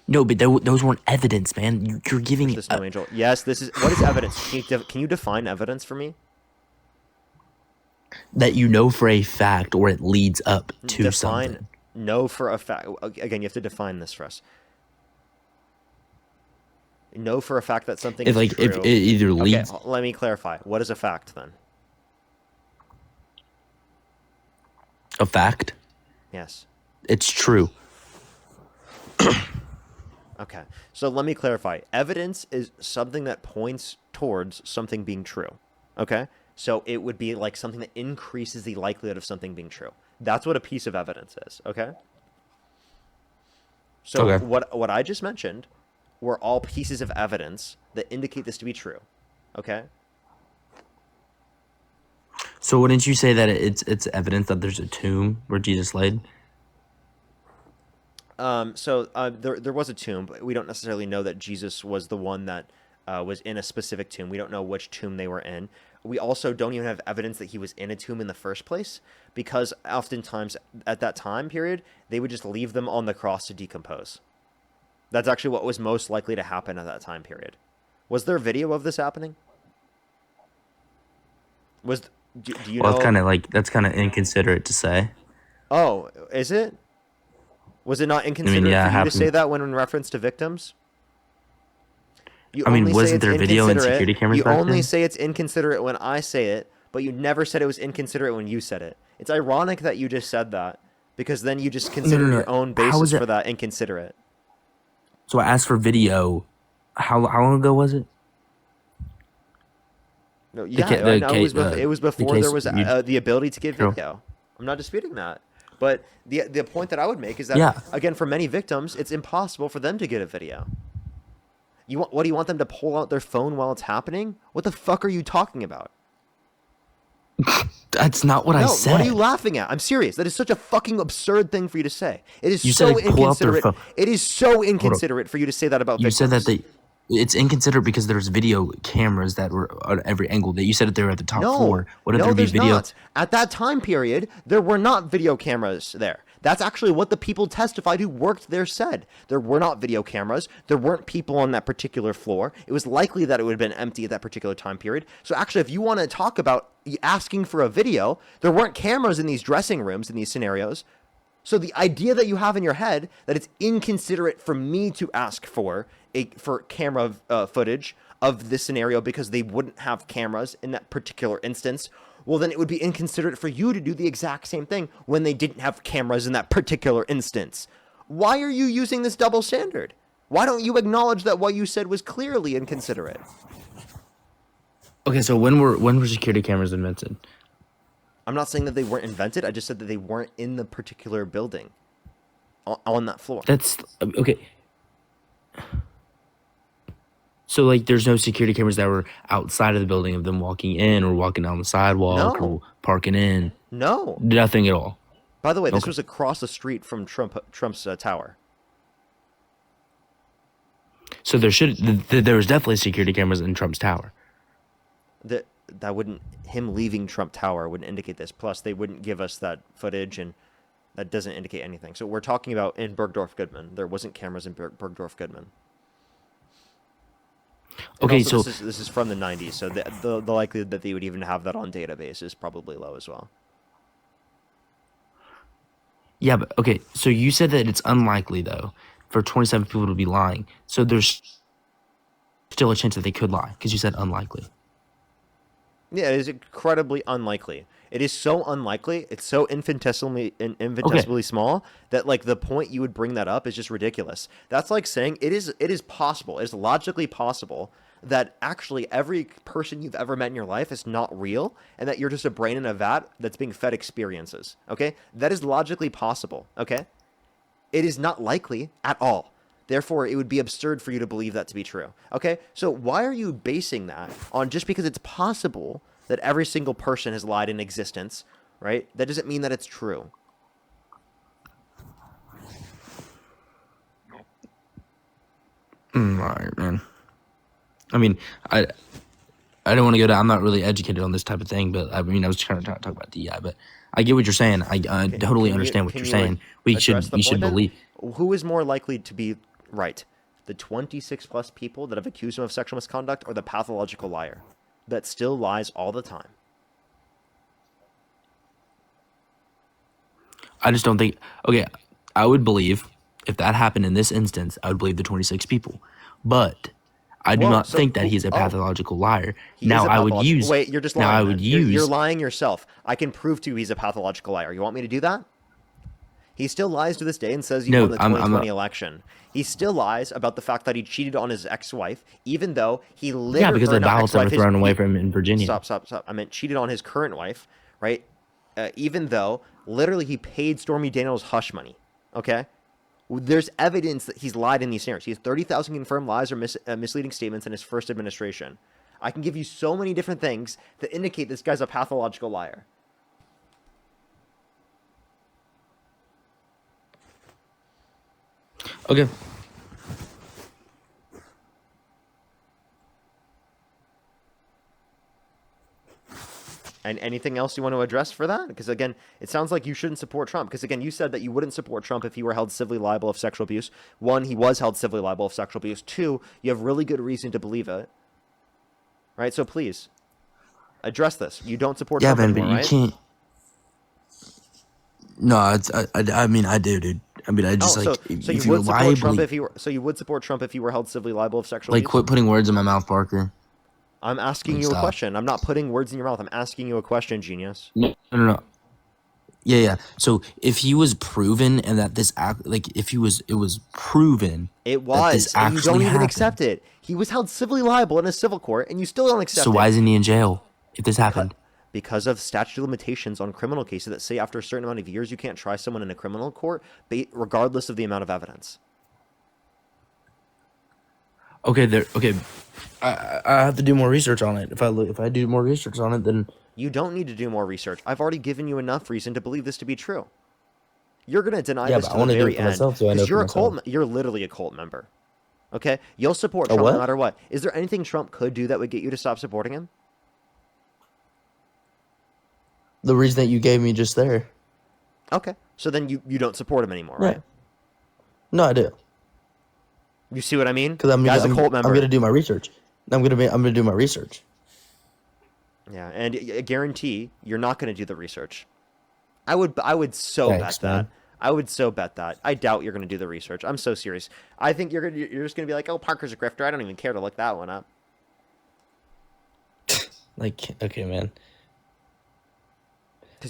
No, but those weren't evidence, man. You're giving it. No angel. Yes, this is. What is evidence? Can you define evidence for me? That you know for a fact, or it leads up to something. Know for a fact. Again, you have to define this for us. Know for a fact that something is true. If it either leads. Okay, let me clarify. What is a fact then? A fact? Yes. It's true. Okay, so let me clarify. Evidence is something that points towards something being true. Okay? So it would be like something that increases the likelihood of something being true. That's what a piece of evidence is, okay? So okay. What I just mentioned were all pieces of evidence that indicate this to be true, okay? So wouldn't you say that it's evidence that there's a tomb where Jesus laid? There was a tomb, but we don't necessarily know that Jesus was the one that was in a specific tomb. We don't know which tomb they were in. We also don't even have evidence that he was in a tomb in the first place, because oftentimes at that time period, they would just leave them on the cross to decompose. That's actually what was most likely to happen at that time period. Was there video of this happening? Do you know? That's kind of inconsiderate to say. Oh, is it? Was it not inconsiderate for you to say that when in reference to victims? Wasn't there video and security cameras back then? You only say it's inconsiderate when I say it, but you never said it was inconsiderate when you said it. It's ironic that you just said that, because then you just consider your own basis for that inconsiderate. So I asked for video. How long ago was it? No, it was before there was the ability to get video. I'm not disputing that. But the point that I would make is that, again, for many victims, it's impossible for them to get a video. What do you want them to pull out their phone while it's happening? What the fuck are you talking about? That's not what I said. What are you laughing at? I'm serious. That is such a fucking absurd thing for you to say. It is so inconsiderate. It is so inconsiderate for you to say that about victims. You said that it's inconsiderate because there's video cameras that were at every angle. That you said that they were at the top floor. What if there be video? Not. At that time period, there were not video cameras there. That's actually what the people testified who worked there said. There were not video cameras. There weren't people on that particular floor. It was likely that it would have been empty at that particular time period. So actually, if you want to talk about asking for a video, there weren't cameras in these dressing rooms in these scenarios. So the idea that you have in your head that it's inconsiderate for me to ask for camera footage of this scenario because they wouldn't have cameras in that particular instance, well, then it would be inconsiderate for you to do the exact same thing when they didn't have cameras in that particular instance. Why are you using this double standard? Why don't you acknowledge that what you said was clearly inconsiderate? Okay, so when were security cameras invented? I'm not saying that they weren't invented. I just said that they weren't in the particular building on that floor. That's okay. So like, there's no security cameras that were outside of the building of them walking in or walking down the sidewalk No. or parking in. No. Nothing at all. By the way, this Okay. was across the street from Trump's tower. So there was definitely security cameras in Trump's tower. That wouldn't, him leaving Trump Tower wouldn't indicate this. Plus, they wouldn't give us that footage, and that doesn't indicate anything. So we're talking about in Bergdorf Goodman. There wasn't cameras in Bergdorf Goodman. And Okay, also, so this is from the 90s, so the likelihood that they would even have that on database is probably low as well. yeah, but okay. So you said that it's unlikely though for 27 people to be lying. So there's still a chance that they could lie because you said unlikely. Yeah, it is incredibly unlikely. It is so unlikely. It's so infinitesimally small that like the point you would bring that up is just ridiculous. That's like saying it is possible. It is logically possible that actually every person you've ever met in your life is not real and that you're just a brain in a vat that's being fed experiences. Okay? That is logically possible. Okay? It is not likely at all. Therefore, it would be absurd for you to believe that to be true. Okay? So why are you basing that on just because it's possible that every single person has lied in existence, right? That doesn't mean that it's true. All right, man. I mean, I don't want to go down. I'm not really educated on this type of thing, but I mean, I was trying to talk about DI, but I get what you're saying. I totally understand what you're saying. We should believe. Who is more likely to be right? The 26 plus people that have accused him of sexual misconduct or the pathological liar that still lies all the time? I just don't think. Okay, I would believe if that happened in this instance, I would believe the 26 people, but I do not think that he's a pathological liar. Now I would use. Wait, you're just lying. Now I would use. You're lying yourself. I can prove to you he's a pathological liar. You want me to do that? He still lies to this day and says he won the 2020 election. He still lies about the fact that he cheated on his ex-wife, even though he literally because the ballots that were thrown away from him in Virginia. Stop. I meant cheated on his current wife, right? Even though literally he paid Stormy Daniels hush money. Okay, there's evidence that he's lied in these scenarios. He has 30,000 confirmed lies or misleading statements in his first administration. I can give you so many different things that indicate this guy's a pathological liar. Okay. And anything else you want to address for that? Because again, it sounds like you shouldn't support Trump. Because again, you said that you wouldn't support Trump if he were held civilly liable of sexual abuse. One, he was held civilly liable of sexual abuse. Two, you have really good reason to believe it. Right? So please, address this. You don't support Trump anymore, right? Yeah, man, but you can't. No, I mean, I do, dude. I mean, I just so you would support Trump if he were. So you would support Trump if he were held civilly liable of sexual abuse. Like, quit putting words in my mouth, Parker. I'm asking you a question. I'm not putting words in your mouth. I'm asking you a question, genius. No. Yeah. So if he was proven and that this act, like, if it was proven, it was, and you don't even accept it. He was held civilly liable in a civil court, and you still don't accept it. So why isn't he in jail if this happened? Because of statute of limitations on criminal cases that say after a certain amount of years you can't try someone in a criminal court, regardless of the amount of evidence. Okay, I have to do more research on it. If I do more research on it, then you don't need to do more research. I've already given you enough reason to believe this to be true. You're gonna deny this to the very end because you're literally a cult member. Okay, you'll support Trump no matter what. Is there anything Trump could do that would get you to stop supporting him? The reason that you gave me just there. Okay, so then you don't support him anymore, right? No, I do. You see what I mean? Because I'm a cult member. I'm gonna do my research. I'm gonna do my research. Yeah, and I guarantee you're not gonna do the research. I would so bet that. I would so bet that. I doubt you're gonna do the research. I'm so serious. I think you're just gonna be like, oh, Parker's a grifter. I don't even care to look that one up. Like, okay, man.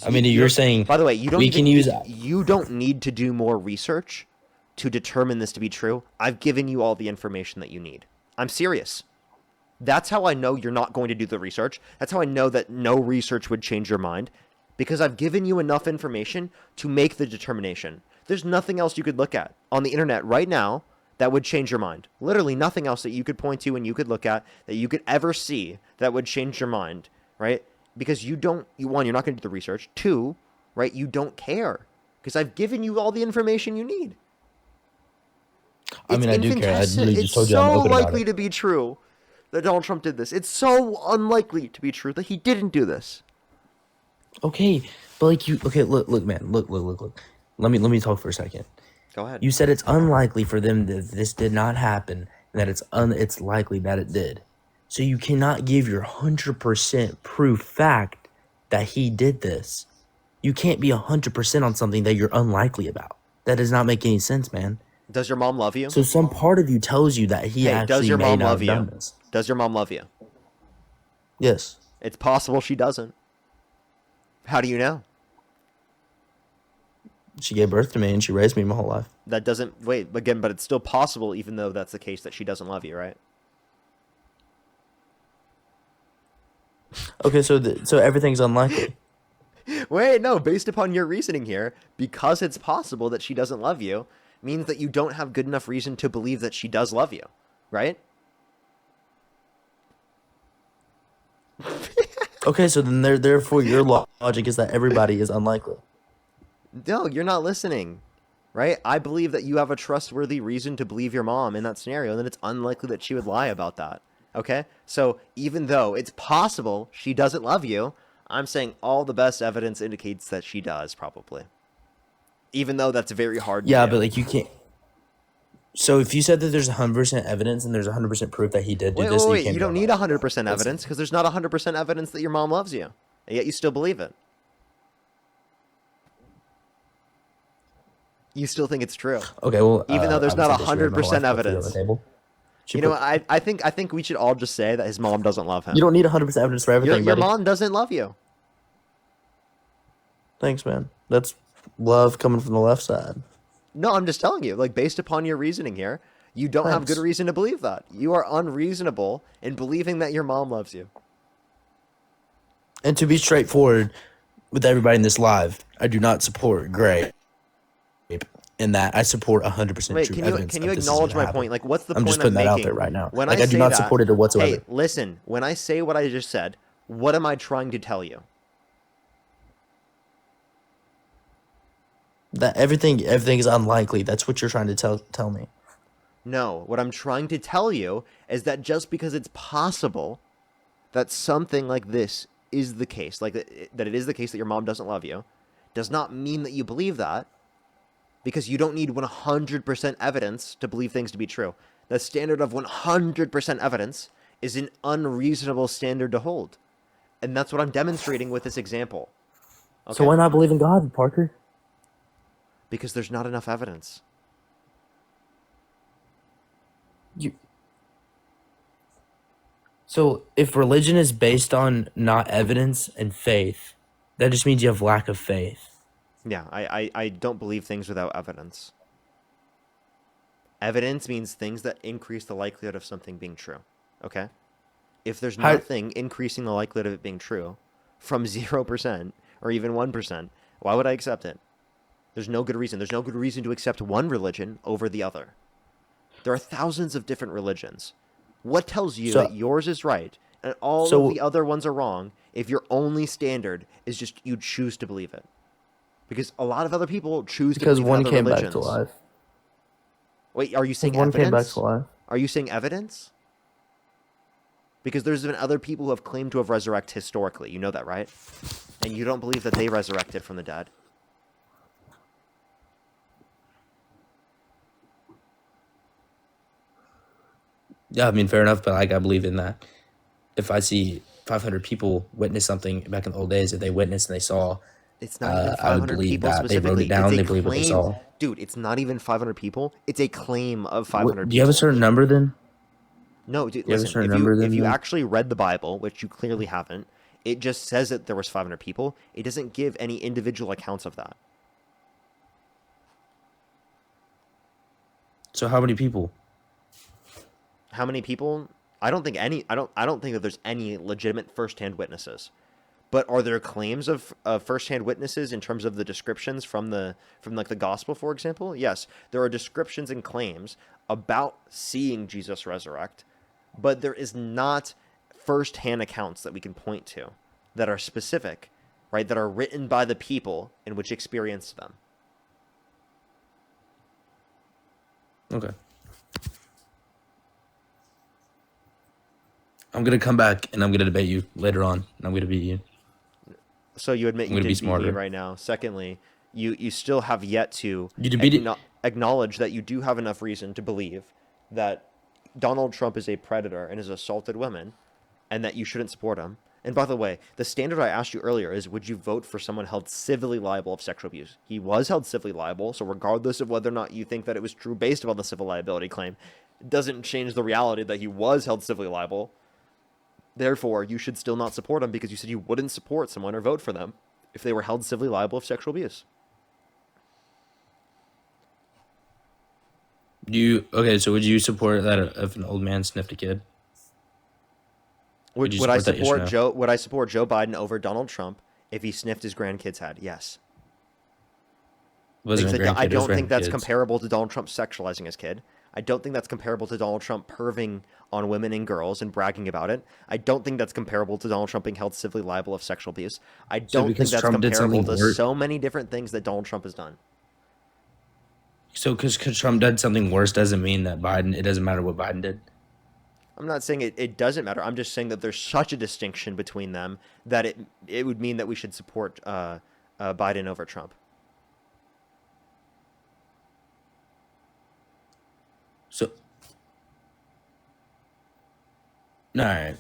I mean, you're saying. By the way, you don't need to do more research to determine this to be true. I've given you all the information that you need. I'm serious. That's how I know you're not going to do the research. That's how I know that no research would change your mind, because I've given you enough information to make the determination. There's nothing else you could look at on the internet right now that would change your mind. Literally nothing else that you could point to and you could look at that you could ever see that would change your mind, right? Because one, you're not going to do the research. Two, right, you don't care. Because I've given you all the information you need. I mean, I do care. I literally just told you I'm so open about likely it. to be true that Donald Trump did this. It's so unlikely to be true that he didn't do this. Okay, but like look, man, look. Let me talk for a second. Go ahead. You said it's unlikely for them that this did not happen, and that it's likely that it did. So you cannot give your 100% proof fact that he did this. You can't be 100% on something that you're unlikely about. That does not make any sense, man. Does your mom love you? So some part of you tells you that he Hey, does actually your may mom not love have done you? this. Does your mom love you? Yes. It's possible she doesn't. How do you know? She gave birth to me and she raised me my whole life. That doesn't wait again, but it's still possible, even though that's the case, that she doesn't love you, right? Okay, so everything's unlikely. Wait, no. Based upon your reasoning here, because it's possible that she doesn't love you, means that you don't have good enough reason to believe that she does love you, right? Okay, so then therefore your logic is that everybody is unlikely. No, you're not listening, right? I believe that you have a trustworthy reason to believe your mom in that scenario, and then it's unlikely that she would lie about that. Okay? So even though it's possible she doesn't love you, I'm saying all the best evidence indicates that she does, probably. Even though that's very hard to Yeah, do. but like you can't. So if you said that there's 100% evidence and there's 100% proof that he did do this, Wait, can't you be don't need 100% evidence, because there's not 100% evidence that your mom loves you, and yet you still believe it. You still think it's true. Okay, well, even though there's not obviously disagree with my 100% wife, but put it on the evidence. table. You know what? I think we should all just say that his mom doesn't love him. You don't need 100% evidence for everything, Your buddy. mom doesn't love you. Thanks, man. That's love coming from the left side. No, I'm just telling you, like, based upon your reasoning here, you don't have good reason to believe that. You are unreasonable in believing that your mom loves you. And to be straightforward with everybody in this live, I do not support Gray in that. I support 100% Wait, true can evidence. you of this is acknowledge gonna my happen. point? Like, what's the I'm point just putting I'm that out making? there right now. When Like, I I do say not that, support it whatsoever. Hey, listen, when I say what I just said, what am I trying to tell you? That everything is unlikely. That's what you're trying to tell me. No, what I'm trying to tell you is that just because it's possible that something like this is the case, like that it is the case that your mom doesn't love you, does not mean that you believe that, because you don't need 100% evidence to believe things to be true. The standard of 100% evidence is an unreasonable standard to hold. And that's what I'm demonstrating with this example. Okay? So why not believe in God, Parker? Because there's not enough evidence. So if religion is based on not evidence and faith, that just means you have lack of faith. Yeah, I don't believe things without evidence. Evidence means things that increase the likelihood of something being true. Okay? If there's nothing increasing the likelihood of it being true from 0% or even 1%, why would I accept it? There's no good reason. There's no good reason to accept one religion over the other. There are thousands of different religions. What tells you that yours is right and all of the other ones are wrong if your only standard is just you choose to believe it? Because a lot of other people choose to believe in other religions. Back to life. Wait, are you saying One evidence? came back to life. Are you saying evidence? Because there's been other people who have claimed to have resurrected historically. You know that, right? And you don't believe that they resurrected from the dead. Yeah, I mean, fair enough, but like I believe in that. If I see 500 people witness something back in the old days, if they witnessed and they saw, it's not even 500 I would believe people that specifically. they wrote it down. It's a They believe what they claim. saw. Dude, it's not even 500 people. It's a claim of 500 people. Do you have a certain number then? No, dude, Do you have a listen. certain number then? If you actually read the Bible, which you clearly haven't, it just says that there was 500 people. It doesn't give any individual accounts of that. So how many people? How many people? I don't think any. I don't think that there's any legitimate first-hand witnesses. But are there claims of firsthand witnesses in terms of the descriptions from like the gospel, for example? Yes, there are descriptions and claims about seeing Jesus resurrect, but there is not firsthand accounts that we can point to that are specific, right? That are written by the people in which experienced them. Okay. I'm gonna come back and I'm gonna debate you later on, and I'm gonna beat you. So you admit I'm you gonna did be beat me smarter. right now. Secondly, you still have yet to You beat it. acknowledge that you do have enough reason to believe that Donald Trump is a predator and has assaulted women, and that you shouldn't support him. And by the way, the standard I asked you earlier is, would you vote for someone held civilly liable of sexual abuse? He was held civilly liable, so regardless of whether or not you think that it was true based upon the civil liability claim, it doesn't change the reality that he was held civilly liable. Therefore, you should still not support him because you said you wouldn't support someone or vote for them if they were held civilly liable of sexual abuse. Okay? So would you support that if an old man sniffed a kid? Would I support Would I support Joe Biden over Donald Trump if he sniffed his grandkid's head? Yes. I don't think that's comparable to Donald Trump sexualizing his kid. I don't think that's comparable to Donald Trump perving on women and girls and bragging about it. I don't think that's comparable to Donald Trump being held civilly liable of sexual abuse. I don't think that's comparable to so many different things that Donald Trump has done. So because Trump did something worse doesn't mean that it doesn't matter what Biden did? I'm not saying it doesn't matter. I'm just saying that there's such a distinction between them that it would mean that we should support Biden over Trump. So, all right,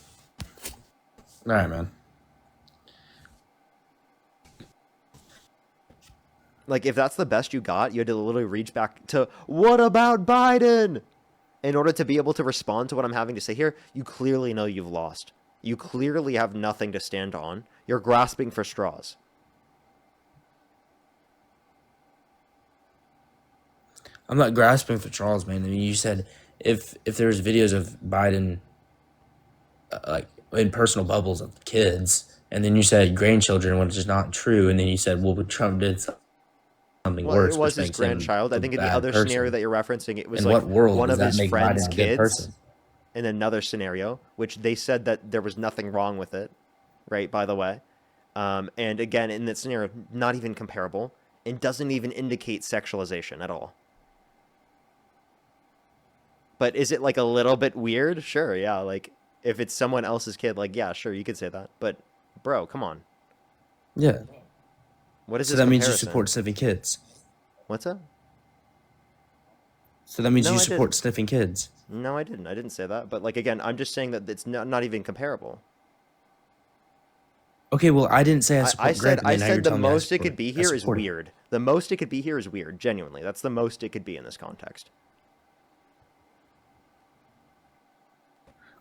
man. Like, if that's the best you got, you had to literally reach back to, what about Biden? In order to be able to respond to what I'm having to say here, you clearly know you've lost. You clearly have nothing to stand on. You're grasping for straws. I'm not grasping for straws, man. I mean, you said if there's videos of Biden, like in personal bubbles of kids, and then you said grandchildren, which is not true, and then you said, well, but Trump did something worse. It was his grandchild. I think in the other scenario that you're referencing, it was like one of his friend's kids. In another scenario, which they said that there was nothing wrong with it, right? By the way, and again, in that scenario, not even comparable, and doesn't even indicate sexualization at all. But is it like a little bit weird? Sure, yeah. Like if it's someone else's kid, like yeah, sure, you could say that. But bro, come on. Yeah. What is so that means you support sniffing kids? What's that? So that means you support sniffing kids? No, I didn't. I didn't say that. But like again, I'm just saying that it's not even comparable. Okay, well, I didn't say I support. I said the most it could be here is weird. The most it could be here is weird. Genuinely, that's the most it could be in this context.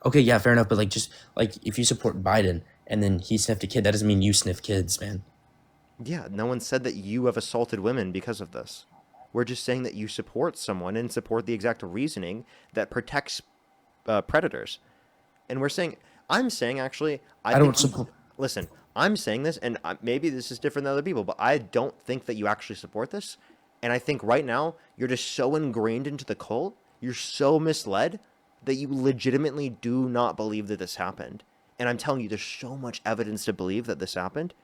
Okay, yeah, fair enough. But like, just like if you support Biden and then he sniffed a kid, that doesn't mean you sniff kids, man. Yeah, no one said that you have assaulted women because of this. We're just saying that you support someone and support the exact reasoning that protects predators. And I'm saying actually, I don't support. Listen, I'm saying this, and maybe this is different than other people, but I don't think that you actually support this. And I think right now you're just so ingrained into the cult, you're so misled that you legitimately do not believe that this happened. And I'm telling you, there's so much evidence to believe that this happened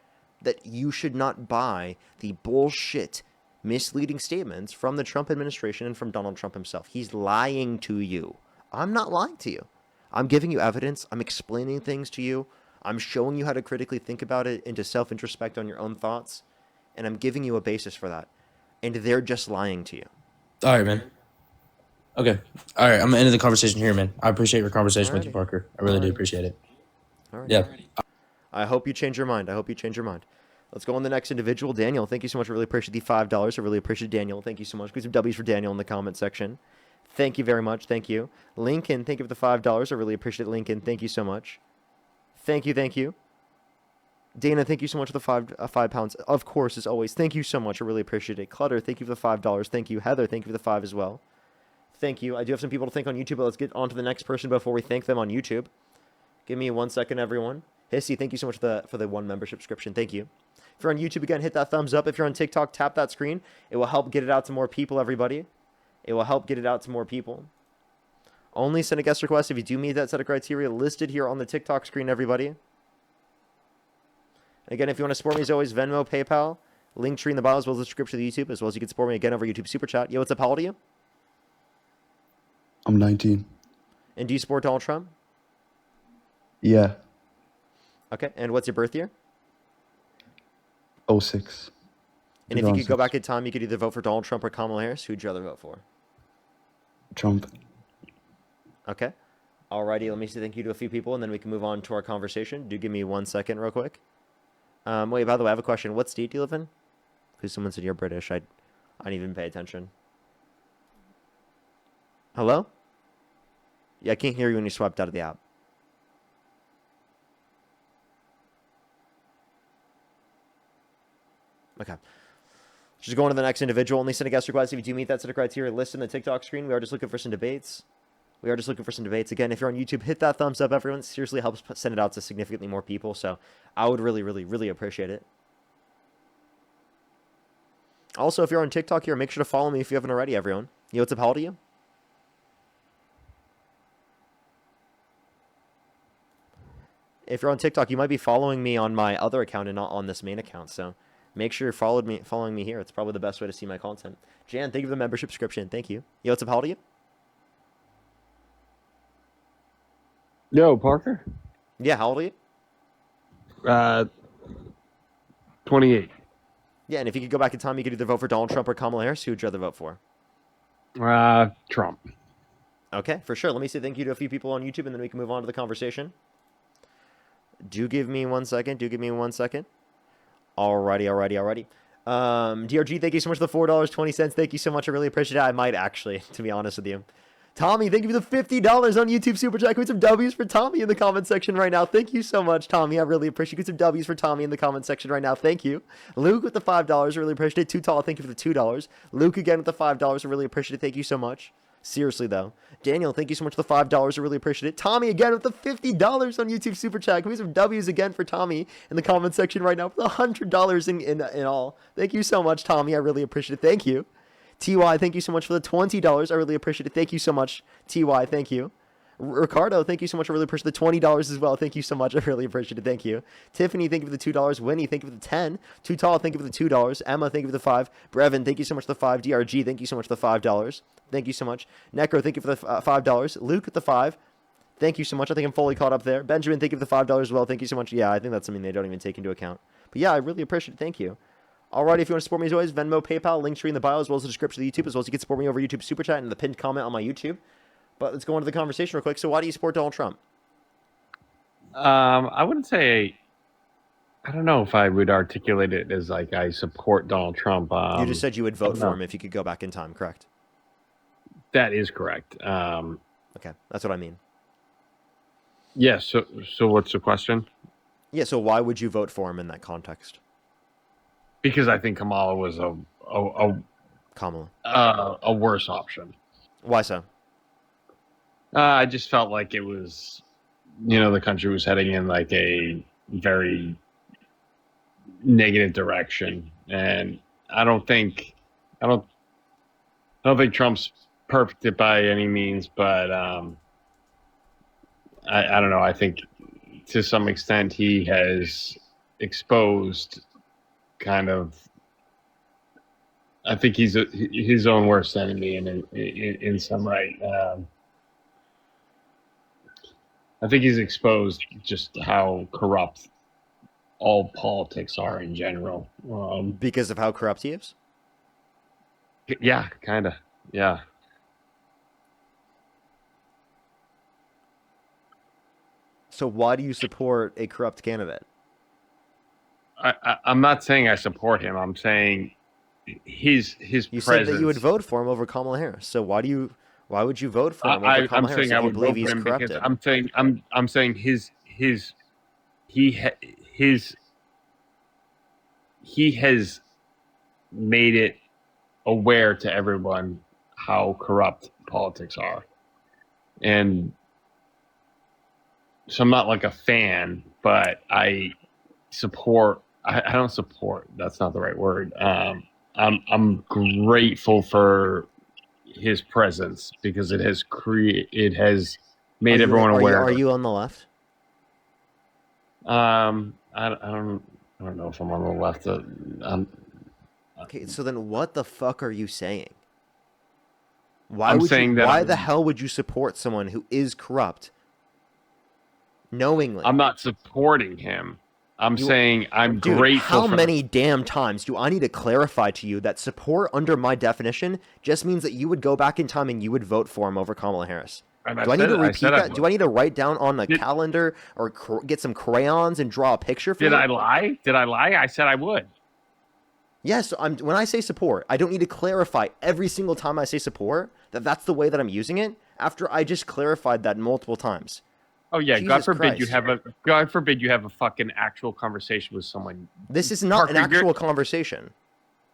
that you should not buy the bullshit, misleading statements from the Trump administration and from Donald Trump himself. He's lying to you. I'm not lying to you. I'm giving you evidence. I'm explaining things to you. I'm showing you how to critically think about it and to self-introspect on your own thoughts. And I'm giving you a basis for that. And they're just lying to you. All right, man. Okay. All right. I'm ending the conversation here, man. I appreciate your conversation with you, Parker. I really do appreciate it. All right. Yeah. I hope you change your mind. Let's go on the next individual. Daniel, thank you so much. I really appreciate the $5. I really appreciate Daniel. Thank you so much. Give some W's for Daniel in the comment section. Thank you very much. Thank you. Lincoln, thank you for the $5. I really appreciate it, Lincoln. Thank you so much. Thank you. Dana, thank you so much for the 5 pounds. Of course, as always. Thank you so much. I really appreciate it. Clutter, thank you for the $5. Thank you. Heather, thank you for the 5 as well. Thank you. I do have some people to thank on YouTube, but let's get on to the next person before we thank them on YouTube. Give me 1 second, everyone. Hissy, thank you so much for the 1 membership subscription. Thank you. If you're on YouTube, again, hit that thumbs up. If you're on TikTok, tap that screen. It will help get it out to more people, everybody. It will help get it out to more people. Only send a guest request if you do meet that set of criteria listed here on the TikTok screen, everybody. Again, if you want to support me, as always, Venmo, PayPal, link tree in the bio, as well as the description of the YouTube, as well as you can support me again over YouTube Super Chat. Yo, what's up? How old are you? I'm 19. And do you support Donald Trump? Yeah. Okay, and what's your birth year? 06. And if you could go back in time, you could either vote for Donald Trump or Kamala Harris. Who'd you rather vote for? Trump. Okay. Alrighty, let me say thank you to a few people, and then we can move on to our conversation. Do give me 1 second real quick. Wait, by the way, I have a question. What state do you live in? Because someone said you're British. I didn't even pay attention. Hello? Yeah, I can't hear you when you swiped out of the app. Okay. Just going to the next individual. Only send a guest request if you do meet that set of criteria listed in the TikTok screen. We are just looking for some debates. Again, if you're on YouTube, hit that thumbs up, everyone. It seriously helps send it out to significantly more people. So I would really, really, really appreciate it. Also, if you're on TikTok here, make sure to follow me if you haven't already, everyone. Yo, what's up? How old are you? If you're on TikTok, you might be following me on my other account and not on this main account. So make sure you're following me here. It's probably the best way to see my content. Jan, thank you for the membership subscription. Thank you. Yo, what's up? How old are you? Yo, Parker? Yeah, how old are you? 28. Yeah, and if you could go back in time, you could either vote for Donald Trump or Kamala Harris. Who would you rather vote for? Trump. Okay, for sure. Let me say thank you to a few people on YouTube, and then we can move on to the conversation. Do give me 1 second. Alrighty. DRG, thank you so much for the $4.20. Thank you so much. I really appreciate it. I might actually, to be honest with you. Tommy, thank you for the $50 on YouTube Super Chat. Can we get some W's for Tommy in the comment section right now? Thank you so much, Tommy. I really appreciate it. Get some W's for Tommy in the comment section right now. Thank you. Luke with the $5. I really appreciate it. Too Tall, thank you for the $2. Luke again with the $5. I really appreciate it. Thank you so much. Seriously, though. Daniel, thank you so much for the $5. I really appreciate it. Tommy again with the $50 on YouTube Super Chat. Can we get some W's again for Tommy in the comment section right now? For the $100 in all. Thank you so much, Tommy. I really appreciate it. Thank you. TY, thank you so much for the $20. I really appreciate it. Thank you so much, TY. Thank you. Ricardo, thank you so much. I really appreciate the $20 as well. Thank you so much. I really appreciate it. Thank you. Tiffany, thank you for the $2. Winnie, thank you for the 10. Too Tall, thank you for the $2. Emma, thank you for the 5. Brevin, thank you so much for the 5. DRG, thank you so much for the $5. Thank you so much. Necro, thank you for the $5. Luke with the 5. Thank you so much. I think I'm fully caught up there. Benjamin, thank you for the $5 as well. Thank you so much. Yeah, I think that's something they don't even take into account. But yeah, I really appreciate it. Thank you. Alrighty, if you want to support me as always, Venmo, PayPal, link tree in the bio, as well as the description of the YouTube, as well as you can support me over YouTube Super Chat and the pinned comment on my YouTube. But let's go into the conversation real quick. So why do you support Donald Trump? I wouldn't say, I don't know if I would articulate it as like I support Donald Trump. You just said you would vote for him if you could go back in time, correct? That is correct. Okay, that's what I mean. Yes. Yeah, so what's the question? Yeah, so why would you vote for him in that context? Because I think Kamala was a worse option. Why so? I just felt like it was, the country was heading in like a very negative direction, and I don't think Trump's perfect by any means, but I don't know. I think to some extent he has exposed kind of. I think he's his own worst enemy in some right. I think he's exposed just how corrupt all politics are in general. Because of how corrupt he is? Yeah, kind of. Yeah. So why do you support a corrupt candidate? I'm not saying I support him. I'm saying his You presence. said that you would vote for him over Kamala Harris. So why would you vote for him over Kamala Harris? I'm saying I would vote for him because I'm saying he has made it aware to everyone how corrupt politics are, and so I'm not like a fan, but I support. I don't support. That's not the right word. I'm grateful for his presence because it has made everyone aware. Are you on the left? I don't know if I'm on the left. Okay, so then what the fuck are you saying? Why the hell would you support someone who is corrupt knowingly? I'm not supporting him. I'm saying I'm grateful. How many damn times do I need to clarify to you that support under my definition just means that you would go back in time and you would vote for him over Kamala Harris? Do I need to repeat that? Do I need to write down on a calendar or get some crayons and draw a picture for you? Did I lie? Did I lie? I said I would. Yes, when I say support, I don't need to clarify every single time I say support that that's the way that I'm using it after I just clarified that multiple times. Oh yeah, Jesus God forbid Christ. you have a fucking actual conversation with someone. This is not an actual conversation.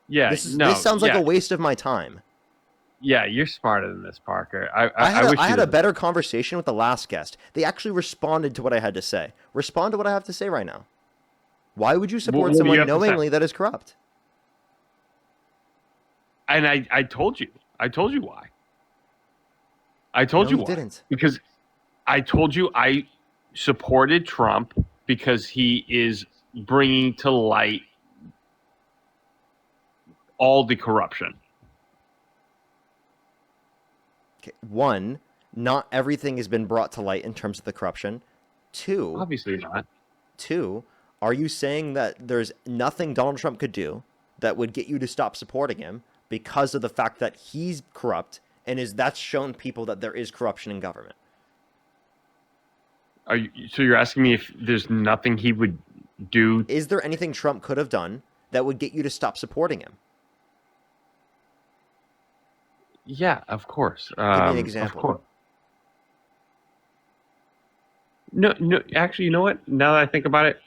Yeah, this sounds like a waste of my time. Yeah, you're smarter than this, Parker. I had a better conversation with the last guest. They actually responded to what I had to say. Respond to what I have to say right now. Why would you support someone knowingly that is corrupt? And I told you. I told you why. I told you why. You didn't. Because I told you I supported Trump because he is bringing to light all the corruption. Okay. One, not everything has been brought to light in terms of the corruption. Two, obviously not. Two, are you saying that there's nothing Donald Trump could do that would get you to stop supporting him because of the fact that he's corrupt and that's shown people that there is corruption in government? So you're asking me if there's nothing he would do? Is there anything Trump could have done that would get you to stop supporting him? Yeah, of course. Give me an example. Of course. No. Actually, you know what? Now that I think about it,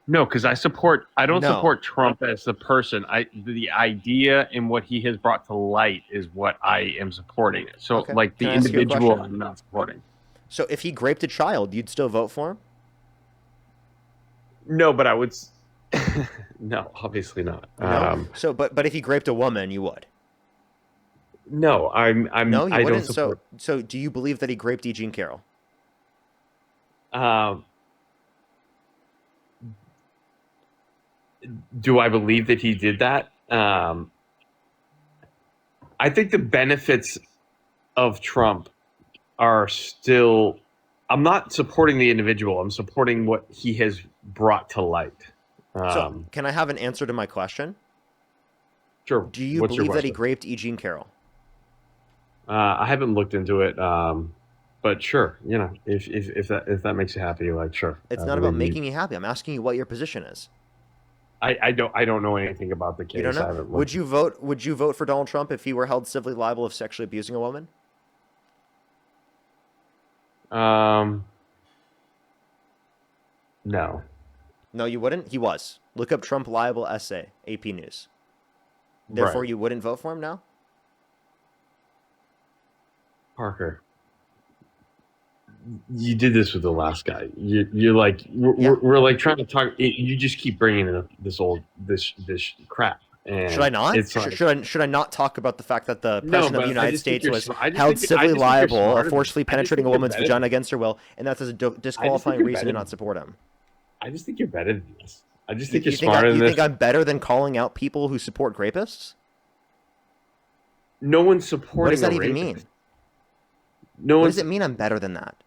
no, because I don't support Trump as the person. The idea and what he has brought to light is what I am supporting. So, like the individual, I'm not supporting. So, if he raped a child, you'd still vote for him? No, but I would. No, obviously not. No? But if he raped a woman, you would. No, No, you I wouldn't. don't support. So, do you believe that he raped E. Jean Carroll? Do I believe that he did that? I think the benefits of Trump are still. I'm not supporting the individual. I'm supporting what he has brought to light. So, can I have an answer to my question? Sure. Do you believe that he raped E. Jean Carroll? I haven't looked into it, but sure. You know, if that makes you happy, like sure. It's not about making me happy. I'm asking you what your position is. I don't know anything about the case. You don't know? Would you vote for Donald Trump if he were held civilly liable of sexually abusing a woman? No. No, you wouldn't? He was. Look up Trump liable essay, AP News. Therefore, you wouldn't vote for him now? Parker, you did this with the last guy. You're like we're like trying to talk. You just keep bringing up this crap. And should I not? Should I not talk about the fact that the president of the United States was held civilly liable of forcibly penetrating a woman's vagina against her will, and that's a disqualifying reason to not support him? I just think you're better than this. I just think you're smarter than this. You think I'm better than calling out people who support rapists? No one's supporting. What does that even mean? What does it mean I'm better than that?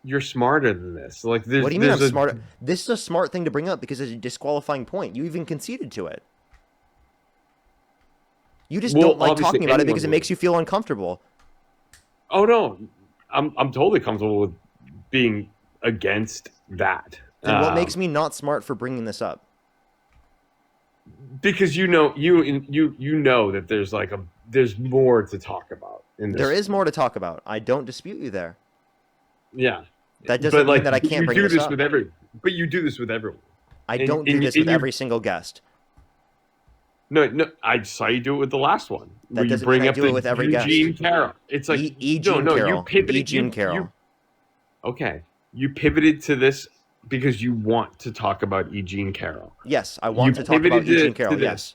You're smarter than this. Like, what do you mean I'm smarter? This is a smart thing to bring up because it's a disqualifying point. You even conceded to it. You just don't like talking about it because it makes you feel uncomfortable. Oh no, I'm totally comfortable with being against that. Then what makes me not smart for bringing this up? Because you know that there's more to talk about in this. There is more to talk about. I don't dispute you there. Yeah. That doesn't mean that I can't bring this up. But you do this with everyone. I don't do this with every single guest. No, I saw you do it with the last one. That Where you doesn't bring mean I up do the it with every guest. Eugene Carroll. It's like Eugene no, Carroll. you pivoted. Eugene Carroll. Okay, you pivoted to this because you want to talk about Eugene Carroll. Yes, I want to talk about Eugene Carroll. Yes.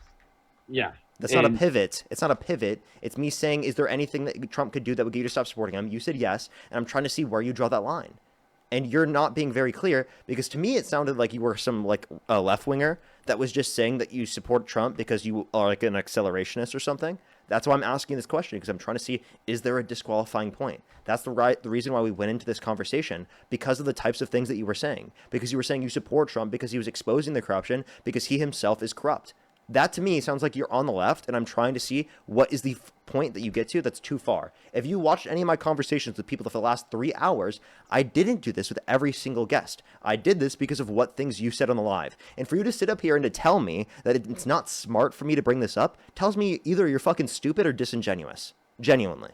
Yeah. That's not a pivot. It's not a pivot. It's me saying, is there anything that Trump could do that would get you to stop supporting him? You said yes, and I'm trying to see where you draw that line. And you're not being very clear, because to me it sounded like you were some like a left-winger that was just saying that you support Trump because you are like an accelerationist or something. That's why I'm asking this question, because I'm trying to see, is there a disqualifying point? That's the reason why we went into this conversation, because of the types of things that you were saying. Because you were saying you support Trump because he was exposing the corruption, because he himself is corrupt. That to me sounds like you're on the left, and I'm trying to see what is the point that you get to that's too far. If you watched any of my conversations with people for the last 3 hours, I didn't do this with every single guest. I did this because of what things you said on the live. And for you to sit up here and to tell me that it's not smart for me to bring this up tells me either you're fucking stupid or disingenuous. Genuinely.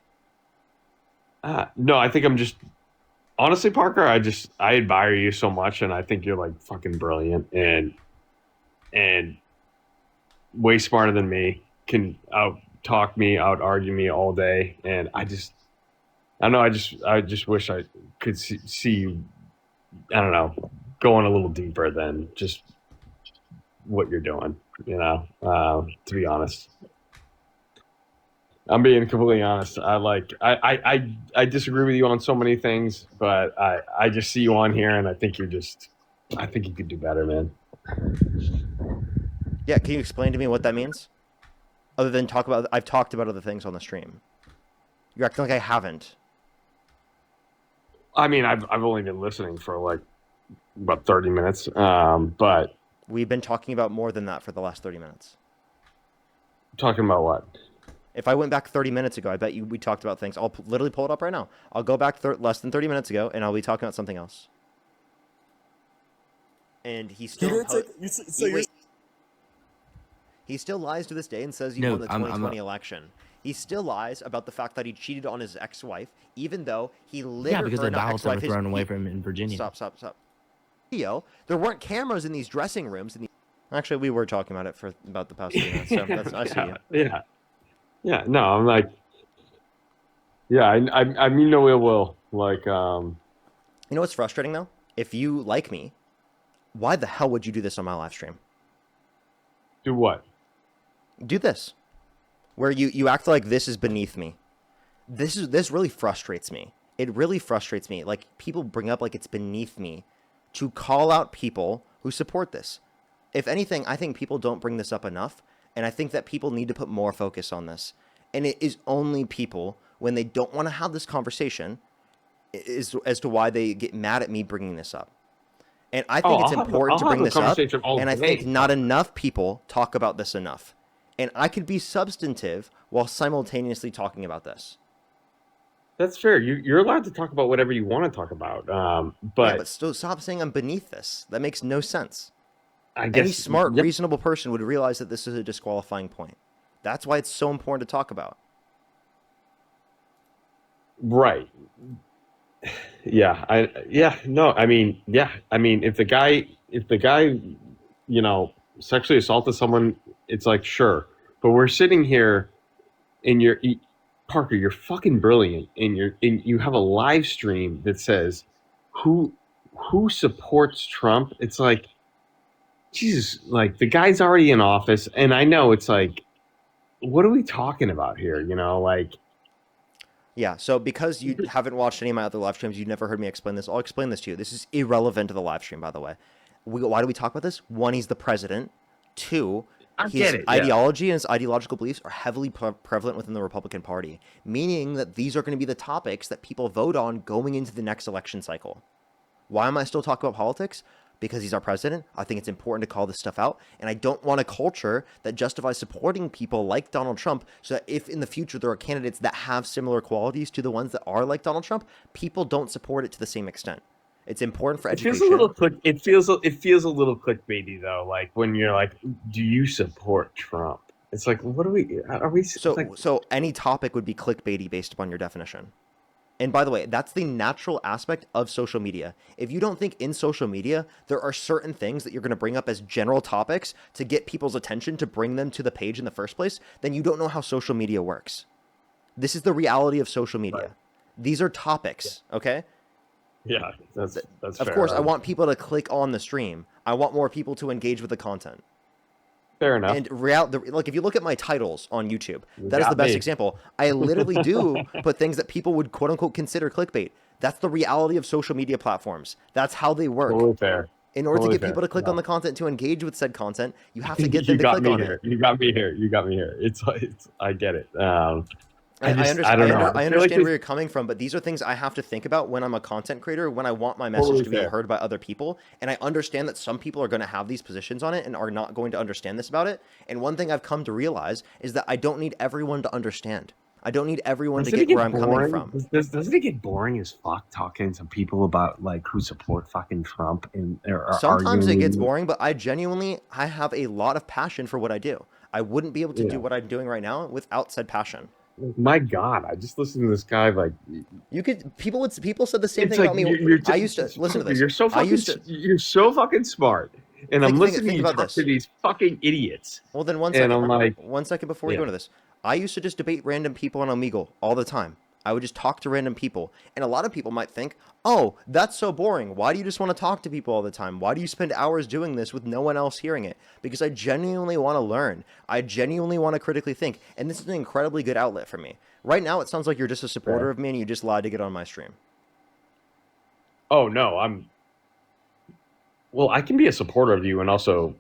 No, I think I'm just honestly, Parker. I admire you so much, and I think you're like fucking brilliant and way smarter than me, can out talk me, out argue me all day, and I don't know, I just wish I could see you, I don't know, going a little deeper than just what you're doing, to be honest. I'm being completely honest. I disagree with you on so many things, but I just see you on here, and I think you could do better, man. Yeah, can you explain to me what that means? Other than I've talked about other things on the stream. You're acting like I haven't. I mean, I've only been listening for like about 30 minutes, but we've been talking about more than that for the last 30 minutes. Talking about what? If I went back 30 minutes ago, I bet we talked about things. I'll literally pull it up right now. I'll go back less than 30 minutes ago, and I'll be talking about something else. And he still... He still lies to this day and says he won the 2020 election. He still lies about the fact that he cheated on his ex-wife, even though he literally... Yeah, because the ballots were thrown away from him in Virginia. Stop. There weren't cameras in these dressing rooms. Actually, we were talking about it for about the past 3 minutes, so I see you. Yeah, no, I'm like... Yeah, I mean no ill will. Like, You know what's frustrating, though? If you like me, why the hell would you do this on my live stream? Do what? Do this, where you act like this is beneath me. This really frustrates me. It really frustrates me. Like, people bring up like it's beneath me to call out people who support this. If anything, I think people don't bring this up enough, and I think that people need to put more focus on this. And it is only people, when they don't want to have this conversation, as to why they get mad at me bringing this up. And I think it's important to bring this up, and I think not enough people talk about this enough. And I could be substantive while simultaneously talking about this. That's fair. You're allowed to talk about whatever you want to talk about. But still, stop saying I'm beneath this. That makes no sense. I guess any smart, reasonable person would realize that this is a disqualifying point. That's why it's so important to talk about. Right. Yeah. I mean, if the guy, sexually assaulted someone, it's like, sure. But we're sitting here and Parker, you're fucking brilliant. And you have a live stream that says who supports Trump. It's like, Jesus, like the guy's already in office. And I know it's like, what are we talking about here? Yeah, so because you haven't watched any of my other live streams, you've never heard me explain this, I'll explain this to you. This is irrelevant to the live stream, by the way. Why do we talk about this? One, he's the president. Two, his ideology and his ideological beliefs are heavily prevalent within the Republican Party, meaning that these are going to be the topics that people vote on going into the next election cycle. Why am I still talking about politics? Because he's our president. I think it's important to call this stuff out. And I don't want a culture that justifies supporting people like Donald Trump, so that if in the future there are candidates that have similar qualities to the ones that are like Donald Trump, people don't support it to the same extent. It's important for education. It feels a little clickbaity though. Like when you're like, do you support Trump? It's like, what are we? So any topic would be clickbaity based upon your definition. And by the way, that's the natural aspect of social media. If you don't think in social media there are certain things that you're going to bring up as general topics to get people's attention to bring them to the page in the first place, then you don't know how social media works. This is the reality of social media. Right. These are topics, okay? Yeah, that's of fair. Course, I want people to click on the stream. I want more people to engage with the content. Fair enough. And like if you look at my titles on YouTube, that is the best example. I literally do put things that people would quote unquote consider clickbait. That's the reality of social media platforms. That's how they work. Totally fair. In order to get people to click on the content, to engage with said content, you have to get them to click on it. You got me here. It's I get it. I understand like where you're coming from, but these are things I have to think about when I'm a content creator, when I want my message to be heard by other people. And I understand that some people are going to have these positions on it and are not going to understand this about it. And one thing I've come to realize is that I don't need everyone to understand. I don't need everyone to get where I'm coming from. Doesn't it get boring as fuck talking to people about like who support fucking Trump and sometimes it gets boring, but I have a lot of passion for what I do. I wouldn't be able to do what I'm doing right now without said passion. My God, I just listened to this guy like people said the same thing about me. I used to listen to this. You're so fucking smart. And I'm listening to you talk to these fucking idiots. Well, then one second before we go into this. I used to just debate random people on Omegle all the time. I would just talk to random people. And a lot of people might think, oh, that's so boring. Why do you just want to talk to people all the time? Why do you spend hours doing this with no one else hearing it? Because I genuinely want to learn. I genuinely want to critically think. And this is an incredibly good outlet for me. Right now, it sounds like you're just a supporter of me and you just lied to get on my stream. Oh, no, well, I can be a supporter of you, and also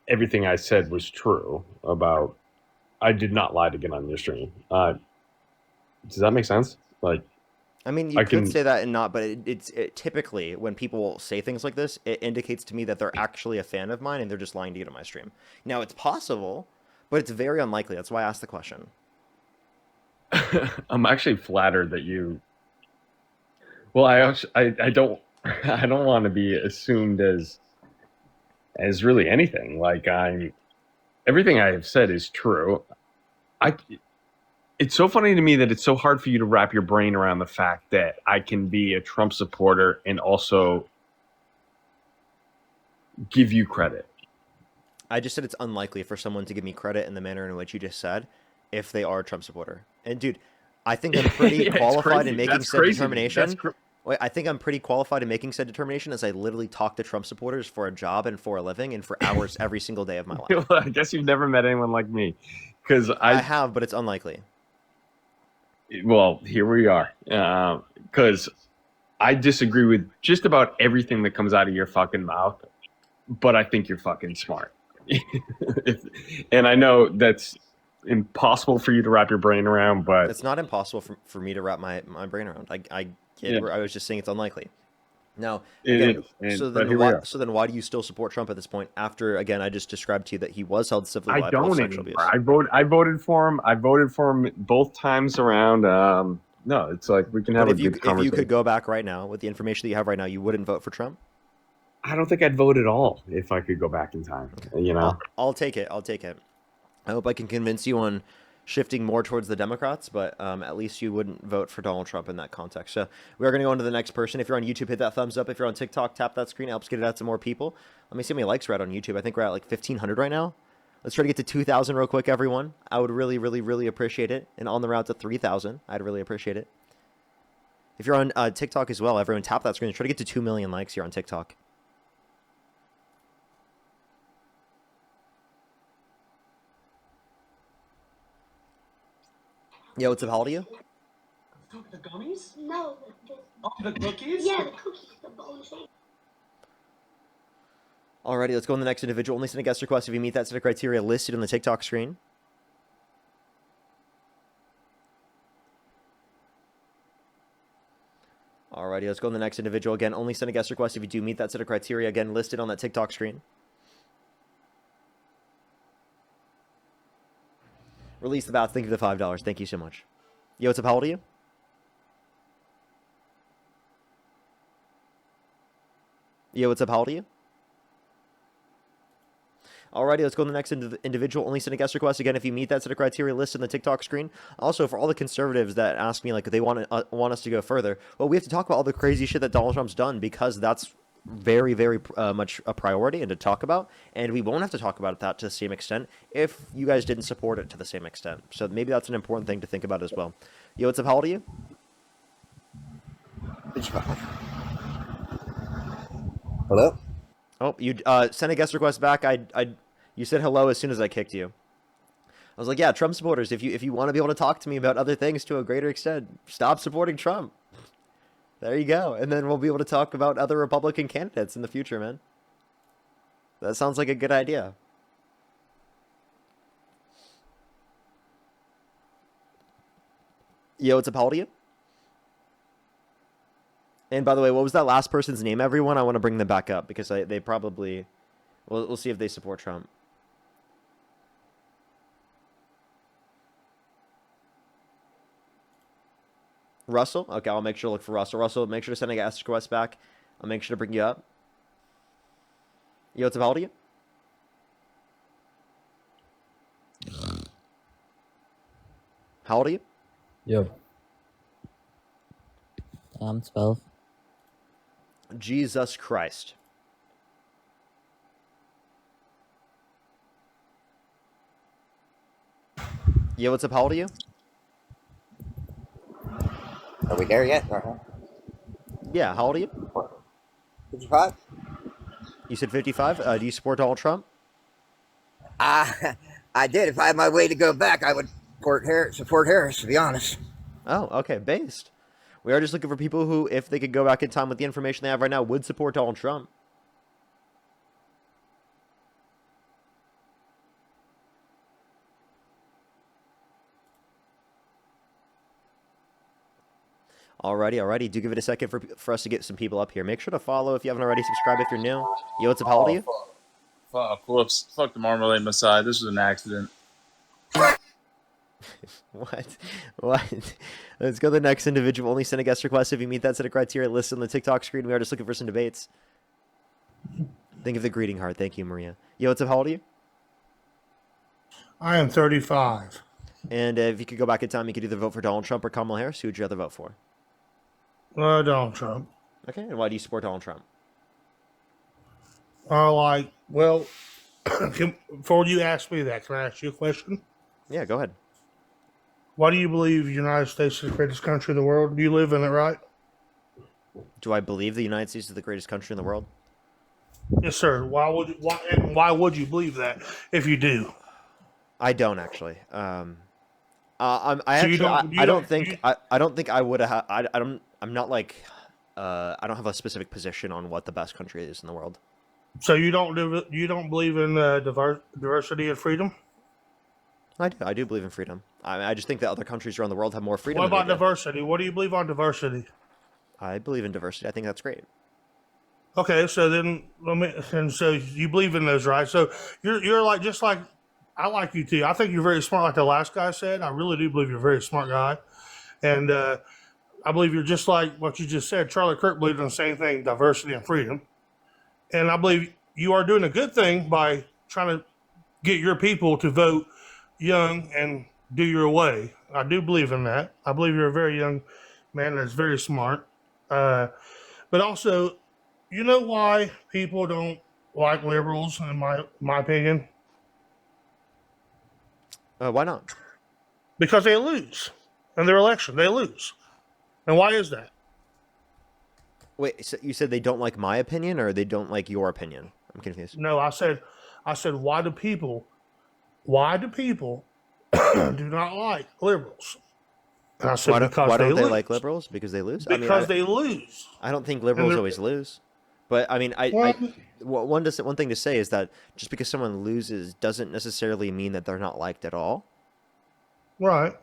everything I said was true about. I did not lie to get on your stream. Does that make sense? Like, I mean, you could say that and not, but it's typically when people say things like this, it indicates to me that they're actually a fan of mine and they're just lying to get on my stream. Now, it's possible, but it's very unlikely. That's why I asked the question. I'm actually flattered that you. Well, I don't want to be assumed as really anything. Like everything I have said is true. It's so funny to me that it's so hard for you to wrap your brain around the fact that I can be a Trump supporter and also give you credit. I just said it's unlikely for someone to give me credit in the manner in which you just said if they are a Trump supporter. And dude, I think I'm pretty qualified in making said determination. I think I'm pretty qualified in making said determination as I literally talk to Trump supporters for a job and for a living and for hours every single day of my life. Well, I guess you've never met anyone like me. Because I have, but it's unlikely. Well, here we are. Because I disagree with just about everything that comes out of your fucking mouth, but I think you're fucking smart. And I know that's impossible for you to wrap your brain around, but it's not impossible for me to wrap my brain around. I get it. I was just saying it's unlikely. Now, again, so then why do you still support Trump at this point? After, again, I just described to you that he was held civilly liable for sexual abuse. I voted for him. I voted for him both times around. No, it's like we can have a good conversation. If you could go back right now with the information that you have right now, you wouldn't vote for Trump? I don't think I'd vote at all if I could go back in time. Okay. You know, I'll take it. I hope I can convince you on shifting more towards the Democrats, but at least you wouldn't vote for Donald Trump in that context. So we are going to go on to the next person. If you're on YouTube, hit that thumbs up. If you're on TikTok, tap that screen. It helps get it out to more people. Let me see how many likes we're at on YouTube. I think we're at like 1,500 right now. Let's try to get to 2,000 real quick, everyone. I would really, really, really appreciate it. And on the route to 3,000, I'd really appreciate it. If you're on TikTok as well, everyone tap that screen. Try to get to 2 million likes here on TikTok. Yeah, what's up? How old are you? The gummies? No. The cookies? Yeah, the cookies. The bonus. Alrighty, let's go on the next individual. Only send a guest request if you meet that set of criteria listed on the TikTok screen. Alrighty, let's go on the next individual. Again, only send a guest request if you do meet that set of criteria, again, listed on that TikTok screen. Release the bats. Thank you for the $5. Thank you so much. Yo, what's up? How old are you? Yo, what's up? How old are you? Alrighty, let's go to the next individual. Only send a guest request. Again, if you meet that set of criteria listed in the TikTok screen. Also, for all the conservatives that ask me, like, they want us to go further, well, we have to talk about all the crazy shit that Donald Trump's done, because that's very, very much a priority and to talk about. And we won't have to talk about that to the same extent if you guys didn't support it to the same extent. So maybe that's an important thing to think about as well. Yo, what's up? How old are you? Hello? Oh, you sent a guest request back. You said hello as soon as I kicked you. I was like, yeah, Trump supporters, if you want to be able to talk to me about other things to a greater extent, stop supporting Trump. There you go. And then we'll be able to talk about other Republican candidates in the future, man. That sounds like a good idea. Yo, what's up? How old are you? And by the way, what was that last person's name, everyone? I want to bring them back up because they probably... We'll see if they support Trump. Russell? Okay, I'll make sure to look for Russell. Russell, make sure to send a guest request back. I'll make sure to bring you up. Yo, what's up? How old are you? How old are you? Yo. I'm 12. Jesus Christ. Yo, what's up? How old are you? Are we there yet? Yeah, how old are you? 55? You said 55? Do you support Donald Trump? I did. If I had my way to go back, I would support Harris, to be honest. Oh, okay, based. We are just looking for people who, if they could go back in time with the information they have right now, would support Donald Trump. Alrighty. Do give it a second for us to get some people up here. Make sure to follow if you haven't already. Subscribe if you're new. Yo, what's up? How old are you? Fuck, whoops. Fuck the Marmalade Messiah. This was an accident. What? Let's go to the next individual. Only send a guest request if you meet that set of criteria listed on the TikTok screen. We are just looking for some debates. Think of the greeting heart. Thank you, Maria. Yo, what's up? How old are you? I am 35. And if you could go back in time, you could either vote for Donald Trump or Kamala Harris. Who would you rather vote for? Donald Trump. Okay, and why do you support Donald Trump? Before you ask me that, can I ask you a question? Yeah, go ahead. Why do you believe the United States is the greatest country in the world? Do you live in it, right? Do I believe the United States is the greatest country in the world? Yes, sir. Why would you believe that if you do? I don't actually. I don't think I would have. I'm not like. I don't have a specific position on what the best country is in the world. So you don't believe in diversity and freedom? I do believe in freedom. I just think that other countries around the world have more freedom. What about diversity? What do you believe on diversity? I believe in diversity. I think that's great. Okay, so then so you believe in those, right? So you're like just like I like you too. I think you're very smart, like the last guy said. I really do believe you're a very smart guy, and I believe you're just like what you just said. Charlie Kirk believed in the same thing: diversity and freedom. And I believe you are doing a good thing by trying to get your people to vote young and do your way. I do believe in that. I believe you're a very young man that's very smart. But also, you know why people don't like liberals, in my opinion? Why not? Because they lose in their election. They lose. And why is that? Wait, so you said they don't like my opinion, or they don't like your opinion? I'm confused. No, I said, why do people do not like liberals? And I said, why don't they like liberals? Because they lose? Because they lose. I don't think liberals always lose. But I mean, one thing to say is that just because someone loses doesn't necessarily mean that they're not liked at all. Right.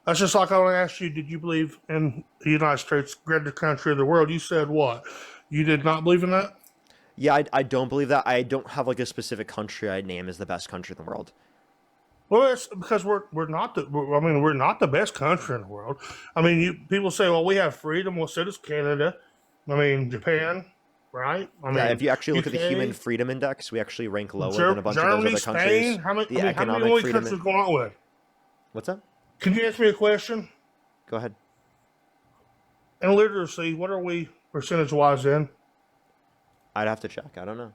That's just like I want to ask you, did you believe in the United States, greatest country in the world? You said what? You did not believe in that? Yeah, I don't believe that. I don't have like a specific country I'd name as the best country in the world. Well, it's because we're not the best country in the world. I mean, people say, well, we have freedom. Well, so does Canada. I mean, Japan. right? I Yeah, mean, if you actually look at the Human UK, Freedom Index, we actually rank lower than a bunch of those Germany, other countries. Spain. How many? The How many economic only freedom. countries going on with? What's that? Can you ask me a question? Go ahead. In literacy, what are we percentage-wise in? I'd have to check. I don't know.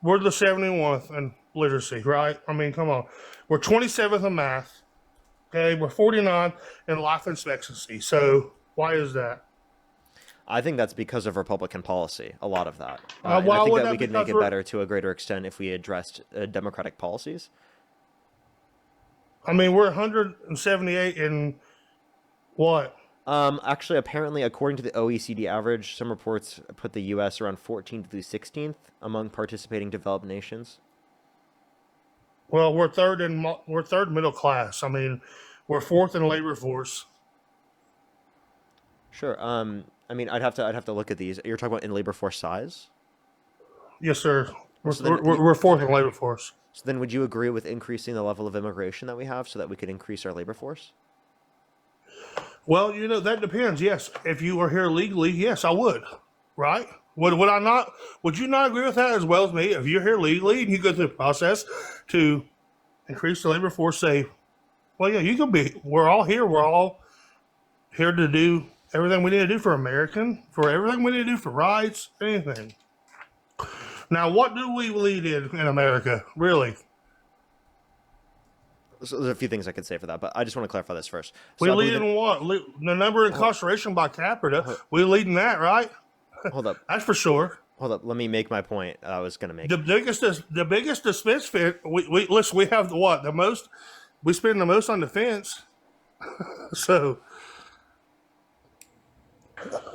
We're the 71th in literacy, right? I mean, come on. We're 27th in math. Okay, we're 49 in life expectancy. So why is that? I think that's because of Republican policy. A lot of that. Why And I think would that that we could because make it we're- better to a greater extent if we addressed democratic policies. I mean, we're 178 in what? Actually, apparently, according to the OECD average, some reports put the U.S. around 14th through 16th among participating developed nations. Well, we're third middle class. I mean, we're fourth in labor force. Sure. I mean, I'd have to look at these. You're talking about in labor force size? Yes, sir. So then We're fourth in labor force. So then, would you agree with increasing the level of immigration that we have so that we could increase our labor force? Well, that depends. Yes, if you were here legally, yes, I would. Right? Would I not? Would you not agree with that as well as me? If you're here legally and you go through the process to increase the labor force, say, well, yeah, you can be. We're all here. We're all here to do everything we need to do for everything we need to do for rights, anything. Now, what do we lead in America, really? So there's a few things I could say for that, but I just want to clarify this first. We lead in what? The number of incarceration by capita. We lead in that, right? Hold up. That's for sure. Hold up. Let me make my point I was going to make. The biggest defense fit. Listen. We have the most. We spend the most on defense. So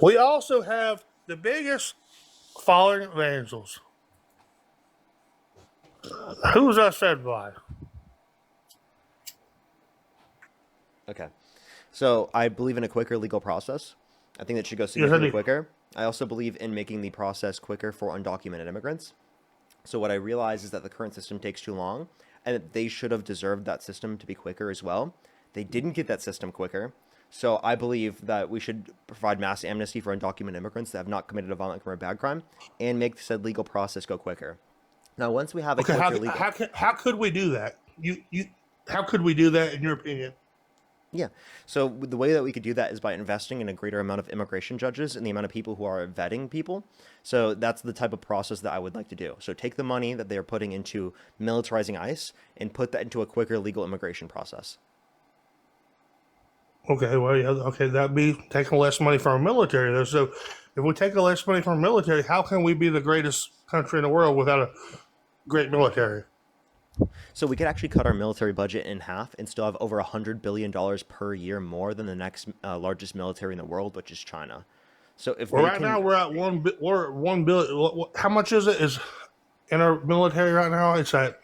we also have the biggest following of angels. Who was that said by? Okay. So I believe in a quicker legal process. I think that should go significantly quicker. I also believe in making the process quicker for undocumented immigrants. So what I realize is that the current system takes too long, and that they should have deserved that system to be quicker as well. They didn't get that system quicker. So I believe that we should provide mass amnesty for undocumented immigrants that have not committed a violent crime or bad crime, and make said legal process go quicker. Now, once we have a quicker legal... How could we do that? How could we do that in your opinion? Yeah. So the way that we could do that is by investing in a greater amount of immigration judges and the amount of people who are vetting people. So that's the type of process that I would like to do. So take the money that they are putting into militarizing ICE and put that into a quicker legal immigration process. Okay, well, yeah, okay, that'd be taking less money from our military, though. So if we take less money from our military, how can we be the greatest country in the world without a great military? So we could actually cut our military budget in half and still have over $100 billion per year more than the next largest military in the world, which is China. So if now we're at we're at 1 billion. How much is it? Is in our military right now? It's at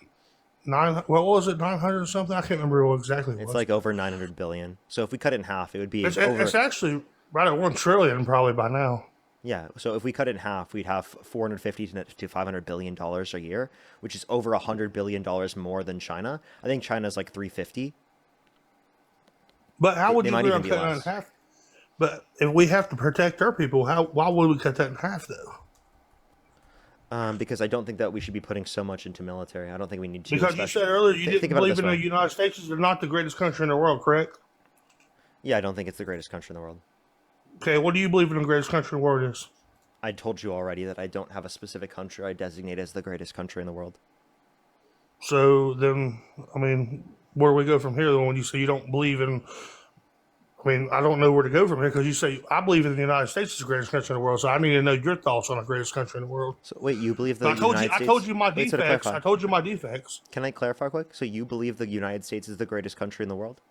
9. What was it? 900 or something? I can't remember what exactly. It was. It's like over 900 billion. So if we cut it in half, it would be. It's actually right at 1 trillion probably by now. Yeah, so if we cut it in half, we'd have $450 to $500 billion a year, which is over $100 billion more than China. I think China's like 350. But how would you cut that in half? But if we have to protect our people, why would we cut that in half though? Because I don't think that we should be putting so much into military. I don't think we need to. Because you said earlier you didn't believe in the United States is not the greatest country in the world, correct? Yeah, I don't think it's the greatest country in the world. Okay, what do you believe in the greatest country in the world is? I told you already that I don't have a specific country I designate as the greatest country in the world. So then, I mean, where do we go from here? Then when you say you don't believe in, I mean, I don't know where to go from here because you say I believe in the United States is the greatest country in the world. So I need to know your thoughts on the greatest country in the world. So wait, you believe the United States? I told you my defects. I told you my defects. Can I clarify quick? So you believe the United States is the greatest country in the world?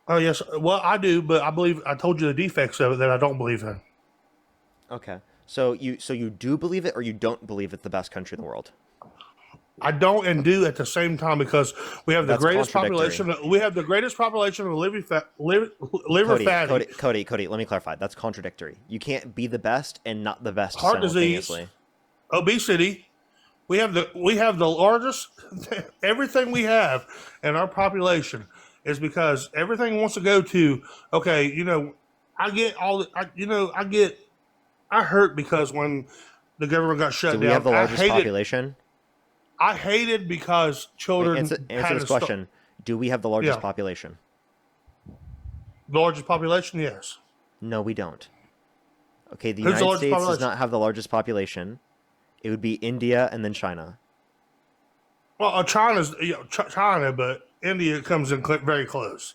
Oh yes, well I do, but I told you the defects of it that I don't believe in. Okay, so you do believe it, or you don't believe it's the best country in the world? I don't and do at the same time because we have the greatest population. We have the greatest population of liver fatty. Cody, let me clarify. That's contradictory. You can't be the best and not the best Heart disease, obesity. We have the largest. Everything we have in our population is because everything wants to go to. Okay, I get I hurt because when the government got shut Do down, we have the largest population? I hated because Wait, children answer this question. Do we have the largest population? The largest population, yes. No, we don't. Okay, the Who's the United largest States does population? not have the largest population. It would be India and then China. Well, China's China, but India comes in very close.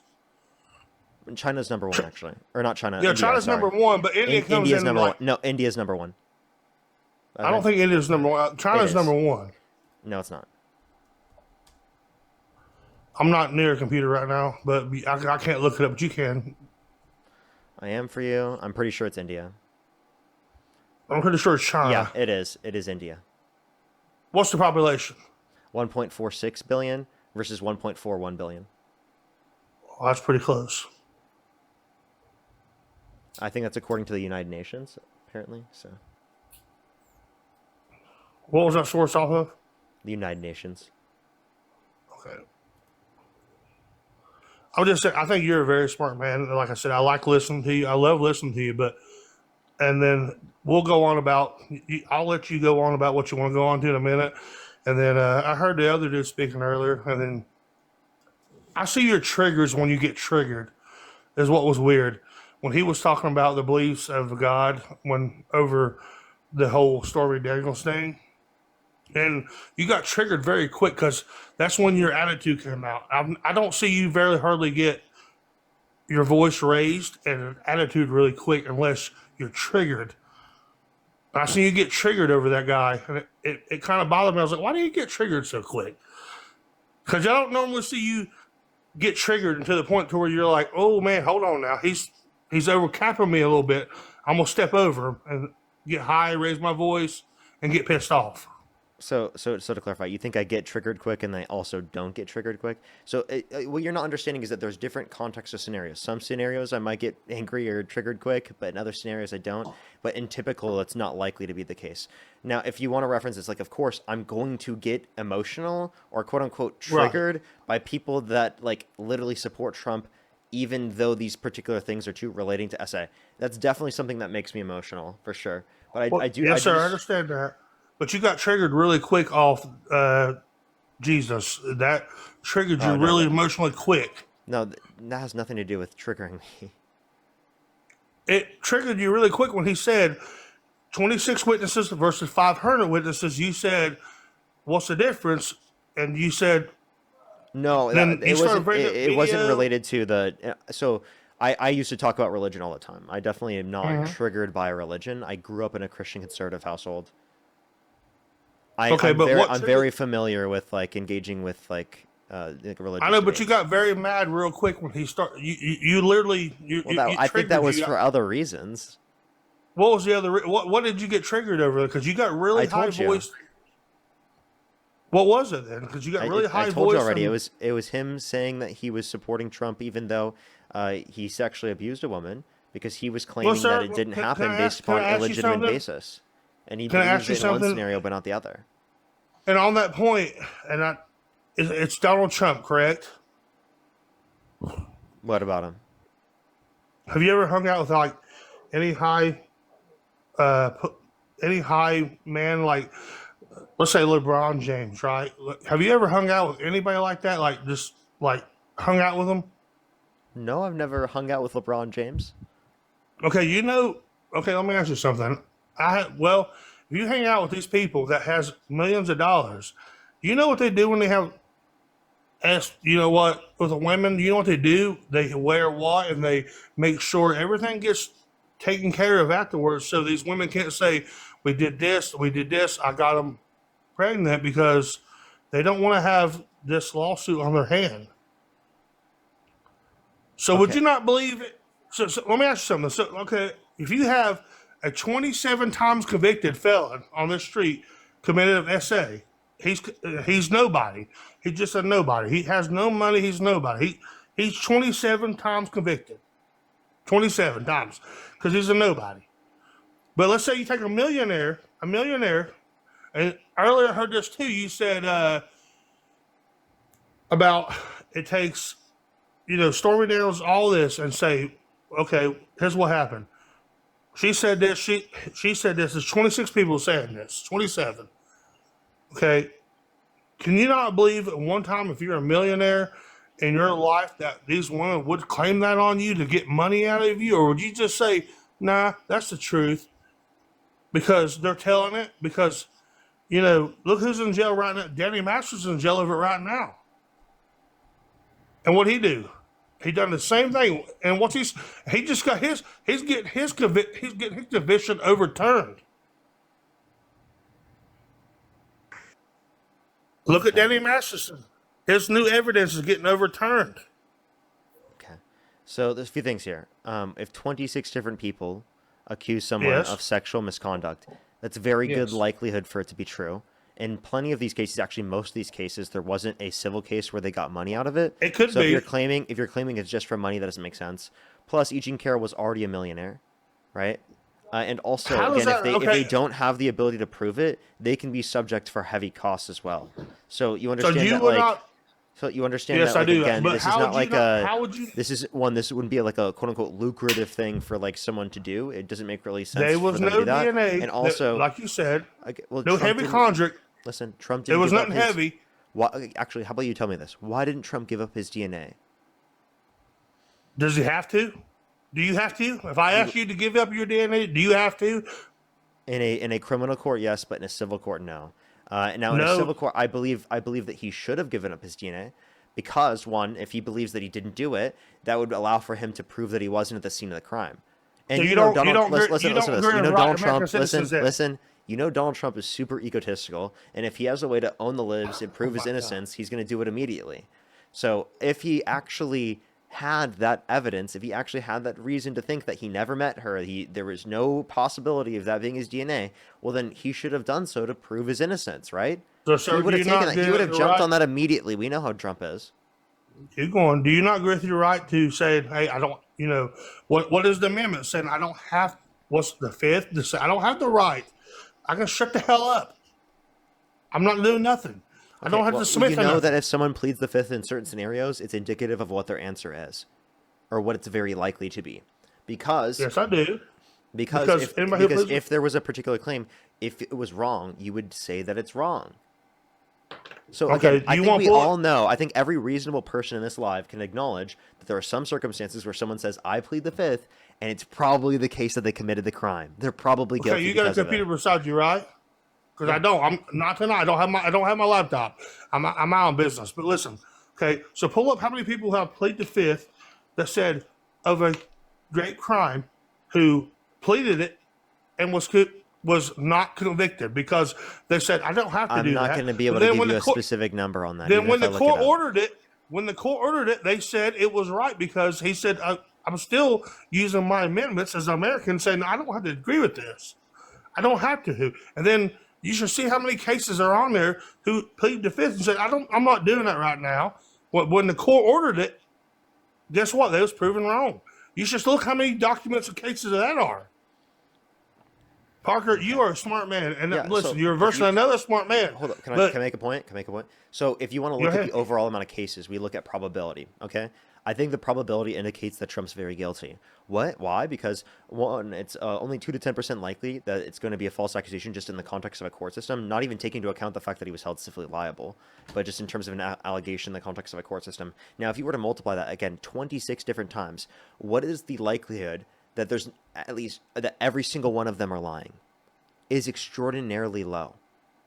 China's number one, actually, or not China. Yeah, India, China's sorry. number one, but India comes India's in number like. one. No, India's number one. I don't think India's number one. China's is. number one. No, it's not. I'm not near a computer right now, but I can't look it up, but you can. I am for you. I'm pretty sure it's India. I'm pretty sure it's China. Yeah, it is. It is India. What's the population? 1.46 billion versus 1.41 billion. Oh, that's pretty close. I think that's according to the United Nations, apparently. So. What was that source off of? The United Nations. Okay. I'm just saying, I think you're a very smart man. Like I said, I like listening to you. I love listening to you, and then we'll go on about, I'll let you go on about what you want to go on to in a minute. And then I heard the other dude speaking earlier, and then I see your triggers when you get triggered is what was weird. When he was talking about the beliefs of God over the whole Stormy Daniels thing, and you got triggered very quick because that's when your attitude came out. I don't see you very hardly get your voice raised and an attitude really quick unless you're triggered. I seen you get triggered over that guy, and it kind of bothered me. I was like, why do you get triggered so quick? Because I don't normally see you get triggered to the point to where you're like, oh man, hold on now. He's overcapping me a little bit. I'm going to step over him and get high, raise my voice, and get pissed off. So to clarify, you think I get triggered quick and I also don't get triggered quick? So what you're not understanding is that there's different contexts of scenarios. Some scenarios I might get angry or triggered quick, but in other scenarios I don't. But in typical, it's not likely to be the case. Now, if you want to reference this, like, of course, I'm going to get emotional or quote unquote triggered by people that like literally support Trump, even though these particular things are too relating to SA. That's definitely something that makes me emotional for sure. But I do. Yes, sir. I understand that. But you got triggered really quick off Jesus. That triggered you really emotionally quick. No, that has nothing to do with triggering me. It triggered you really quick when he said 26 witnesses versus 500 witnesses. You said, what's the difference? And you said... No, it wasn't related to the... So I used to talk about religion all the time. I definitely am not triggered by religion. I grew up in a Christian conservative household. I'm very familiar with like engaging with like religious. I know, but you got very mad real quick when he started. You literally. I think that was for other reasons. What was the other? What did you get triggered over? Because you got really high voice. What was it then? Because you got really high voice. I told you already. It was him saying that he was supporting Trump, even though he sexually abused a woman, because he was claiming that it didn't happen based upon illegitimate basis. And he believes it in one scenario, but not the other. And on that point, it's Donald Trump, correct? What about him? Have you ever hung out with like any high man, like let's say LeBron James, right? Have you ever hung out with anybody like that? Like just like hung out with them? No, I've never hung out with LeBron James. Okay, let me ask you something. If you hang out with these people that has millions of dollars, you know what they do when they have asked, you know what, with the women, you know what they do? They wear what, and they make sure everything gets taken care of afterwards, so these women can't say, we did this, I got them pregnant, because they don't want to have this lawsuit on their hand. So would you not believe it? So let me ask you something. So, okay, if you have a 27 times convicted felon on the street committed of SA, he's nobody. He's just a nobody. He has no money. He's nobody. He's 27 times convicted. 27 times, because he's a nobody. But let's say you take a millionaire, and earlier I heard this too. You said about it takes, Stormy Daniels, all this, and say, okay, here's what happened. She said this. She said this. There's 26 people saying this. 27. Okay. Can you not believe at one time if you're a millionaire in your life that these women would claim that on you to get money out of you? Or would you just say, nah, that's the truth because they're telling it? Because, look who's in jail right now. Danny Masters in jail over it right now. And what'd he do? He done the same thing. And he just got he's getting his conviction overturned. Look at Danny Masterson. His new evidence is getting overturned. Okay. So there's a few things here. If 26 different people accuse someone Yes. of sexual misconduct, that's a very good Yes. likelihood for it to be true. In plenty of these cases, actually most of these cases, there wasn't a civil case where they got money out of it. It could so be. if you're claiming it's just for money, that doesn't make sense. Plus, Eugene Carroll was already a millionaire, right? And also, How does again, that- if they okay. don't have the ability to prove it, they can be subject for heavy costs as well. So you understand you that, would like, not. so you understand Yes, that, I like, do. again, But this is how not would like you not, a. how would you? This is one. This wouldn't be like a quote unquote lucrative thing for like someone to do. It doesn't make really sense. There for was them to no do that. DNA. And also, like you said, well, no Trump heavy didn't- conjuct. Listen, Trump There didn't was give up nothing his. heavy. Why, actually, how about you tell me this? Why didn't Trump give up his DNA? Does he have to? Do you have to? If I ask you to give up your DNA, do you have to? In a criminal court, yes, but in a civil court, no. Now, in a No. civil court, I believe that he should have given up his DNA, because one, if he believes that he didn't do it, that would allow for him to prove that he wasn't at the scene of the crime. And So you you know, don't- Donald, you don't listen, agree- listen, you listen don't to this. agree You know, with Donald American Trump. citizens then? Listen. You know, Donald Trump is super egotistical, and if he has a way to own the libs and prove his innocence, he's going to do it immediately. So if he actually had that evidence, if he actually had that reason to think that he never met her, there was no possibility of that being his DNA, well, then he should have done so to prove his innocence, right? So, sir, he would do have you taken not that. He give would have the jumped right- on that immediately. We know how Trump is. Keep going. Do you not agree with your right to say, hey, I don't, what is the amendment saying? I don't have, what's the fifth? I don't have the right. I can shut the hell up. I'm not doing nothing. I don't have Well, to submit you to know nothing. that if someone pleads the fifth in certain scenarios, it's indicative of what their answer is, or what it's very likely to be, because Yes, I do. because anybody who because pleads- if there was a particular claim, if it was wrong, you would say that it's wrong. So Okay, again, do I you think want we bullet- all know. I think every reasonable person in this live can acknowledge that there are some circumstances where someone says, "I plead the fifth," and it's probably the case that they committed the crime. They're probably guilty. Okay, you got a because of it. computer beside you, right? Because I don't. I'm not tonight. I don't have my laptop. I'm out on business. But listen, okay. So pull up how many people have pleaded the fifth that said of a great crime who pleaded it and was not convicted because they said I don't have to do I'm that. not going to be able But to then give when you the a court- specific number on that. Then even when if the I look court it up. ordered it, they said it was right because he said I'm still using my amendments as an American, saying I don't have to agree with this. I don't have to. And then you should see how many cases are on there who plead the fifth and said I'm not doing that right now. When the court ordered it, guess what? They was proven wrong. You should look how many documents and cases of that are. Parker, you are a smart man, and Yeah, listen, so you're if versing you- another smart man. Hold up. Can I But- make a point? Can I make a point? So if you want to Go look at ahead. the overall amount of cases, we look at probability. Okay. I think the probability indicates that Trump's very guilty. What? Why? Because one, it's only 2 to 10% likely that it's going to be a false accusation just in the context of a court system, not even taking into account the fact that he was held civilly liable, but just in terms of an allegation in the context of a court system. Now, if you were to multiply that again 26 different times, what is the likelihood that there's at least that every single one of them are lying? Is extraordinarily low.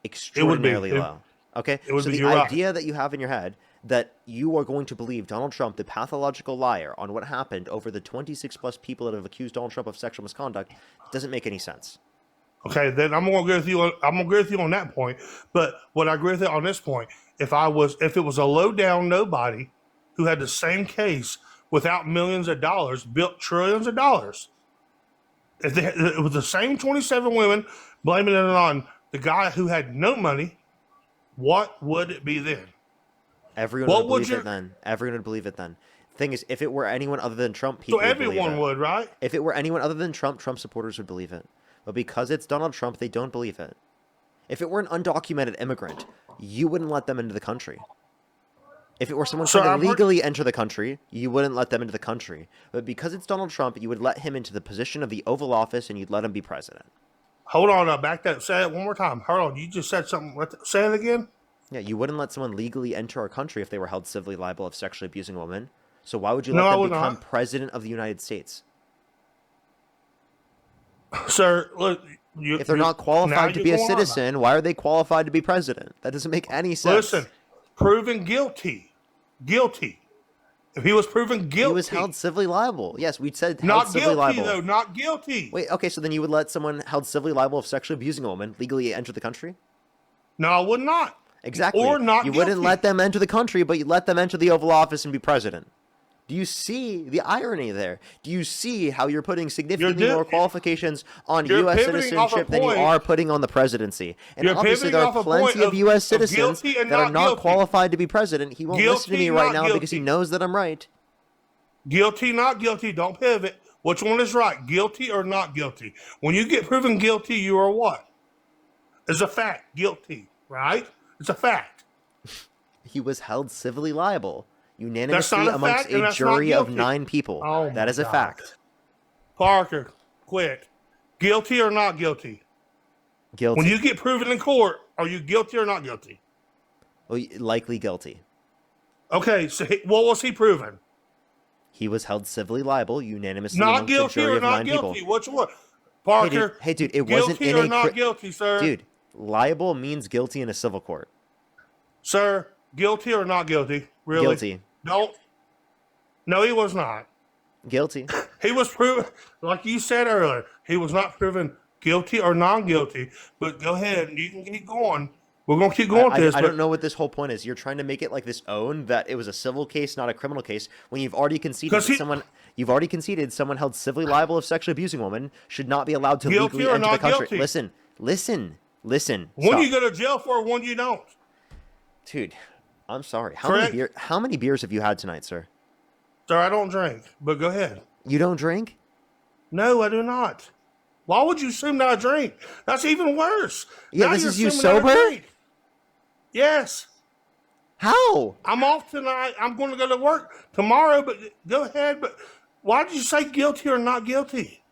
Extraordinarily low. Okay? It would So be, the you're right. idea that you have in your head that you are going to believe Donald Trump, the pathological liar, on what happened over the 26 plus people that have accused Donald Trump of sexual misconduct doesn't make any sense. Okay, then I'm gonna agree with you. I'm gonna agree with you on that point. But what I agree with you on this point, if it was a low down nobody who had the same case without millions of dollars, built trillions of dollars, it was the same 27 women blaming it on the guy who had no money, what would it be then? Everyone What would would believe it then. Everyone would believe it then. Thing is, if it were anyone other than Trump, So people would believe everyone it. would, right? If it were anyone other than Trump, Trump supporters would believe it. But because it's Donald Trump, they don't believe it. If it were an undocumented immigrant, you wouldn't let them into the country. If it were someone So trying to I've heard- legally enter the country, you wouldn't let them into the country. But because it's Donald Trump, you would let him into the position of the Oval Office and you'd let him be president. Hold on, back that. Say it one more time. Hold on, you just said something. Say it again. Yeah, you wouldn't let someone legally enter our country if they were held civilly liable of sexually abusing a woman. So why would you No, let I them would become not. president of the United States? Sir, look. If they're not qualified to be a citizen, on. why are they qualified to be president? That doesn't make any sense. Listen, proven guilty. Guilty. If he was proven guilty. He was held civilly liable. Yes, we said held Not civilly guilty, liable. though. Not guilty. Wait, okay, so then you would let someone held civilly liable of sexually abusing a woman legally enter the country? No, I would not. Exactly. Or not You guilty. wouldn't let them enter the country, but you let them enter the Oval Office and be president. Do you see the irony there? Do you see how you're putting significantly more qualifications on you're U.S. pivoting off a citizenship than you point. are putting on the presidency? And You're obviously there pivoting are off a point plenty of of U.S. of citizens guilty and that are not not guilty. qualified to be president. He won't listen to Guilty, me right not now because he guilty. knows that I'm right. Guilty, not guilty. Don't pivot. Which one is right? Guilty or not guilty? When you get proven guilty, you are what? It's a fact. Guilty, right? It's a fact. He was held civilly liable That's unanimously not a amongst fact, and a that's not jury of guilty. 9 people. Oh, That my is a God. fact. Parker, quit. Guilty or not guilty? Guilty. When you get proven in court, are you guilty or not guilty? Well, likely guilty. Okay, so what was he proven? He was held civilly liable unanimously Not amongst a guilty jury or of not 9 guilty? people. Which one? Parker, Hey dude, it guilty wasn't in or a not guilty, sir? Dude, liable means guilty in a civil court. Sir, guilty or not guilty? Really? Guilty. Don't. No, he was not. Guilty. He was proven, like you said earlier, he was not proven guilty or non-guilty. But go ahead, you can keep going. We're going to keep going with this. I but don't know what this whole point is. You're trying to make it like this own that it was a civil case, not a criminal case, when you've already conceded that you've already conceded someone held civilly liable of sexually abusing a woman should not be allowed to Guilty legally or enter the not country. guilty? Listen. One Stop. you go to jail for, one you don't. Dude, I'm sorry. Correct. How many beers have you had tonight, sir? Sir, I don't drink, but go ahead. You don't drink? No, I do not. Why would you assume that I drink? That's even worse. Yeah, Now this you're is you assuming that I sober? drink. Yes. How? I'm off tonight. I'm going to go to work tomorrow, but go ahead. But why did you say guilty or not guilty?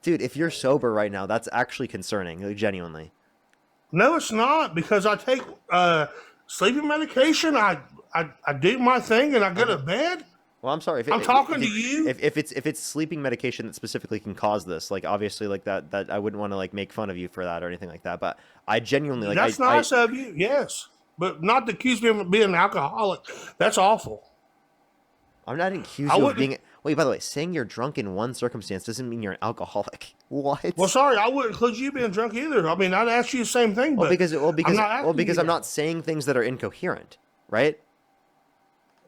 Dude, if you're sober right now, that's actually concerning, like, genuinely. No, it's not, because I take sleeping medication. I do my thing and I go to bed. Well, I'm sorry. I'm talking to you. If it's sleeping medication that specifically can cause this, like obviously, like that I wouldn't want to like make fun of you for that or anything like that. But I genuinely like That's nice of you, yes, but not to accuse me of being an alcoholic. That's awful. I'm not accused of being. Wait, by the way, saying you're drunk in one circumstance doesn't mean you're an alcoholic. What? Well, sorry, I wouldn't include you being drunk either. I mean, I'd ask you the same thing. Well, But because I'm I'm not saying things that are incoherent, right?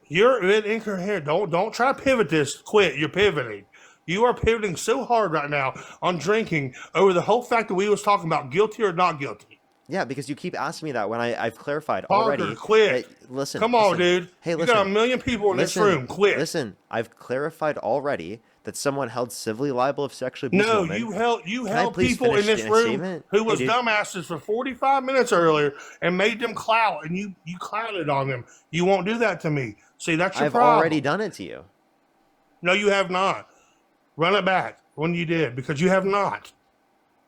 You're a bit incoherent. Don't try to pivot this. Quit. You're pivoting. You are pivoting so hard right now on drinking over the whole fact that we was talking about guilty or not guilty. Yeah, because you keep asking me that when I've clarified Parker, already. quit. Listen. Come on, listen. dude. Hey, You listen. got a million people in this room. Quit. Listen, I've clarified already that someone held civilly liable of sexually abusing No, a woman. you Can I held please people in finish this a room statement? who Hey, was dude. dumbasses for 45 minutes earlier and made them clout, and you clouted on them. You won't do that to me. See, that's your I've problem. already done it to you. No, you have not. Run it back when you did, because you have not.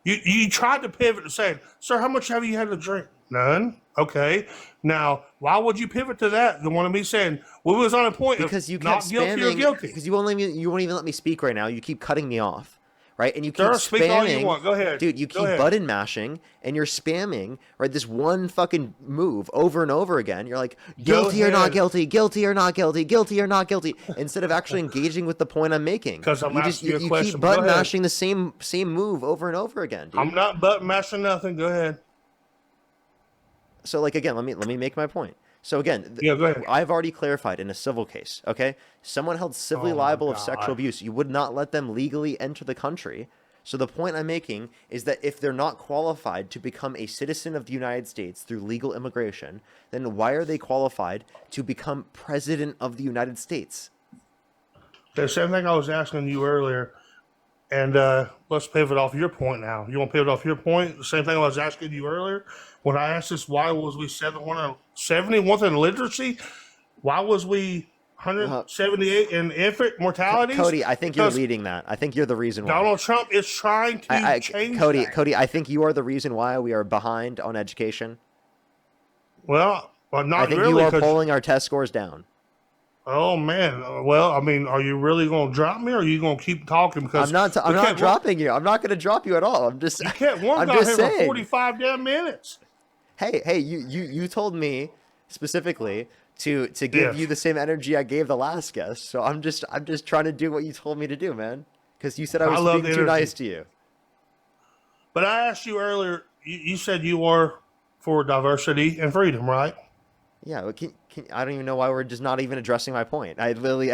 You tried to pivot and say, "Sir, how much have you had to drink?" None. Okay. Now, why would you pivot to that? The one of me saying, we was on a point Because you of kept not guilty or spamming. guilty. Because you won't even let me speak right now. You keep cutting me off, right? And you keep Sir, spamming. speak all you want. Go ahead. Dude. You Go keep ahead. button mashing, and you're spamming right this one fucking move over and over again. You're like guilty or not ahead. guilty, guilty or not guilty, guilty or not guilty, instead of actually engaging with the point I'm making. Because I'm asking you a you question. keep Go button ahead. mashing the same move over and over again, dude. I'm not button mashing nothing. Go ahead. So like again, let me make my point. So again, Yeah, go ahead. I've already clarified in a civil case, okay? Someone held civilly Oh my liable of God. sexual abuse. You would not let them legally enter the country. So the point I'm making is that if they're not qualified to become a citizen of the United States through legal immigration, then why are they qualified to become president of the United States? The same thing I was asking you earlier. And let's pivot off your point now. You want to pivot off your point? The same thing I was asking you earlier. When I asked this, why was we 71st in literacy? Why was we 178 in infant mortalities? Cody, I think you're Because leading that. I think you're the reason why. Donald Trump is trying to change Cody, that. Cody, I think you are the reason why we are behind on education. Well, not I think really. you are pulling our test scores down. Oh man. Well, I mean, are you really going to drop me, or are you going to keep talking? Because I'm not dropping you. I'm not going to drop you at all. I'm just. You kept one I'm guy just here for saying. 45 damn minutes. Hey, you told me specifically to give you the same energy I gave the last guest. So I'm just trying to do what you told me to do, man. Because you said I was being too nice to you. But I asked you earlier. You said you were for diversity and freedom, right? Yeah, but I don't even know why we're just not even addressing my point. I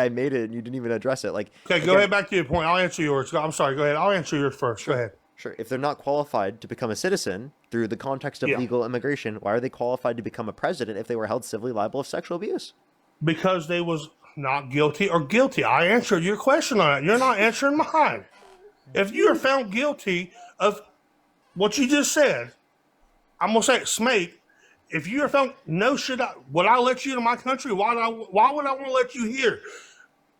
made it and you didn't even address it. Like, okay, go ahead back to your point. I'll answer yours. I'm sorry. Go ahead. I'll answer yours first. Go ahead. Sure. If they're not qualified to become a citizen through the context of legal immigration, why are they qualified to become a president if they were held civilly liable of sexual abuse? Because they was not guilty or guilty. I answered your question on it. You're not answering mine. If you are found guilty of what you just said, I'm gonna say it, Smate. If you are found, would I let you into my country? Why would I want to let you here?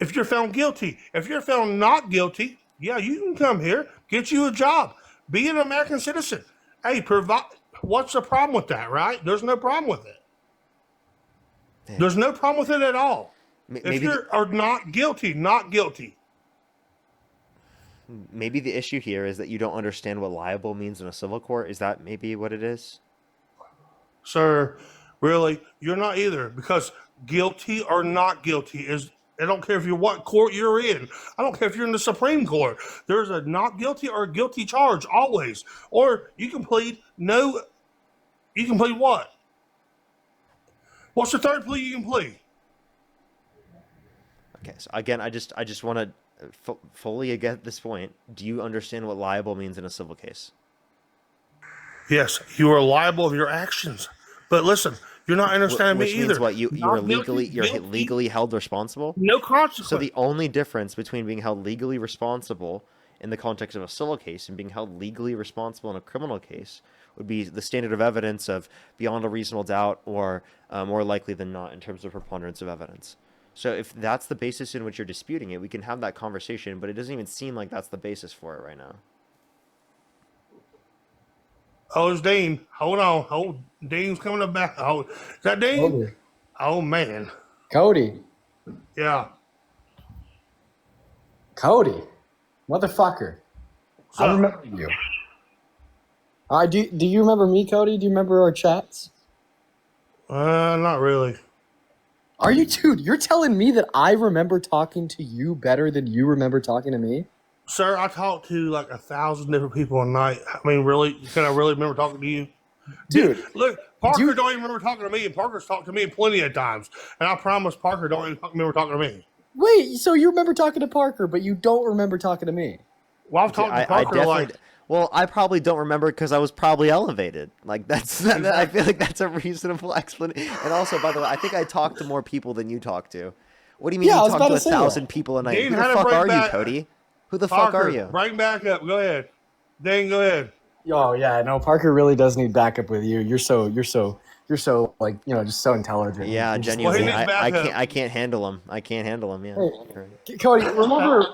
If you're found guilty, if you're found not guilty, yeah, you can come here, get you a job, be an American citizen. Hey, what's the problem with that, right? There's no problem with it. Damn. There's no problem with it at all. Maybe if you are not guilty, not guilty. Maybe the issue here is that you don't understand what liable means in a civil court. Is that maybe what it is? Sir, really, you're not either, because guilty or not guilty is, I don't care if you're what court you're in. I don't care if you're in the Supreme Court. There's a not guilty or a guilty charge always. Or you can plead no. You can plead what? What's the third plea you can plead? Okay, so again, I just want to fully get this point. Do you understand what liable means in a civil case? Yes, you are liable of your actions. But listen, you're not understanding Which me means either. what? You're legally held responsible? No consequence. So the only difference between being held legally responsible in the context of a civil case and being held legally responsible in a criminal case would be the standard of evidence of beyond a reasonable doubt or more likely than not in terms of preponderance of evidence. So if that's the basis in which you're disputing it, we can have that conversation, but it doesn't even seem like that's the basis for it right now. Oh, it's Dean. Hold on. Dean's coming up back. Oh, is that Dean? Cody. Oh, man. Cody. Yeah. Cody. Motherfucker. I remember you. Do you remember me, Cody? Do you remember our chats? Not really. Are you, dude? You're telling me that I remember talking to you better than you remember talking to me? Sir, I talked to like 1,000 different people a night. I mean, really? Can I really remember talking to you? Dude. Look, Parker don't even remember talking to me, and Parker's talked to me plenty of times. And I promise Parker don't even remember talking to me. Wait, so you remember talking to Parker, but you don't remember talking to me? Well, I've talked to Parker Well, I probably don't remember because I was probably elevated. Like I feel like that's a reasonable explanation. And also, by the way, I think I talked to more people than you talked to. What do you mean you talk to 1,000 people a night? Dean, Who the fuck are you, Cody? Who the fuck are you? Bring back up. Go ahead. Dean, go ahead. Oh yeah, no, Parker really does need backup with you. You're so like, you know, just so intelligent. Yeah, genuinely. I can't handle him. I can't handle him. Yeah. Hey, Cody, remember?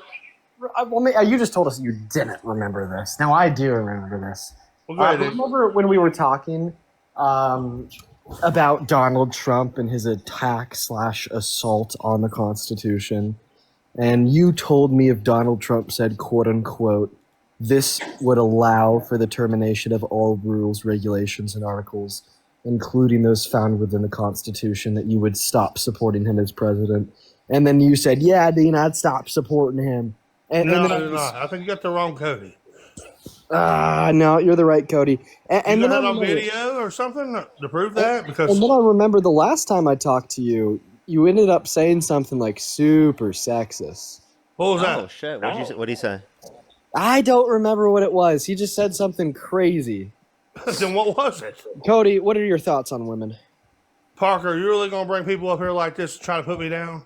Well, you just told us you didn't remember this. Now I do remember this. Well, go ahead, remember when we were talking about Donald Trump and his attack/assault on the Constitution, and you told me if Donald Trump said, "quote unquote," this would allow for the termination of all rules, regulations, and articles, including those found within the Constitution, that you would stop supporting him as president. And then you said, "Yeah, Dean, I'd stop supporting him." No. I think you got the wrong Cody. No, you're the right Cody. And you then got it on video or something to prove that? Because and then I remember the last time I talked to you, you ended up saying something like super sexist. What was that? Oh shit! What did he say? I don't remember what it was. He just said something crazy. Then what was it? Cody, what are your thoughts on women? Parker, you really gonna bring people up here like this to try to put me down?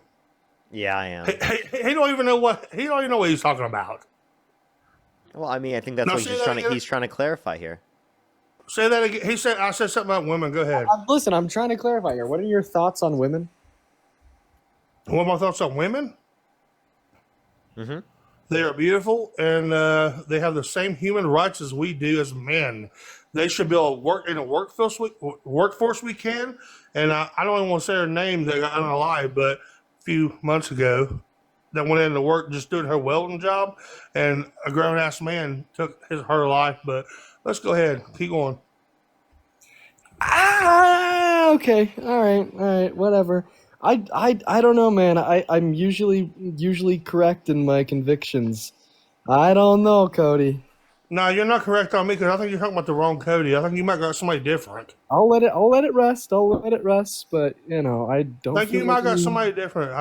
Yeah, I am. He don't even know what he's talking about. Well, I mean, I think that's what he's trying to clarify here. Say that again. I said something about women. Go ahead. Listen, I'm trying to clarify here. What are your thoughts on women? What are my thoughts on women? Mm-hmm. They are beautiful, and they have the same human rights as we do as men. They should be able to work in the workforce we can. And I don't even want to say her name that got unalived, but a few months ago, that went into work just doing her welding job, and a grown-ass man took her life. But let's go ahead. Keep going. Okay. All right. Whatever. I don't know, man. I'm usually correct in my convictions. I don't know, Cody. No, you're not correct on me because I think you're talking about the wrong Cody. I think you might got somebody different. I'll let it rest. But I don't. I think you might got somebody different.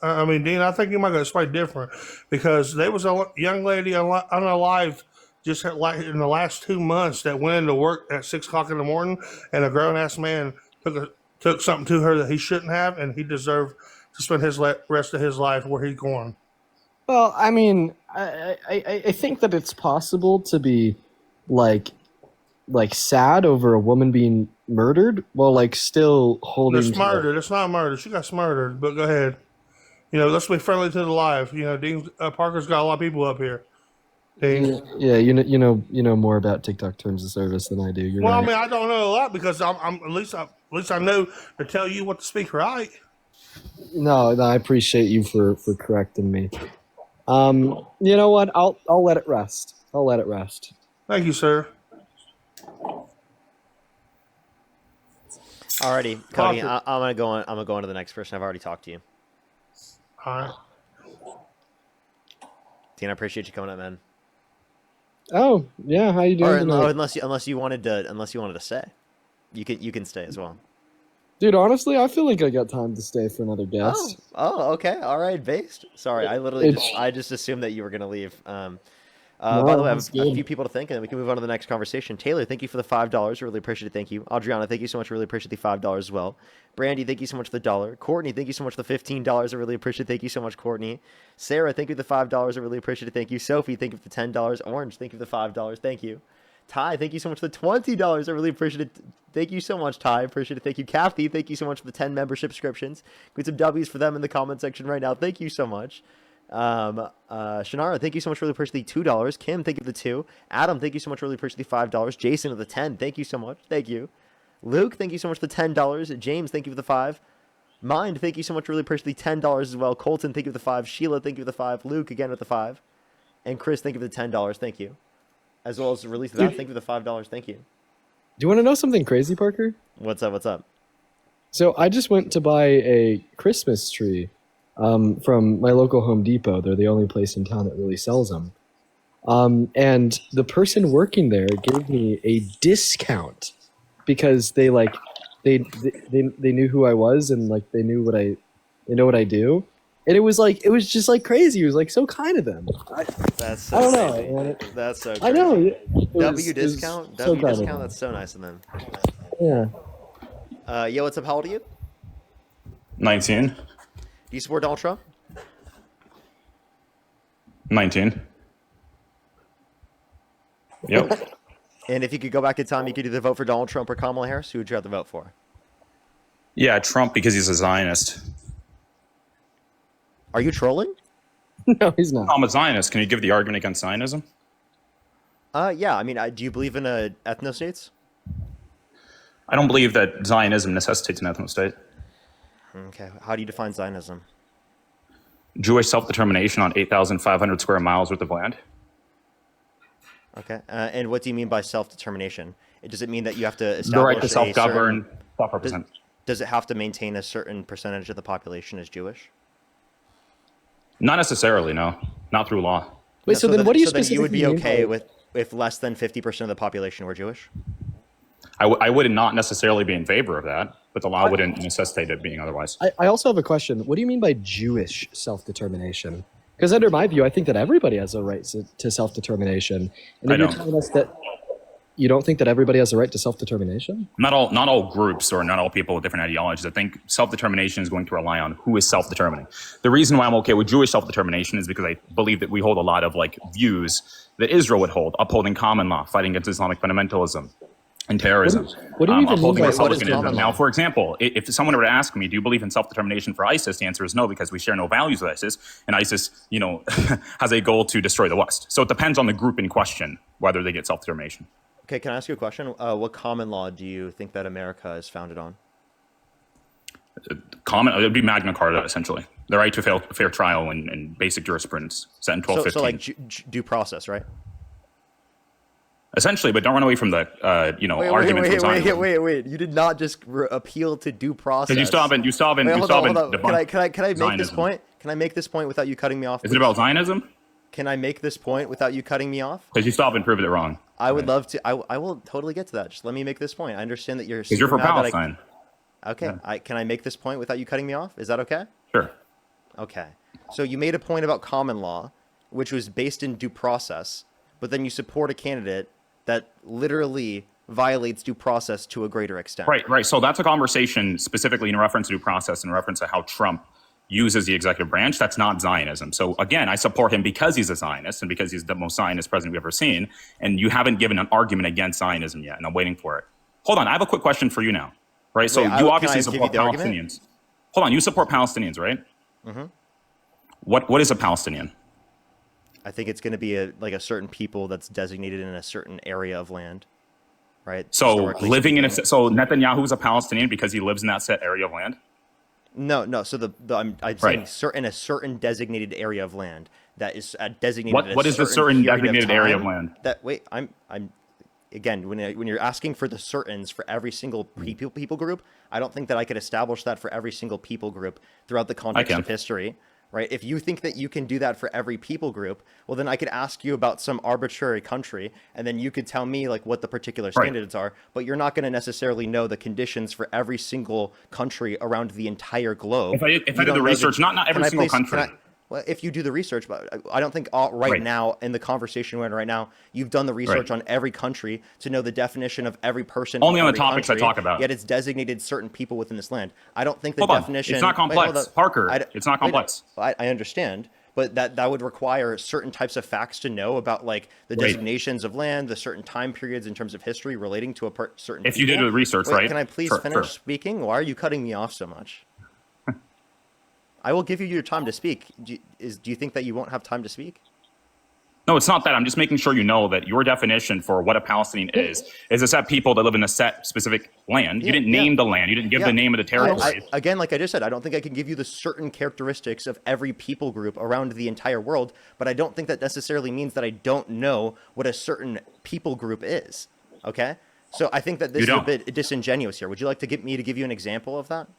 I mean, Dean, I think you might got somebody different because there was a young lady unalived just like in the last 2 months that went into work at 6 o'clock in the morning, and a grown ass man took something to her that he shouldn't have, and he deserved to spend his rest of his life where he's going. Well, I mean, I think that it's possible to be like sad over a woman being murdered while still holding. It's murdered. It's not murder. She got murdered. But go ahead. Let's be friendly to the live. Dean Parker's got a lot of people up here. Dean. Yeah, you know more about TikTok terms of service than I do. You're well, right. I mean, I don't know a lot because I'm at least I know to tell you what to speak right. No, I appreciate you for correcting me. You know what? I'll let it rest. Thank you, sir. Alrighty, Cody. I'm gonna go on. I'm gonna go on to the next person. I've already talked to you. All right. Dean, I appreciate you coming up, man. Oh yeah, how you doing? Or unless you wanted to stay, you can stay as well. Dude, honestly, I feel like I got time to stay for another guest. Oh, okay, all right, based. Sorry, I just assumed that you were gonna leave. No, by the way, I have that's a good. few people to thank, and then we can move on to the next conversation. Taylor, thank you for the $5. Really appreciate it. Thank you. Adriana, thank you so much. Really appreciate the $5 as well. Brandy, thank you so much for the $1. Courtney, thank you so much for the $15. I really appreciate it. Thank you so much, Courtney. Sarah, thank you for the $5. I really appreciate it. Thank you. Sophie, thank you for the $10. Orange, thank you for the $5. Thank you. Ty, thank you so much for the $20. I really appreciate it. Thank you so much, Ty. Appreciate it. Thank you. Kathy, thank you so much for the 10 membership subscriptions. Get some W's for them in the comment section right now. Thank you so much. Shannara, thank you so much. Really appreciate the $2. Kim, thank you for the 2. Adam, thank you so much. Really appreciate the $5. Jason with the 10. Thank you so much. Thank you. Luke, thank you so much for the $10. James, thank you for the 5. Mind, thank you so much. Really appreciate the $10 as well. Colton, thank you for the 5. Sheila, thank you for the 5. Luke, again with the 5. And Chris, thank you for the $10. Thank you. As well as the release of that, thank you for the $5. Thank you. Do you want to know something crazy, Parker? What's up? What's up? So I just went to buy a Christmas tree from my local Home Depot. They're the only place in town that really sells them. And the person working there gave me a discount because they knew who I was and they know what I do. And it was just crazy. It was so kind of them. That's so I don't know. crazy. Man. That's so crazy. I know. W discount? So W discount? That's so nice of them. Yeah. Yo, what's up? How old are you? 19. Do you support Donald Trump? 19. Yep. And if you could go back in time, you could either vote for Donald Trump or Kamala Harris. Who would you have to vote for? Yeah, Trump because he's a Zionist. Are you trolling? No, he's not. I'm a Zionist. Can you give the argument against Zionism? Yeah. I mean, do you believe in ethno-states? I don't believe that Zionism necessitates an ethno-state. Okay. How do you define Zionism? Jewish self-determination on 8,500 square miles worth of land. Okay. And what do you mean by self-determination? Does it mean that you have to establish The right to self-govern, self-represent. Does it have to maintain a certain percentage of the population as Jewish? Not necessarily, no. Not through law. Wait, so then what do you then you would be specifically okay mean by- with less than 50% of the population were Jewish? I would not necessarily be in favor of that, but the law wouldn't necessitate it being otherwise. I also have a question. What do you mean by Jewish self-determination? Because under my view, I think that everybody has a right to self-determination. And I if you're don't. telling us that you don't think that everybody has a right to self-determination? Not all groups or not all people with different ideologies. I think self-determination is going to rely on who is self-determining. The reason why I'm okay with Jewish self-determination is because I believe that we hold a lot of views that Israel would hold, upholding common law, fighting against Islamic fundamentalism, and terrorism. What do you even upholding mean by republicanism. Now, for example, if someone were to ask me, do you believe in self-determination for ISIS? The answer is no, because we share no values with ISIS, and ISIS, has a goal to destroy the West. So it depends on the group in question whether they get self-determination. Okay, can I ask you a question? What common law do you think that America is founded on? It would be Magna Carta, essentially. The right to fair trial and basic jurisprudence set in 1215. So like due process, right? Essentially, but don't run away from the, arguments with Zionism. Wait. You did not just appeal to due process. Because you still haven't Wait, Can I make Zionism. this point? Can I make this point without you cutting me off? Is it about Zionism? Can I make this point without you cutting me off? Because you still haven't proved it wrong. I would love to. I will totally get to that. Just let me make this point. I understand that you're. Because you're for mad that Palestine. Okay. Yeah. Can I make this point without you cutting me off? Is that okay? Sure. Okay. So you made a point about common law, which was based in due process, but then you support a candidate that literally violates due process to a greater extent. Right. So that's a conversation specifically in reference to due process, in reference to how Trump uses the executive branch. That's not Zionism. So again, I support him because he's a Zionist and because he's the most Zionist president we've ever seen. And you haven't given an argument against Zionism yet, and I'm waiting for it. Hold on, I have a quick question for you now. Right. So you obviously support Palestinians. Hold on, you support Palestinians, right? Mm-hmm. What is a Palestinian? I think it's going to be a certain people that's designated in a certain area of land, right? So living in so Netanyahu's a Palestinian because he lives in that set area of land. No. So I'm saying in a certain designated area of land that is designated. What is the certain designated area of land? I'm again when you're asking for the certains for every single people group, I don't think that I could establish that for every single people group throughout the context of history. Right? If you think that you can do that for every people group, well, then I could ask you about some arbitrary country, and then you could tell me like what the particular standards are. But you're not going to necessarily know the conditions for every single country around the entire globe. If I do the research, not every single country. Well, if you do the research, but I don't think now in the conversation we're in right now, you've done the research on every country to know the definition of every person. Only on the topics country, I talk about. Yet it's designated certain people within this land. I don't think the definition. It's not complex, Parker. It's not complex. I understand, but that would require certain types of facts to know about like the designations of land, the certain time periods in terms of history relating to a certain. If you did the research, right? Can I please finish speaking? Why are you cutting me off so much? I will give you your time to speak. Do you think that you won't have time to speak? No, it's not that. I'm just making sure you know that your definition for what a Palestinian is a set people that live in a set specific land. You didn't name the land. You didn't give the name of the territory. Again, like I just said, I don't think I can give you the certain characteristics of every people group around the entire world, but I don't think that necessarily means that I don't know what a certain people group is. Okay? So I think that this is a bit disingenuous here. Would you like to give you an example of that?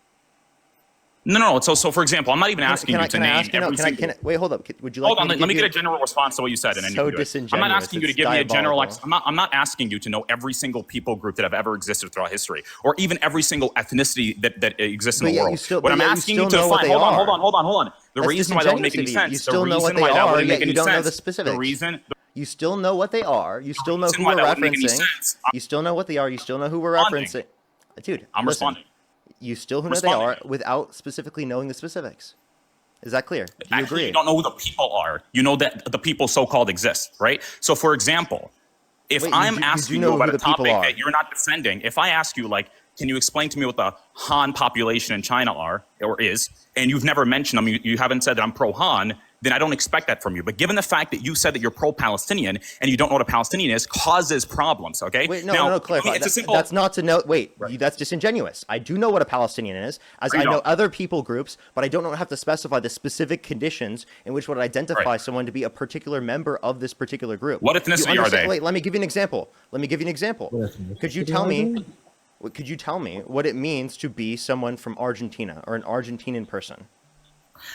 No. So for example, I'm not even asking you to name every single... Wait, hold up. Would you like? Hold on. Let me get a general response to what you said, and then you can do it. I'm not asking you to give me a general. I'm not asking you to know every single people group that have ever existed throughout history, or even every single ethnicity that exists in the world. What I'm asking you to find. Hold on. The reason why that would make any sense. You still know what they are, yet you don't know the specifics. The reason. You still know what they are. You still know who we're referencing. You still know what they are. You still know who we're referencing. Dude, I'm responding. You still know they are without specifically knowing the specifics. Is that clear? Do you agree? You don't know who the people are. You know that the people so-called exist, right? So, for example, if I'm asking you about a topic that you're not defending, if I ask you, like, can you explain to me what the Han population in China are or is, and you've never mentioned them, you haven't said that I'm pro-Han, then I don't expect that from you. But given the fact that you said that you're pro-Palestinian and you don't know what a Palestinian is, causes problems, okay? Wait, no, clarify. That's not to know. Wait, that's disingenuous. I do know what a Palestinian is, as I know other people groups, but I don't have to specify the specific conditions in which would identify someone to be a particular member of this particular group. What ethnicity are they? Wait, let me give you an example. Could you tell me what it means to be someone from Argentina or an Argentinian person?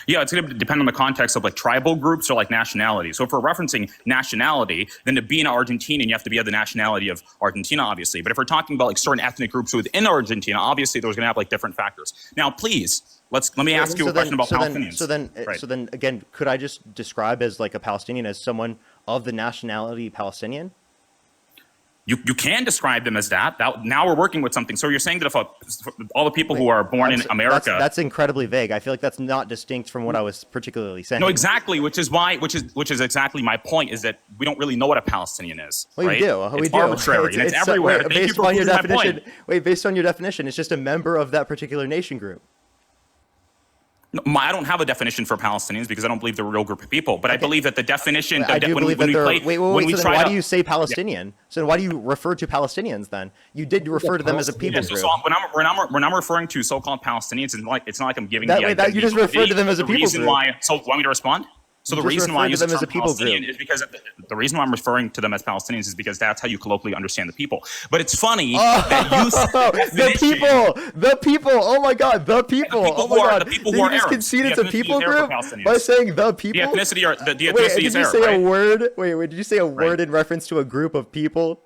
Yeah, it's going to depend on the context of like tribal groups or like nationality. So if we're referencing nationality, then to be an Argentinian, you have to be of the nationality of Argentina, obviously. But if we're talking about like certain ethnic groups within Argentina, obviously those are going to have like different factors. Now, please, let me ask you a question about Palestinians. So then again, could I just describe as like a Palestinian as someone of the nationality Palestinian? You can describe them as that. Now we're working with something. So you're saying that if all the people who are born in America, that's incredibly vague. I feel like that's not distinct from what I was particularly saying. No, exactly. Which is exactly my point. Is that we don't really know what a Palestinian is. Well, right? we do. It's arbitrary and it's everywhere. Wait, based on your definition. Wait, based on your definition, it's just a member of that particular nation group. I don't have a definition for Palestinians because I don't believe they're a real group of people. But I believe that the definition. I do believe that they're. Wait. So why do you say Palestinian? Yeah. So why do you refer to Palestinians then? You did refer to them as a people group. So when I'm referring to so-called Palestinians, it's not like I'm giving you just referred to them as a people group. So want me to respond? So the reason why I use the term Palestinian is because the reason why I'm referring to them as Palestinians is because that's how you colloquially understand the people. But it's funny that you the people. Oh my God, the people. Oh my God, the people who are just Arabs. concede it's a people group by saying the people. The ethnicity is Arab. Did you say a word? Wait, did you say a word in reference to a group of people?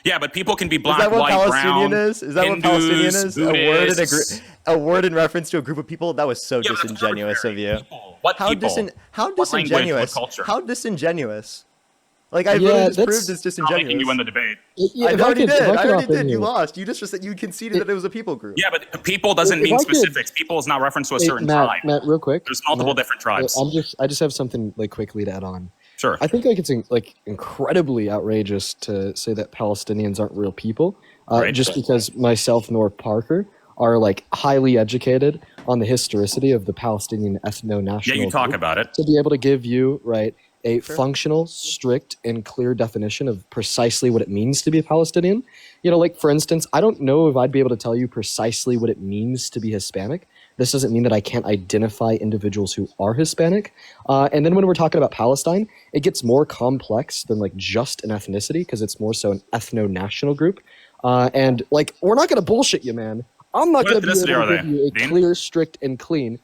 Yeah, but people can be black, white, brown. Is that what Palestinian is? Buddhists. A word in reference to a group of people? That was so disingenuous of you. What how people? How disingenuous? Language, what how disingenuous? Like I really just proved it's disingenuous. Making you win the debate. I already did. You lost. You just said you conceded that it was a people group. Yeah, but people doesn't mean specifics. People is not reference to a certain tribe. Matt, real quick. There's multiple different tribes. I just have something like quickly to add on. Sure. I think it's incredibly outrageous to say that Palestinians aren't real people, just because myself nor Parker are highly educated on the historicity of the Palestinian ethno-national. Yeah, you talk group, about it. To be able to give you a functional, strict, and clear definition of precisely what it means to be a Palestinian. For instance, I don't know if I'd be able to tell you precisely what it means to be Hispanic. This doesn't mean that I can't identify individuals who are Hispanic. And then when we're talking about Palestine, it gets more complex than just an ethnicity because it's more so an ethno-national group. And we're not going to bullshit you, man. I'm not going to be able to give you a clear, strict, and clean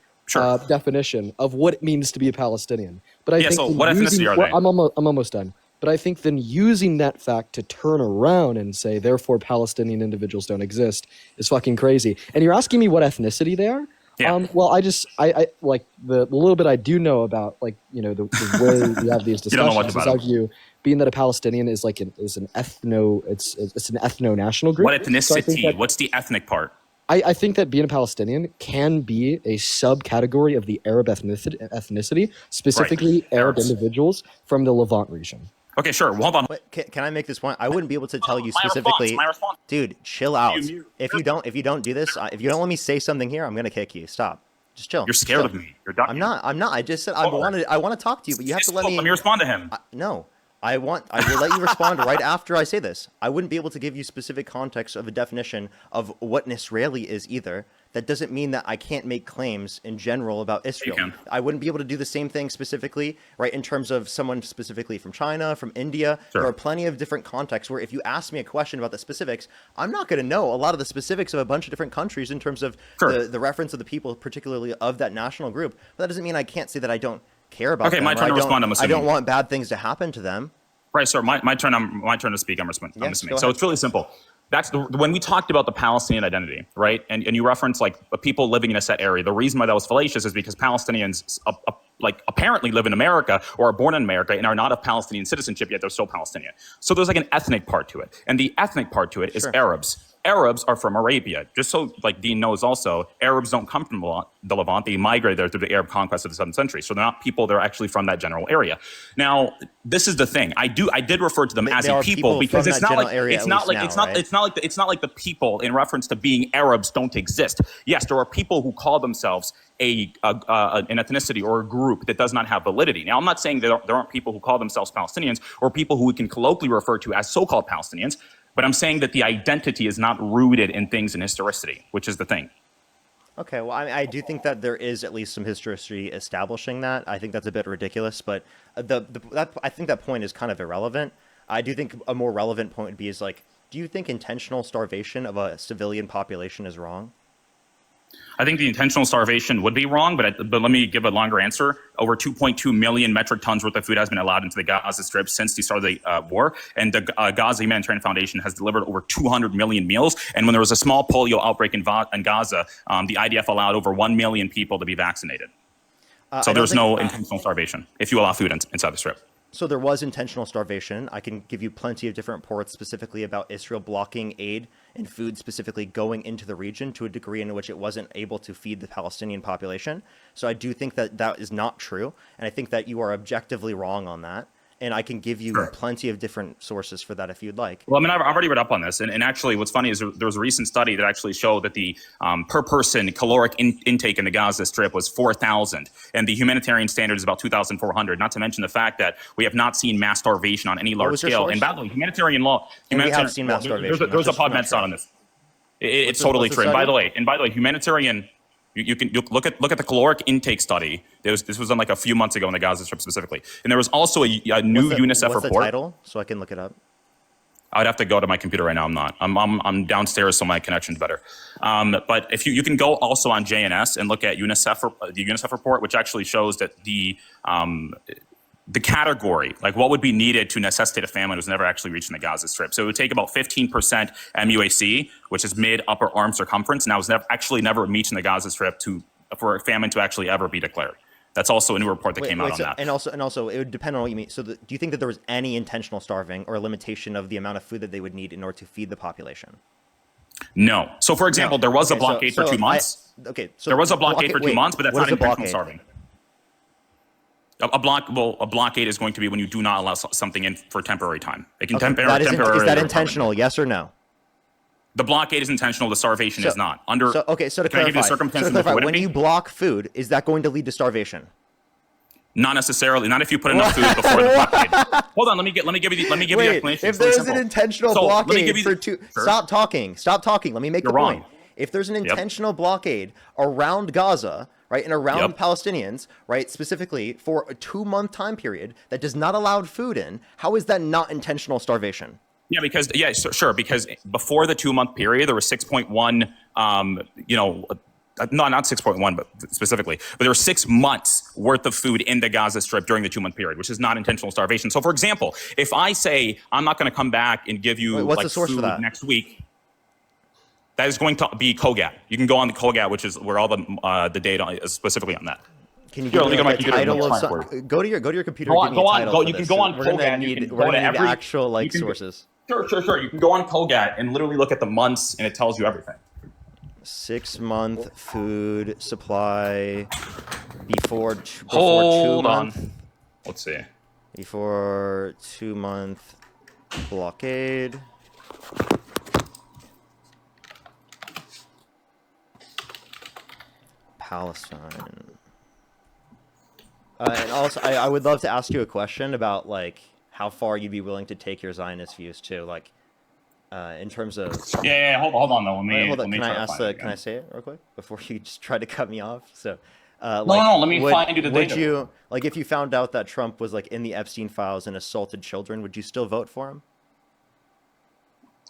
definition of what it means to be a Palestinian. But I think so what ethnicity are they? I'm almost done. But I think then using that fact to turn around and say, therefore, Palestinian individuals don't exist is fucking crazy. And you're asking me what ethnicity they are? Yeah. Well, I like the little bit I do know about the way we have these discussions is I view being that a Palestinian is an ethno-national group. What ethnicity? So what's the ethnic part? I think that being a Palestinian can be a subcategory of the Arab ethnicity, specifically Arab individuals from the Levant region. Okay, sure. Well, hold on. Can I make this point? I wouldn't be able to tell you specifically. My response. Dude, chill out. If you don't do this, if you don't let me say something here, I'm gonna kick you. Stop. Just chill. You're scared of me. You're I'm not. I just said I want to talk to you, but you have to let me. Let me respond to him. No. I will let you respond right after I say this. I wouldn't be able to give you specific context of a definition of what an Israeli is either. That doesn't mean that I can't make claims in general about Israel. I wouldn't be able to do the same thing specifically, right, in terms of someone specifically from China, from India. Sure. There are plenty of different contexts where if you ask me a question about the specifics, I'm not going to know a lot of the specifics of a bunch of different countries in terms of the reference of the people, particularly of that national group. But that doesn't mean I can't say that I don't care about them. My turn to respond. I'm assuming. I don't want bad things to happen to them. Right, sir. My turn. My turn to speak. I'm assuming. So it's really simple. That's when we talked about the Palestinian identity, right? And you reference people living in a set area. The reason why that was fallacious is because Palestinians apparently live in America or are born in America and are not of Palestinian citizenship, yet they're still Palestinian. So there's an ethnic part to it. And the ethnic part to it is Arabs. Arabs are from Arabia. Just so Dean knows also, Arabs don't come from the Levant. They migrated there through the Arab conquest of the 7th century. So they're not people, they're actually from that general area. Now, this is the thing. I did refer to them as a people because it's not like the people in reference to being Arabs don't exist. Yes, there are people who call themselves an ethnicity or a group that does not have validity. Now, I'm not saying there aren't people who call themselves Palestinians or people who we can colloquially refer to as so-called Palestinians. But I'm saying that the identity is not rooted in things in historicity, which is the thing. Okay, well, I do think that there is at least some history establishing that. I think that's a bit ridiculous, but I think that point is kind of irrelevant. I do think a more relevant point would be do you think intentional starvation of a civilian population is wrong? I think the intentional starvation would be wrong, but let me give a longer answer. Over 2.2 million metric tons worth of food has been allowed into the Gaza Strip since the start of the war, and the Gaza Humanitarian Foundation has delivered over 200 million meals. And when there was a small polio outbreak in Gaza, the IDF allowed over 1 million people to be vaccinated. So there's no intentional starvation if you allow food inside the Strip. So there was intentional starvation. I can give you plenty of different reports specifically about Israel blocking aid and food specifically going into the region to a degree in which it wasn't able to feed the Palestinian population. So I do think that that is not true. And I think that you are objectively wrong on that. And I can give you plenty of different sources for that if you'd like. Well, I mean, I've already read up on this. And actually, what's funny is there was a recent study that actually showed that the per person caloric intake in the Gaza Strip was 4,000. And the humanitarian standard is about 2,400. Not to mention the fact that we have not seen mass starvation on any large scale. And by the way, humanitarian law. We have seen mass starvation. There's a PubMed site on this. It's totally true. And by the way, humanitarian. You can look at the caloric intake study. This was done like a few months ago in the Gaza Strip specifically, and there was also a new UNICEF report. What's the title? So I can look it up. I'd have to go to my computer right now. I'm not. I'm downstairs, so my connection's better. But if you can go also on JNS and look at the UNICEF report, which actually shows that the category, like what would be needed to necessitate a famine, was never actually reached in the Gaza Strip. So it would take about 15% MUAC, which is mid-upper arm circumference, and that was never reached in the Gaza Strip for a famine to actually ever be declared. That's also a new report that came out on that. And also, it would depend on what you mean. So do you think that there was any intentional starving or a limitation of the amount of food that they would need in order to feed the population? No. So, for example, there was a blockade for 2 months. So there was a blockade for 2 months, but that's not intentional starving. A blockade is going to be when you do not allow something in for a temporary time. It can temporarily. Is that intentional? Yes or no? The blockade is intentional. The starvation is not. To clarify, when you block food, is that going to lead to starvation? Not necessarily. Not if you put enough food before the blockade. Hold on. Let me give you the explanation. If there's an intentional blockade for two, stop talking. Let me make the point. If there's an intentional blockade around Gaza, right, and around Palestinians, right, specifically for a 2-month time period that does not allow food in, how is that not intentional starvation? Yeah, because because before the 2-month period, there was 6.1, no, not 6.1, but specifically, but there were 6 months worth of food in the Gaza Strip during the 2-month period, which is not intentional starvation. So, for example, if I say I'm not going to come back and give you what's the source food for that? next week, that is going to be COGAT. You can go on the COGAT, which is where all the data is specifically on that. Can you give me a title of some, go to your computer? You can go on COGAT. We're gonna need actual sources. Sure. You can go on COGAT and literally look at the months, and it tells you everything. 6-month food supply before 2 Hold month. on. Let's see. Before 2-month blockade. Palestine. And also, I would love to ask you a question about how far you'd be willing to take your Zionist views too, in terms of. Yeah. Hold on though. Let me Can I ask? Can I say it real quick before you just try to cut me off? So. No. Let me find you the data. Would you if you found out that Trump was in the Epstein files and assaulted children? Would you still vote for him?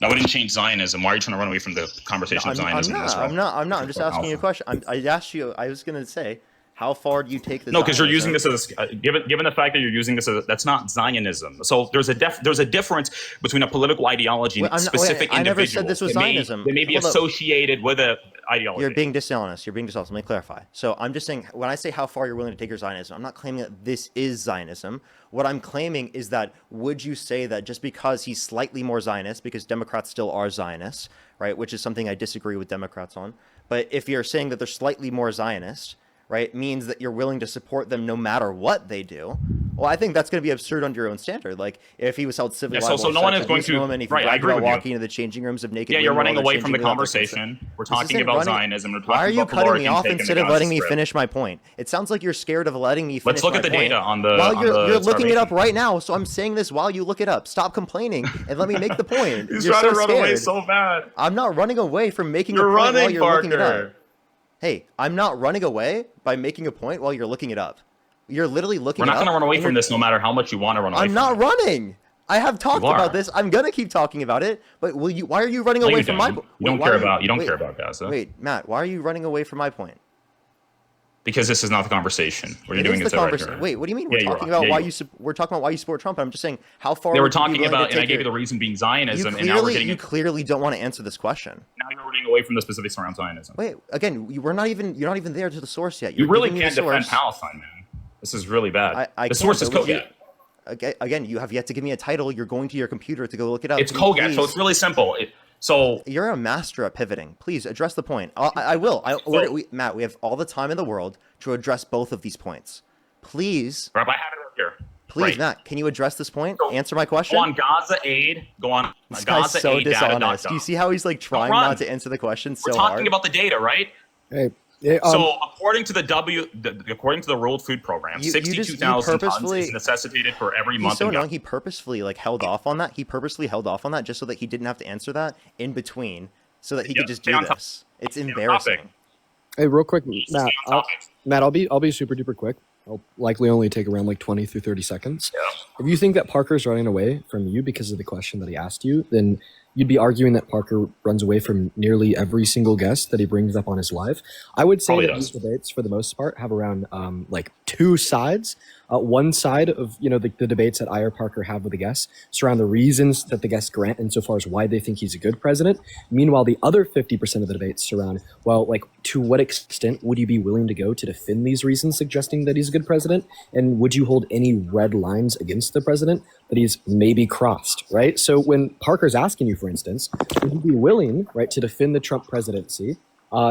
I wouldn't change Zionism. Why are you trying to run away from the conversation of Zionism? I'm not. I'm just asking you a question. I asked you. I was going to say, how far do you take this? No, because you're using this as given the fact that you're using this as that's not Zionism. So there's a difference between a political ideology and specific individuals. I never said this was Zionism. They may be associated with a ideology. You're being dishonest. Let me clarify. So I'm just saying, when I say how far you're willing to take your Zionism, I'm not claiming that this is Zionism. What I'm claiming is that would you say that just because he's slightly more Zionist, because Democrats still are Zionists, right, which is something I disagree with Democrats on, but if you're saying that they're slightly more Zionist, right, means that you're willing to support them no matter what they do. Well, I think that's going to be absurd under your own standard. If he was held civilly liable, so no one is going to. Right, I agree with walking into the changing rooms of naked. Yeah, you're running away from the conversation. We're talking about Zionism. Why are you cutting me off instead of letting me finish my point? It sounds like you're scared of letting me finish. Let's look at the data on the. Well, you're looking it up right now, so I'm saying this while you look it up. Stop complaining and let me make the point. He's trying to run away so bad. I'm not running away from making a point while you're looking it up. Hey, I'm not running away by making a point while you're looking it up. You're literally looking. We're not going to run away from this, no matter how much you want to run away. I'm not running. I have talked about this. I'm going to keep talking about it. But will you? Why are you running away from my? You don't care about Gaza. Wait, Matt. Why are you running away from my point? Because this is not the conversation. What you're doing is conversation. Wait, what do you mean? We're talking about why you support Trump. I'm just saying how far. They were talking about, and I gave you the reason being Zionism, and now we're getting. You clearly don't want to answer this question. Now you're running away from the specifics around Zionism. Wait, again, you're not even there to the source yet. You really can't defend Palestine, man. This is really bad. The source is COGAT. Again, you have yet to give me a title. You're going to your computer to go look it up. It's Kogat, so it's really simple. So you're a master at pivoting. Please address the point. I will. Matt, we have all the time in the world to address both of these points. Please. Rob, I have it right here. Please, right. Matt, can you address this point? Answer my question. Go on Gaza Aid. Go on this Gaza guy's so Aid. dishonest. Do you see how he's like trying not to answer the question so hard? We're talking about the data, right? Hey. So according to the World Food Program, 62,000 tons is necessitated for every month. So annoying. He purposefully held off on that. He purposely held off on that just so that he didn't have to answer that in between, so that he could just do this. It's embarrassing. Hey, real quick, Matt. I'll be super duper quick. I'll likely only take around like 20 through 30 seconds. Yeah. If you think that Parker's running away from you because of the question that he asked you, then you'd be arguing that Parker runs away from nearly every single guest that he brings up on his live. I would say that these debates, for the most part, have around like two sides. One side of the debates that I or Parker have with the guests surround the reasons that the guests grant insofar as why they think he's a good president. Meanwhile, the other 50% of the debates surround, well, like, to what extent would you be willing to go to defend these reasons suggesting that he's a good president? And would you hold any red lines against the president that he's maybe crossed, right? So when Parker's asking you, for instance, would you be willing, right, to defend the Trump presidency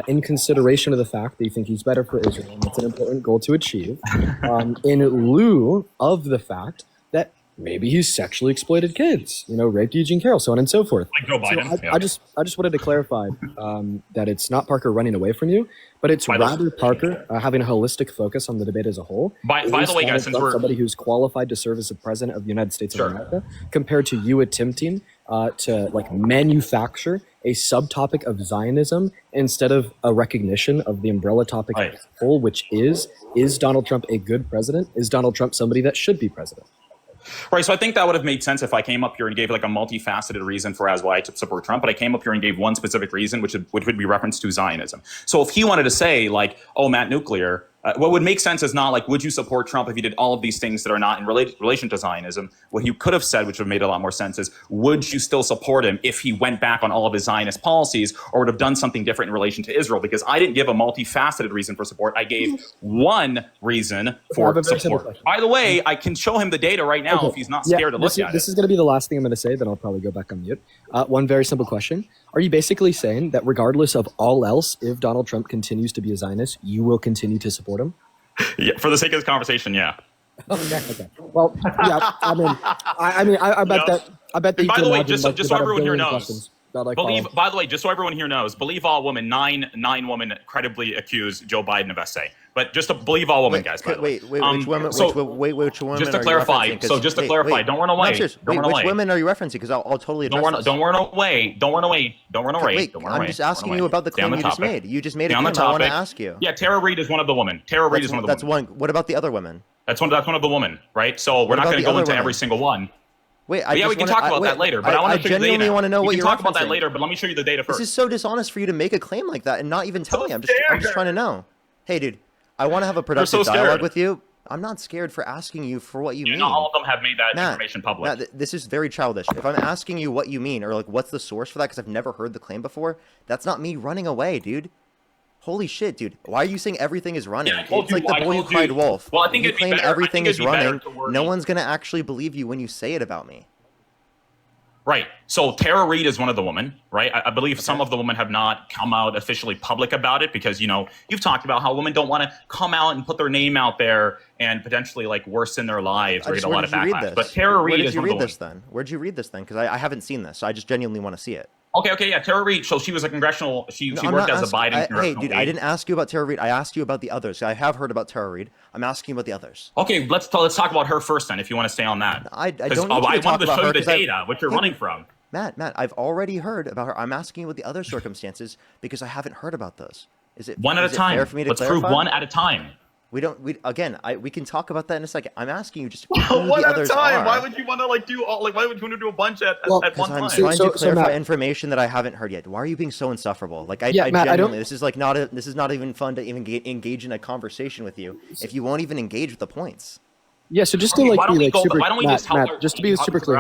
in consideration of the fact that you think he's better for Israel, and it's an important goal to achieve, in lieu of the fact that maybe he's sexually exploited kids, raped Eugene Carroll, so on and so forth. Like Joe Biden. So I just wanted to clarify that it's not Parker running away from you, but it's rather Parker having a holistic focus on the debate as a whole. By the way, guys, since we're somebody who's qualified to serve as the president of the United States of America, compared to you attempting to like manufacture a subtopic of Zionism instead of a recognition of the umbrella topic as a whole, which is Donald Trump a good president? Is Donald Trump somebody that should be president? Right, so I think that would have made sense if I came up here and gave like a multifaceted reason for why I support Trump, but I came up here and gave one specific reason, which would be reference to Zionism. So if he wanted to say like, oh, Matt, nuclear, what would make sense is not like, would you support Trump if he did all of these things that are not in relation to Zionism? What he could have said, which would have made a lot more sense, is would you still support him if he went back on all of his Zionist policies or would have done something different in relation to Israel? Because I didn't give a multifaceted reason for support. I gave one reason for support. By the way, I can show him the data right now if he's not scared to look at it. This is going to be the last thing I'm going to say, then I'll probably go back on mute. One very simple question. Are you basically saying that regardless of all else, if Donald Trump continues to be a Zionist, you will continue to support him? Yeah, for the sake of this conversation, yeah. Okay. Well, yeah. I bet that. I bet that. By the way, just so everyone here knows. By the way, just so everyone here knows, believe all women. Nine women credibly accused Joe Biden of SA. But just to believe all women, guys. By the way, which women? Which women? Just to clarify. So just to clarify, don't run away. Which women are you referencing? Because I'll totally address this. Don't run away. Don't run away. Wait, I'm just asking you about the claim you just made. You just made a claim. I want to ask you. Yeah, Tara Reid is one of the women. Tara Reid is one of the women. That's one. What about the other women? That's one of the women, right? So we're not going to go into every single one. Wait, we can talk about that later. But I want to show you the data. I genuinely want to know what you're talk about that later, but let me show you the data first. This is so dishonest for you to make a claim like that and not even tell me. I'm just trying to know. Hey, dude, I want to have a productive dialogue with you. I'm not scared for asking you for what you mean. Not all of them have made that information public. Matt, this is very childish. If I'm asking you what you mean or like what's the source for that because I've never heard the claim before, that's not me running away, dude. Holy shit, dude. Why are you saying everything is running? Yeah, it's like the boy who cried wolf. Well, I think you claim everything is running. No one's going to actually believe you when you say it about me. Right. So Tara Reid is one of the women, right? I believe some of the women have not come out officially public about it because, you've talked about how women don't want to come out and put their name out there and potentially like worsen their lives or get a lot of backlash. But Tara Reid is one of the women. Where'd you read this then? Because I haven't seen this, so I just genuinely want to see it. Okay, yeah, Tara Reid. So she was a congressional. She worked as a Biden congressional. Hey, dude, I didn't ask you about Tara Reid. I asked you about the others. I have heard about Tara Reid. I'm asking you about the others. Okay, let's talk about her first then, if you want to stay on that. I don't need to talk about her. I wanted to show you the data, which you're running from. Matt, I've already heard about her. I'm asking you about the other circumstances because I haven't heard about those. Is it one at a time? Fair for me to Let's prove one at a time. We can talk about that in a second. I'm asking you just who one the at others a time. are. Why would you want to do all? Why would you want to do a bunch at one time? I'm trying to clarify information that I haven't heard yet. Why are you being so insufferable? Matt, genuinely, this is not even fun to even engage in a conversation with you if you won't even engage with the points. Yeah, so just to be super clear,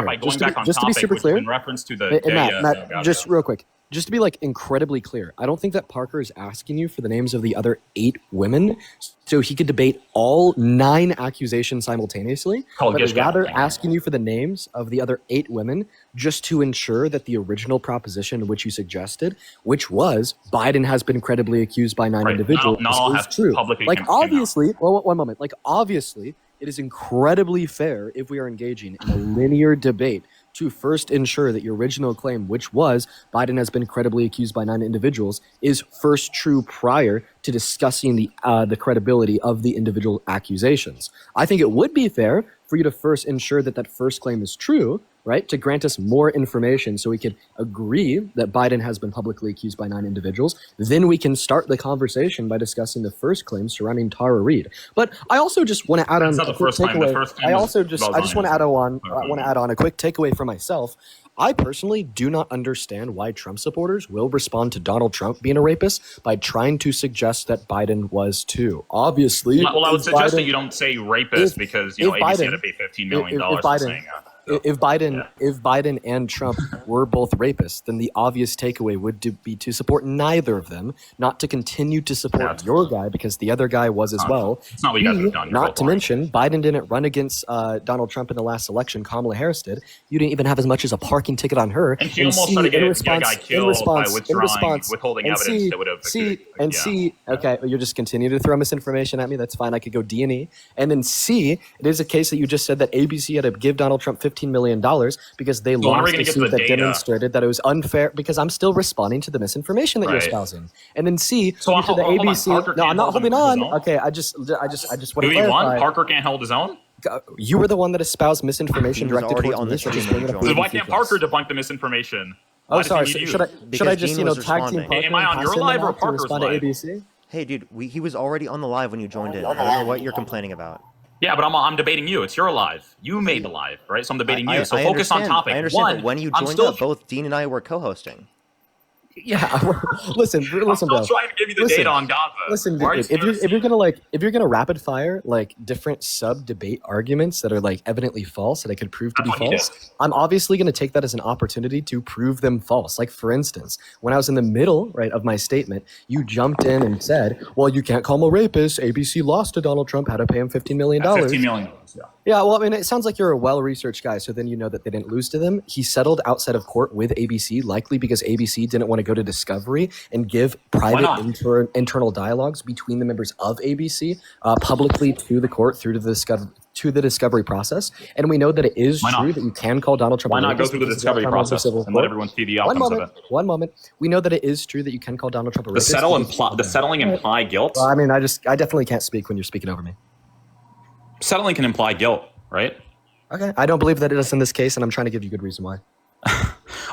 in reference to the Matt, just real quick. just to be like incredibly clear, I don't think that Parker is asking you for the names of the other 8 women so he could debate all 9 accusations simultaneously, but rather asking you for the names of the other 8 women just to ensure that the original proposition which you suggested, which was Biden has been credibly accused by 9 individuals, not all is have true. publicly Like came out. obviously, well, one moment. Like obviously, it is incredibly fair if we are engaging in a linear debate to first ensure that your original claim, which was Biden has been credibly accused by 9 individuals, is first true prior to discussing the credibility of the individual accusations. I think it would be fair for you to first ensure that that first claim is true, right? To grant us more information so we could agree that Biden has been publicly accused by 9 individuals. Then we can start the conversation by discussing the first claim surrounding Tara Reid. But I also just want to add on a quick takeaway. I just want to add on a quick takeaway for myself. I personally do not understand why Trump supporters will respond to Donald Trump being a rapist by trying to suggest that Biden was too. Obviously, Well, I would suggest that you don't say rapist because ABC had to pay $15 million for saying that. If Biden and Trump were both rapists, then the obvious takeaway would be to support neither of them, not to continue to support your guy because the other guy was as well. It's not what you guys have done. Not to mention, Biden didn't run against Donald Trump in the last election. Kamala Harris did. You didn't even have as much as a parking ticket on her. And she almost tried to get a guy killed by withholding evidence that would have. Okay, you're just continuing to throw misinformation at me. That's fine. I could go D&E. And then C, it is a case that you just said that ABC had to give Donald Trump $15 million because they lost a suit that demonstrated that it was unfair because I'm still responding to the misinformation that you're espousing. And then C, so you said the ABC. No, I'm not holding on. Okay, I just want to clarify. Parker can't hold his own? You were the one that espoused misinformation directed towards me. So why can't Parker debunk the misinformation? Oh, sorry. Should I just tag team Parker? Am I on your live or Parker's live? Hey, dude, he was already on the live when you joined in. I don't know what you're complaining about. Yeah, but I'm debating you. It's your live. You made the live, right? So I'm debating you. So focus on topic. I understand that when you joined up, both Dean and I were co-hosting. Yeah, listen, bro. I'm still trying to give you the data on Gaza. Listen, dude, if you're gonna rapid fire like different sub debate arguments that are like evidently false that I could prove to be false, I'm obviously gonna take that as an opportunity to prove them false. Like for instance, when I was in the middle of my statement, you jumped in and said, "Well, you can't call him a rapist. ABC lost to Donald Trump. Had to pay him $15 million." $15 million. Yeah. Yeah, well, I mean, it sounds like you're a well-researched guy, so then you know that they didn't lose to them. He settled outside of court with ABC, likely because ABC didn't want to go to discovery and give private internal dialogues between the members of ABC publicly to the court through to the discovery process. And we know that it is true that you can call Donald Trump. Why not go through the discovery process and let everyone see the outcomes of it? One moment. We know that it is true that you can call Donald Trump a rapist. The settling imply guilt? Well, I mean, I definitely can't speak when you're speaking over me. Settling can imply guilt, right? Okay. I don't believe that it is in this case, and I'm trying to give you good reason why.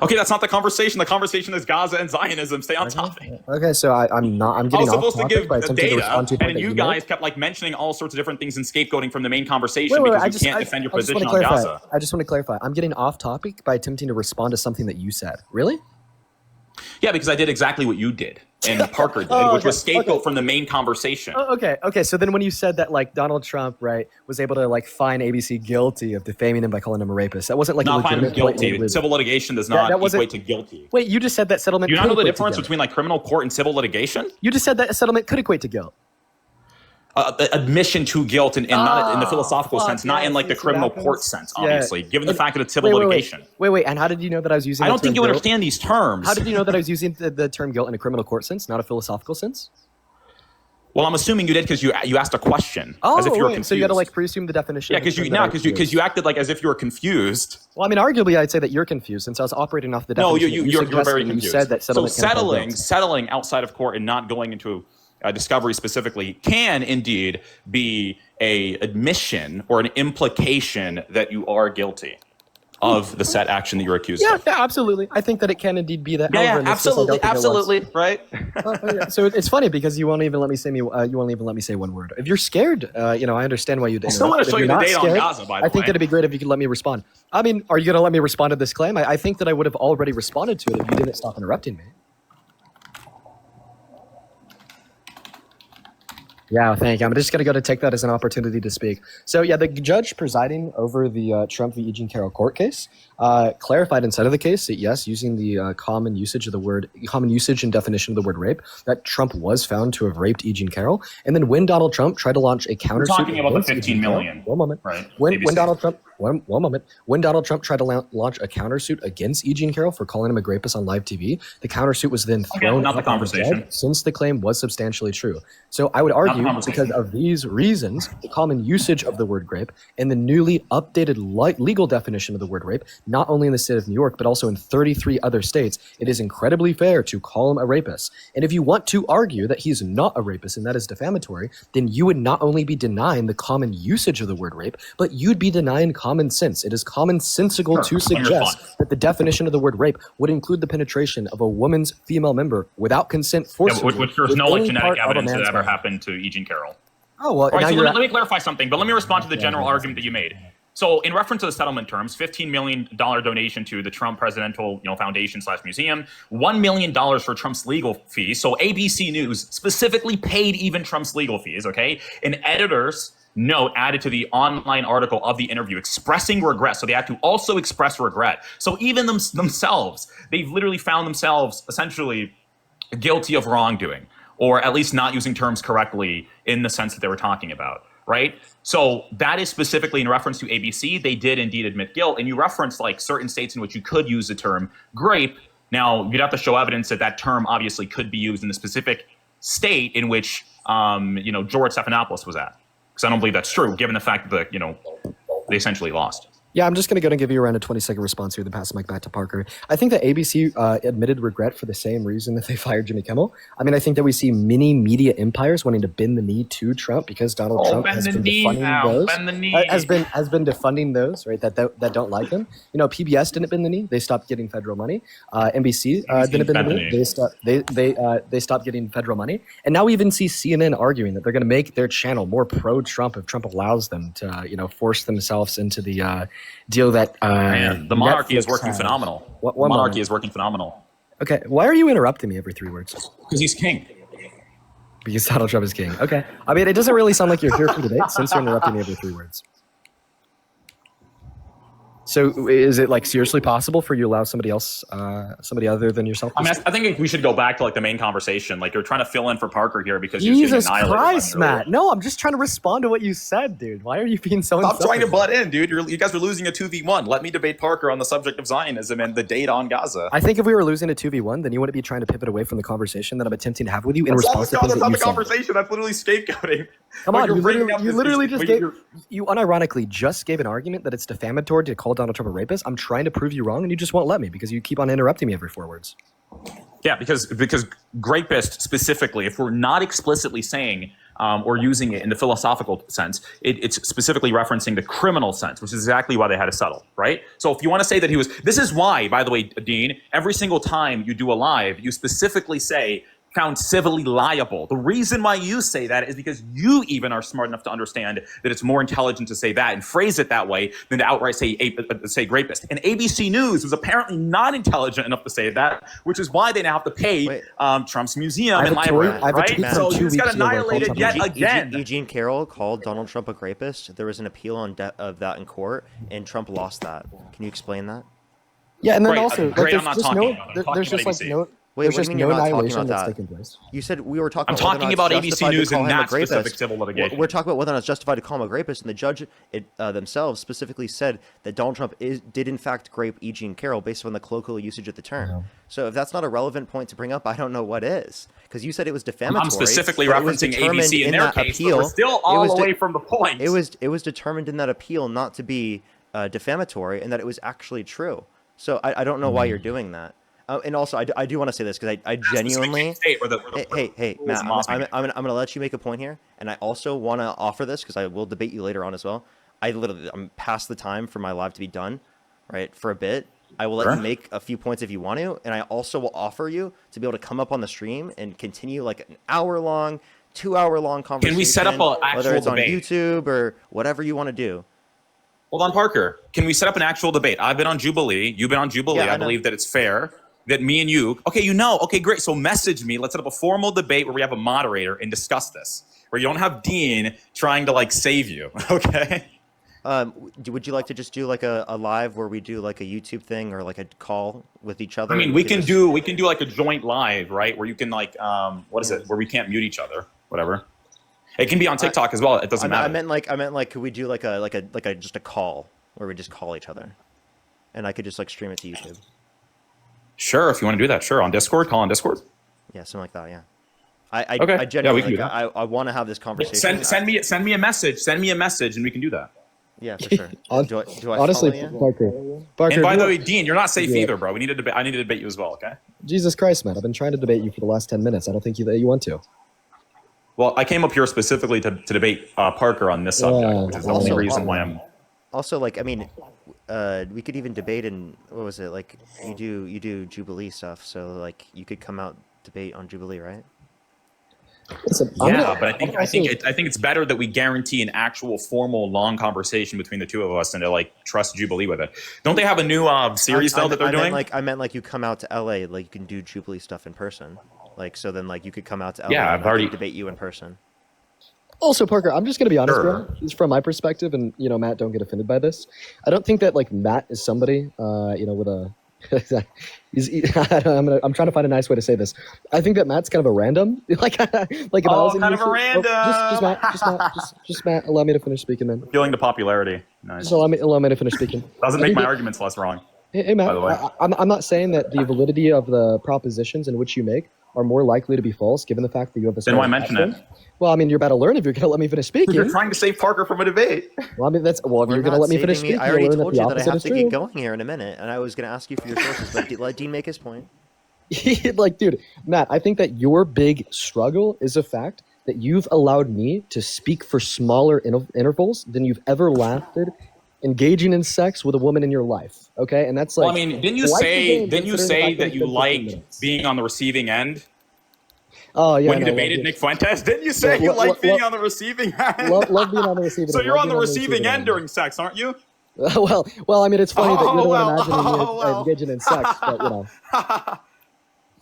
Okay, that's not the conversation. The conversation is Gaza and Zionism. Stay on topic. Okay, so I'm getting off supposed topic to give by the attempting to data, respond to a point and that you made. guys kept like mentioning all sorts of different things and scapegoating from the main conversation because you can't defend your position on Gaza. I just want to clarify. I'm getting off topic by attempting to respond to something that you said. Really? Yeah, because I did exactly what you did and Parker did, which was scapegoat from the main conversation. Okay. So then when you said that like Donald Trump, right, was able to like find ABC guilty of defaming him by calling him a rapist, that wasn't like not a find him guilty. Civil litigation does not equate to guilty. Wait, you just said that settlement. Do you not know the difference between like criminal court and civil litigation? You just said that a settlement could equate to guilt. Admission to guilt and not in the philosophical sense, not in like the criminal court sense, obviously, given the fact that it's civil litigation. Wait, and how did you know that I was using I don't think you understand these terms. How did you know that I was using the term guilt in a criminal court sense, not a philosophical sense? Well, I'm assuming you did because you asked a question as if you were confused. So you got to like presume the definition. Yeah, because you acted like as if you were confused. Well, I mean, arguably, I'd say that you're confused since I was operating off the definition. No, you're very confused. You said that settling outside of court and not going into discovery specifically can indeed be a admission or an implication that you are guilty of the set action that you're accused of. Yeah, absolutely. I think that it can indeed be that. Yeah, absolutely, right? So it's funny because you won't even let me say one word. If you're scared, I understand why you didn't. I still want to show you the data on Gaza, by the way. I think that'd be great if you could let me respond. I mean, are you going to let me respond to this claim? I think that I would have already responded to it if you didn't stop interrupting me. Yeah, thank you. I'm just going to go to take that as an opportunity to speak. So yeah, the judge presiding over the Trump v. Eugene Carroll court case clarified inside of the case that yes, using the common usage and definition of the word rape, that Trump was found to have raped E. Jean Carroll. And then when Donald Trump tried to launch a countersuit, We're talking about the against E. 15 Jean Carroll- million. One moment. Right. When ABC. Donald Trump, one moment. When Donald Trump tried to launch a countersuit against E. Jean Carroll for calling him a rapist on live TV, the countersuit was then thrown not the out on conversation. judge since the claim was substantially true. So I would argue, because of these reasons, the common usage of the word rape and the newly updated legal definition of the word rape, not only in the state of New York, but also in 33 other states, it is incredibly fair to call him a rapist. And if you want to argue that he's not a rapist and that is defamatory, then you would not only be denying the common usage of the word rape, but you'd be denying common sense. It is commonsensical to suggest that the definition of the word rape would include the penetration of a woman's female member without consent forcibly. Which there's no like genetic evidence that ever happened to E. Jean Carroll. Oh, well, all right, so let me clarify something, but let me respond to the general argument that you made. So in reference to the settlement terms, $15 million donation to the Trump Presidential Foundation / museum, $1 million for Trump's legal fees. So ABC News specifically paid even Trump's legal fees, okay? An editor's note added to the online article of the interview expressing regret. So they had to also express regret. So even themselves, they've literally found themselves essentially guilty of wrongdoing, or at least not using terms correctly in the sense that they were talking about, right? So that is specifically in reference to ABC. They did indeed admit guilt. And you referenced like certain states in which you could use the term grape. Now, you'd have to show evidence that that term obviously could be used in the specific state in which, George Stephanopoulos was at. Because I don't believe that's true, given the fact that, they essentially lost. Yeah, I'm just going to go and give you around a 20-second response here, then pass the mic back to Parker. I think that ABC admitted regret for the same reason that they fired Jimmy Kimmel. I mean, I think that we see many media empires wanting to bend the knee to Trump because Donald Trump has been defunding those. Bend the knee. Has been defunding those, right, that don't like him. PBS didn't bend the knee. They stopped getting federal money. NBC didn't bend the knee. They stopped getting federal money. And now we even see CNN arguing that they're going to make their channel more pro-Trump if Trump allows them to, force themselves into the deal that the monarchy Netflix is working has. phenomenal. One monarchy moment. is working phenomenal. Okay, why are you interrupting me every 3 words? Because he's king. Because Donald Trump is king. Okay. I mean, it doesn't really sound like you're here for debate since you're interrupting me every 3 words. So is it like seriously possible for you to allow somebody else, somebody other than yourself? I mean, I think we should go back to like the main conversation. Like you're trying to fill in for Parker here because you're Jesus getting annihilated. Christ, Matt. No, I'm just trying to respond to what you said, dude. Why are you being so Stop trying to insufferable? butt in, dude. You guys are losing a 2v1. Let me debate Parker on the subject of Zionism and the date on Gaza. I think if we were losing a 2v1, then you wouldn't be trying to pivot away from the conversation that I'm attempting to have with you in response to things That's that not you the said. conversation. That's literally scapegoating. Come But on, you're you bringing up literally this- just but gave, you're- you unironically just gave an argument that it's defamatory to call Donald Trump a rapist. I'm trying to prove you wrong, and you just won't let me because you keep on interrupting me every 4 words. Yeah, because grapist specifically, if we're not explicitly saying or using it in the philosophical sense, it's specifically referencing the criminal sense, which is exactly why they had to settle, right? So if you want to say that this is why, by the way, Dean, every single time you do a live, you specifically say found civilly liable. The reason why you say that is because you even are smart enough to understand that it's more intelligent to say that and phrase it that way than to outright say rapist. And ABC News was apparently not intelligent enough to say that, which is why they now have to pay Trump's museum and library, right? So he just got annihilated yet again. Eugene Carroll called Donald Trump a rapist. There was an appeal of that in court, and Trump lost that. Can you explain that? Yeah, and then Great, also, great, like, I'm not there's talking no, about it. I'm there's talking just about like ABC. no, Wait, there's what just do you mean no you're not talking annihilation about that's that? taking place. You said we were talking I'm about whether or talking not about it's ABC justified to News call and him a that specific rapist. civil litigation. We're talking about whether or not it's justified to call him a rapist, and the judge themselves specifically said that Donald Trump did in fact grape E. Jean Carroll based on the colloquial usage of the term. So if that's not a relevant point to bring up, I don't know what is. Because you said it was defamatory. I'm specifically but it was referencing determined ABC in their that case, but appeal. we're still all away from the point. It was determined in that appeal not to be defamatory, and that it was actually true. So I don't know why you're doing that. And also, I do want to say this because I genuinely. Hey, Matt, I'm going to let you make a point here, and I also want to offer this because I will debate you later on as well. I'm past the time for my live to be done, right? For a bit, I will let you make a few points if you want to, and I also will offer you to be able to come up on the stream and continue like an hour-long, 2-hour-long conversation. Can we set up an actual whether it's debate? on YouTube or whatever you want to do? Hold on, Parker. Can we set up an actual debate? I've been on Jubilee. You've been on Jubilee. Yeah, I believe that it's fair that me and you. Okay, great. So message me. Let's set up a formal debate where we have a moderator and discuss this. Where you don't have Dean trying to like save you. Okay. Would you like to just do like a live where we do like a YouTube thing or like a call with each other? I mean, we can do like a joint live, right? Where you can like what is it? Where we can't mute each other, whatever. It can be on TikTok as well. It doesn't matter. I meant like could we do like a just a call where we just call each other, and I could just like stream it to YouTube. Sure, if you want to do that, sure. On Discord, call on Discord. Yeah, something like that. Yeah. Okay. I genuinely, we can do that. I want to have this conversation. Send me a message. Send me a message, and we can do that. Yeah, for sure. Do I Honestly, follow you? Parker. And by the way, Dean, you're not safe either, bro. I need to debate you as well. Okay. Jesus Christ, man! I've been trying to debate you for the last 10 minutes. I don't think that you want to. Well, I came up here specifically to debate Parker on this subject, which is the only reason why I'm. Also, like, I mean, we could even debate in what was it like? You do Jubilee stuff, so like you could come out debate on Jubilee, right? Listen, Yeah, but I think it's better that we guarantee an actual formal long conversation between the two of us and to like trust Jubilee with it. Don't they have a new series though that they're doing? I meant like you come out to LA, like you can do Jubilee stuff in person. Like so then like you could come out to LA Yeah, and I've already debate you in person. Also, Parker, I'm just going to be honest, Sure. bro. It's from my perspective, and Matt, don't get offended by this. I don't think that like Matt is somebody, with a. I'm trying to find a nice way to say this. I think that Matt's kind of a random. like if I was in kind of your a shoes- random. just Matt. Allow me to finish speaking, man. Feeling the popularity. Nice. Just allow me to finish speaking. Doesn't I make think my that- arguments less wrong. Hey, Matt, by the way. I'm not saying that the validity of the propositions in which you make are more likely to be false, given the fact that you have a. Then why certain mention background. it? Well, I mean, you're about to learn if you're going to let me finish speaking. You're trying to save Parker from a debate. Well, I mean, if you're going to let me finish speaking, I already you'll learn told that you the that I opposite have is to true. get going here in a minute, and I was going to ask you for your sources, but let Dean make his point. Like, dude, Matt, I think that your big struggle is the fact that you've allowed me to speak for smaller intervals than you've ever lasted engaging in sex with a woman in your life. Okay, and that's like. Well, I mean, didn't you say that you like being on the receiving end? Oh yeah. When you debated Nick Fuentes, didn't you say you like being on the receiving end? Love being on the receiving end. So you're on the receiving end during sex, aren't you? Well, I mean, it's funny that you're the one imagining me engaging in sex, but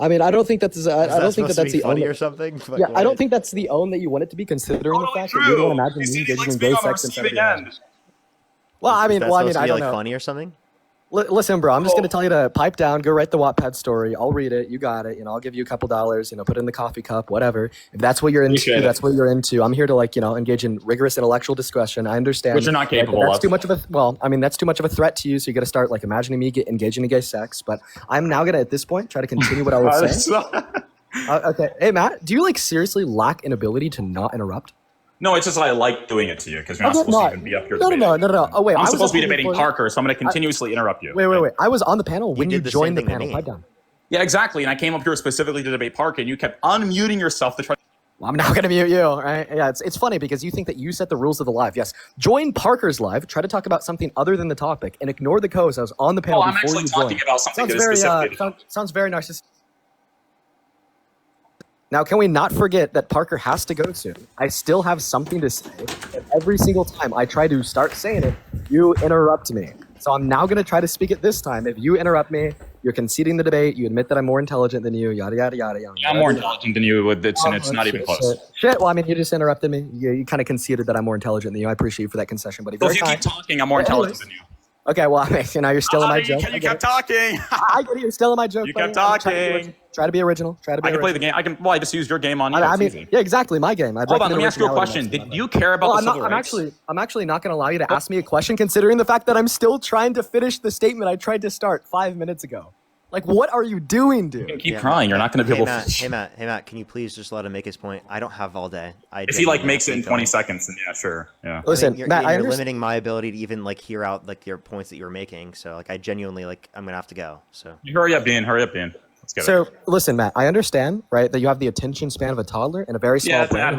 I mean, I don't think that's. I don't think that's the funny own or something. Like, yeah, I don't think that's the own that you want it to be, considering the fact that you're the one imagining me engaging in gay sex in front of your. Well, I mean, I don't know. Funny or something. Listen, bro, I'm just going to tell you to pipe down, go write the Wattpad story. I'll read it. You got it. I'll give you a couple dollars, put it in the coffee cup, whatever. If that's what you're into, that's what you're into. I'm here to engage in rigorous intellectual discussion. I understand. Which you're not capable that's of. Too much of that's too much of a threat to you. So you got to start imagining me engaging in gay sex. But I'm now going to, at this point, try to continue what I was saying. Okay. Hey, Matt, do you seriously lack an ability to not interrupt? No, it's just that I like doing it to you because you're not supposed to even be up here. No. Oh, wait. I'm supposed to be debating Parker, so I'm going to continuously interrupt you. Wait. I was on the panel when you joined the panel. Pipe down. Yeah, exactly. And I came up here specifically to debate Parker, and you kept unmuting yourself to try. Well, I'm now going to mute you, right? Yeah, it's funny because you think that you set the rules of the live. Yes, join Parker's live, try to talk about something other than the topic, and ignore the co-host. I was on the panel I'm before actually you talking joined. about something that is specifically. Sounds very narcissistic. Now, can we not forget that Parker has to go soon? I still have something to say. And every single time I try to start saying it, you interrupt me. So I'm now going to try to speak it this time. If you interrupt me, you're conceding the debate. You admit that I'm more intelligent than you, yada, yada, yada, yada. I'm more intelligent than you with this, and it's not even close. Shit. Well, I mean, you just interrupted me. You kind of conceded that I'm more intelligent than you. I appreciate you for that concession, buddy. So if you keep talking, I'm more intelligent than you. Okay, well, I mean, you're still in my joke. You kept talking. I get it. You're still in my joke. You kept talking. Try to be original. I can play the game. I just used your game on you. I mean, yeah, exactly. My game. Hold on. Let me ask you a question. Did you care about the civil rights? I'm actually not going to allow you to ask me a question, considering the fact that I'm still trying to finish the statement I tried to start 5 minutes ago. What are you doing, dude? You keep trying. You're not going to be able to. Hey, Matt, can you please just let him make his point? I don't have all day. If he makes it in 20 seconds, then yeah, sure. Yeah. Listen, Matt, you're limiting my ability to even hear out your points that you're making. So I genuinely I'm going to have to go. So hurry up, Dean. Let's get it. Listen, Matt, I understand, right, that you have the attention span of a toddler and a very small brain. At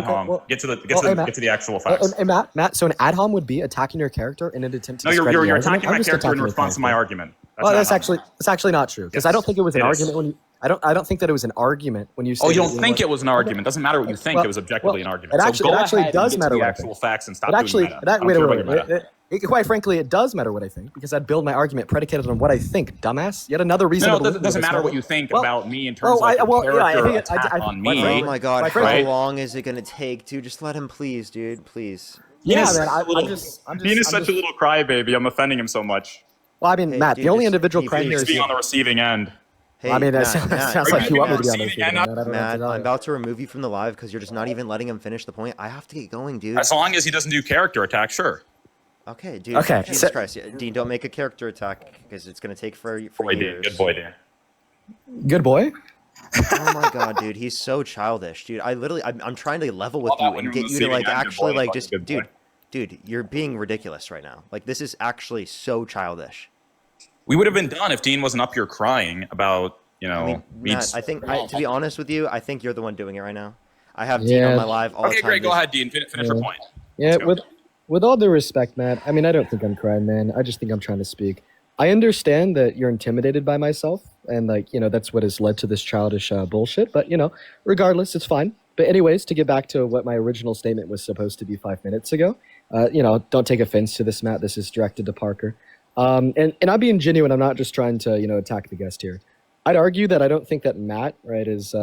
home. Get to the actual facts. And Matt, so an ad hom would be attacking your character in an attempt to. No, you're attacking my character in response to my argument. That's actually not true, because I don't think it was an argument when you. I don't think that it was an argument when you said. Oh, you don't think it was an argument? Doesn't matter what you think. It was objectively an argument. It actually does matter. The actual facts and stop doing that. Wait. Quite frankly, it does matter what I think, because I'd build my argument predicated on what I think. Dumbass. Yet another reason. No, it doesn't matter what you think about me in terms of character attack on me. Oh my God! How long is it going to take, dude? Just let him, please, dude. Please. Dean is man, Dean is such a little crybaby. I'm offending him so much. Well, I mean, Hey, Matt, dude, the only just individual be crying here He's is being you. on the receiving end. Hey, Well, I mean, Matt, sounds Matt, like you want me to be on receiving the receiving end end. I don't know what to Matt, tell I'm you. about to remove you from the live because you're just not even letting him finish the point. I have to get going, dude. As long as he doesn't do character attack, sure. Okay, dude. Okay, Jesus so- Christ, Dean, don't make a character attack because it's gonna take for Boy, Dean. years. Good boy, Dean. Good boy. Oh my god, dude, he's so childish, dude. I'm trying to level with All that you when and you're get you to receiving like end, good actually boy, like fucking just, good boy. dude, you're being ridiculous right now. Like this is actually so childish. We would have been done if Dean wasn't up here crying about, I mean, Matt, I think to be honest with you, I think you're the one doing it right now. I have Dean on Yeah. my live all the Okay, time. great. Go ahead, Dean. Finish your point. Yeah, with all due respect, Matt, I mean, I don't think I'm crying, man. I just think I'm trying to speak. I understand that you're intimidated by myself, and like, that's what has led to this childish bullshit. But regardless, it's fine. But anyways, to get back to what my original statement was supposed to be 5 minutes ago, don't take offense to this, Matt. This is directed to Parker. And I'm being genuine. I'm not just trying to attack the guest here. I'd argue that I don't think that Matt, right, is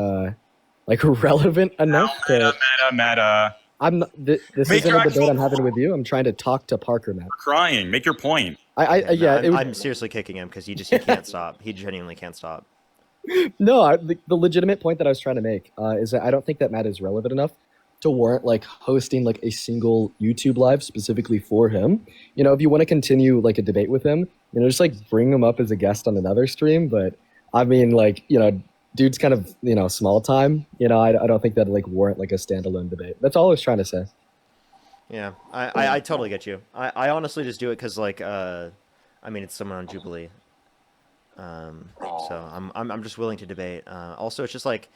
like relevant enough to. Meta. I'm not, this Make isn't your a debate actual I'm having with you. I'm trying to talk to Parker, Matt. Crying. Make your point. I'm seriously kicking him because he can't stop. He genuinely can't stop. No, the legitimate point that I was trying to make is that I don't think that Matt is relevant enough to warrant like hosting like a single YouTube live specifically for him. If you want to continue like a debate with him, just like bring him up as a guest on another stream. But I mean, like, dude's kind of, small time. I don't think that like warrant like a standalone debate. That's all I was trying to say. Yeah, I totally get you. I honestly just do it because like I mean it's someone on Jubilee. So I'm just willing to debate. Also, it's just like,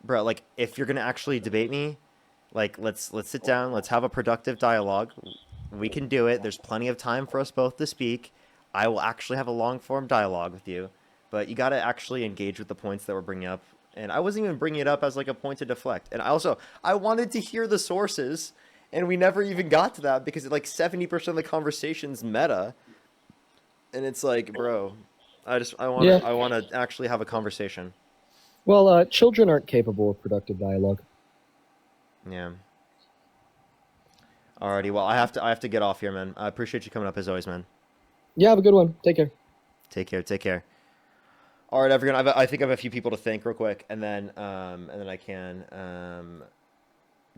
bro, like if you're gonna actually debate me, like let's sit down, let's have a productive dialogue. We can do it. There's plenty of time for us both to speak. I will actually have a long form dialogue with you, but you got to actually engage with the points that we're bringing up. And I wasn't even bringing it up as like a point to deflect. And I wanted to hear the sources, and we never even got to that because like 70% of the conversation's meta. And it's like, bro, I want to actually have a conversation. Well, children aren't capable of productive dialogue. Yeah. Alrighty, well, I have to get off here, man. I appreciate you coming up as always, man. Yeah, have a good one. Take care. Take care. All right, everyone. I think I have a few people to thank real quick, and then I can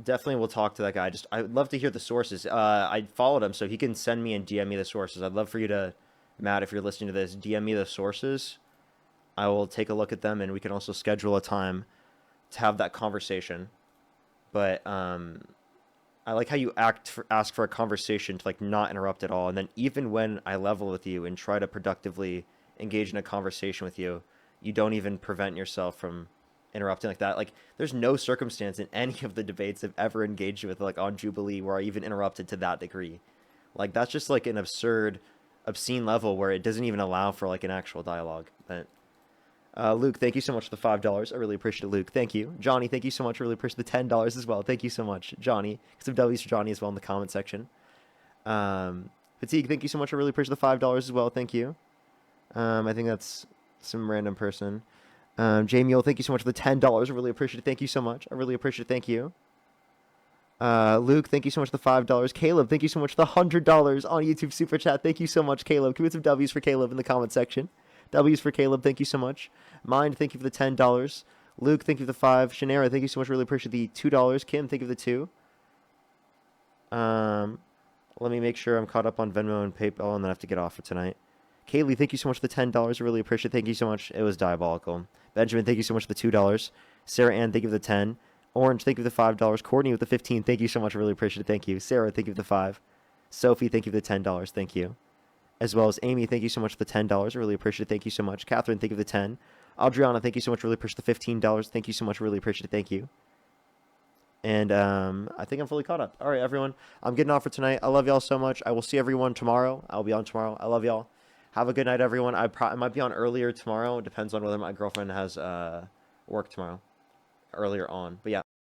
definitely we'll talk to that guy. I'd love to hear the sources. I followed him, so he can send me and DM me the sources. I'd love for you to, Matt, if you're listening to this, DM me the sources. I will take a look at them, and we can also schedule a time to have that conversation. But I like how you ask for a conversation to like not interrupt at all, and then even when I level with you and try to productively engage in a conversation with you, you don't even prevent yourself from interrupting like that. Like there's no circumstance in any of the debates I've ever engaged with like on Jubilee where I even interrupted to that degree. Like that's just like an obscene level where it doesn't even allow for like an actual dialogue. But Luke, thank you so much for the $5. I really appreciate it, Luke. Thank you. Johnny, thank you so much. I really appreciate the $10 as well. Thank you so much, Johnny. Some W's for Johnny as well in the comment section. Fatigue, thank you so much. I really appreciate the $5 as well. Thank you. I think that's some random person. Jamie, thank you so much for the $10. I really appreciate it. Thank you so much. I really appreciate it. Thank you. Luke, thank you so much for the $5. Caleb, thank you so much for the $100 on YouTube Super Chat. Thank you so much, Caleb. Can we get some W's for Caleb in the comment section? W's for Caleb, thank you so much. Mind, thank you for the $10. Luke, thank you for the 5. Shanara, thank you so much. Really appreciate the $2. Kim, thank you for the 2. Let me make sure I'm caught up on Venmo and PayPal, and then I have to get off for tonight. Kaylee, thank you so much for the $10. I really appreciate it. Thank you so much. It was diabolical. Benjamin, thank you so much for the $2. Sarah Ann, thank you for the 10. Orange, thank you for the $5. Courtney with the 15. Thank you so much. I really appreciate it. Thank you. Sarah, thank you for the 5. Sophie, thank you for the $10. Thank you. As well as Amy, thank you so much for the $10. I really appreciate it. Thank you so much. Catherine, thank you for the 10. Adriana, thank you so much. Really appreciate the $15. Thank you so much. Really appreciate it. Thank you. And I think I'm fully caught up. All right, everyone. I'm getting off for tonight. I love y'all so much. I will see everyone tomorrow. I'll be on tomorrow. I love y'all. Have a good night, everyone. I might be on earlier tomorrow. It depends on whether my girlfriend has work tomorrow. Earlier on. But yeah.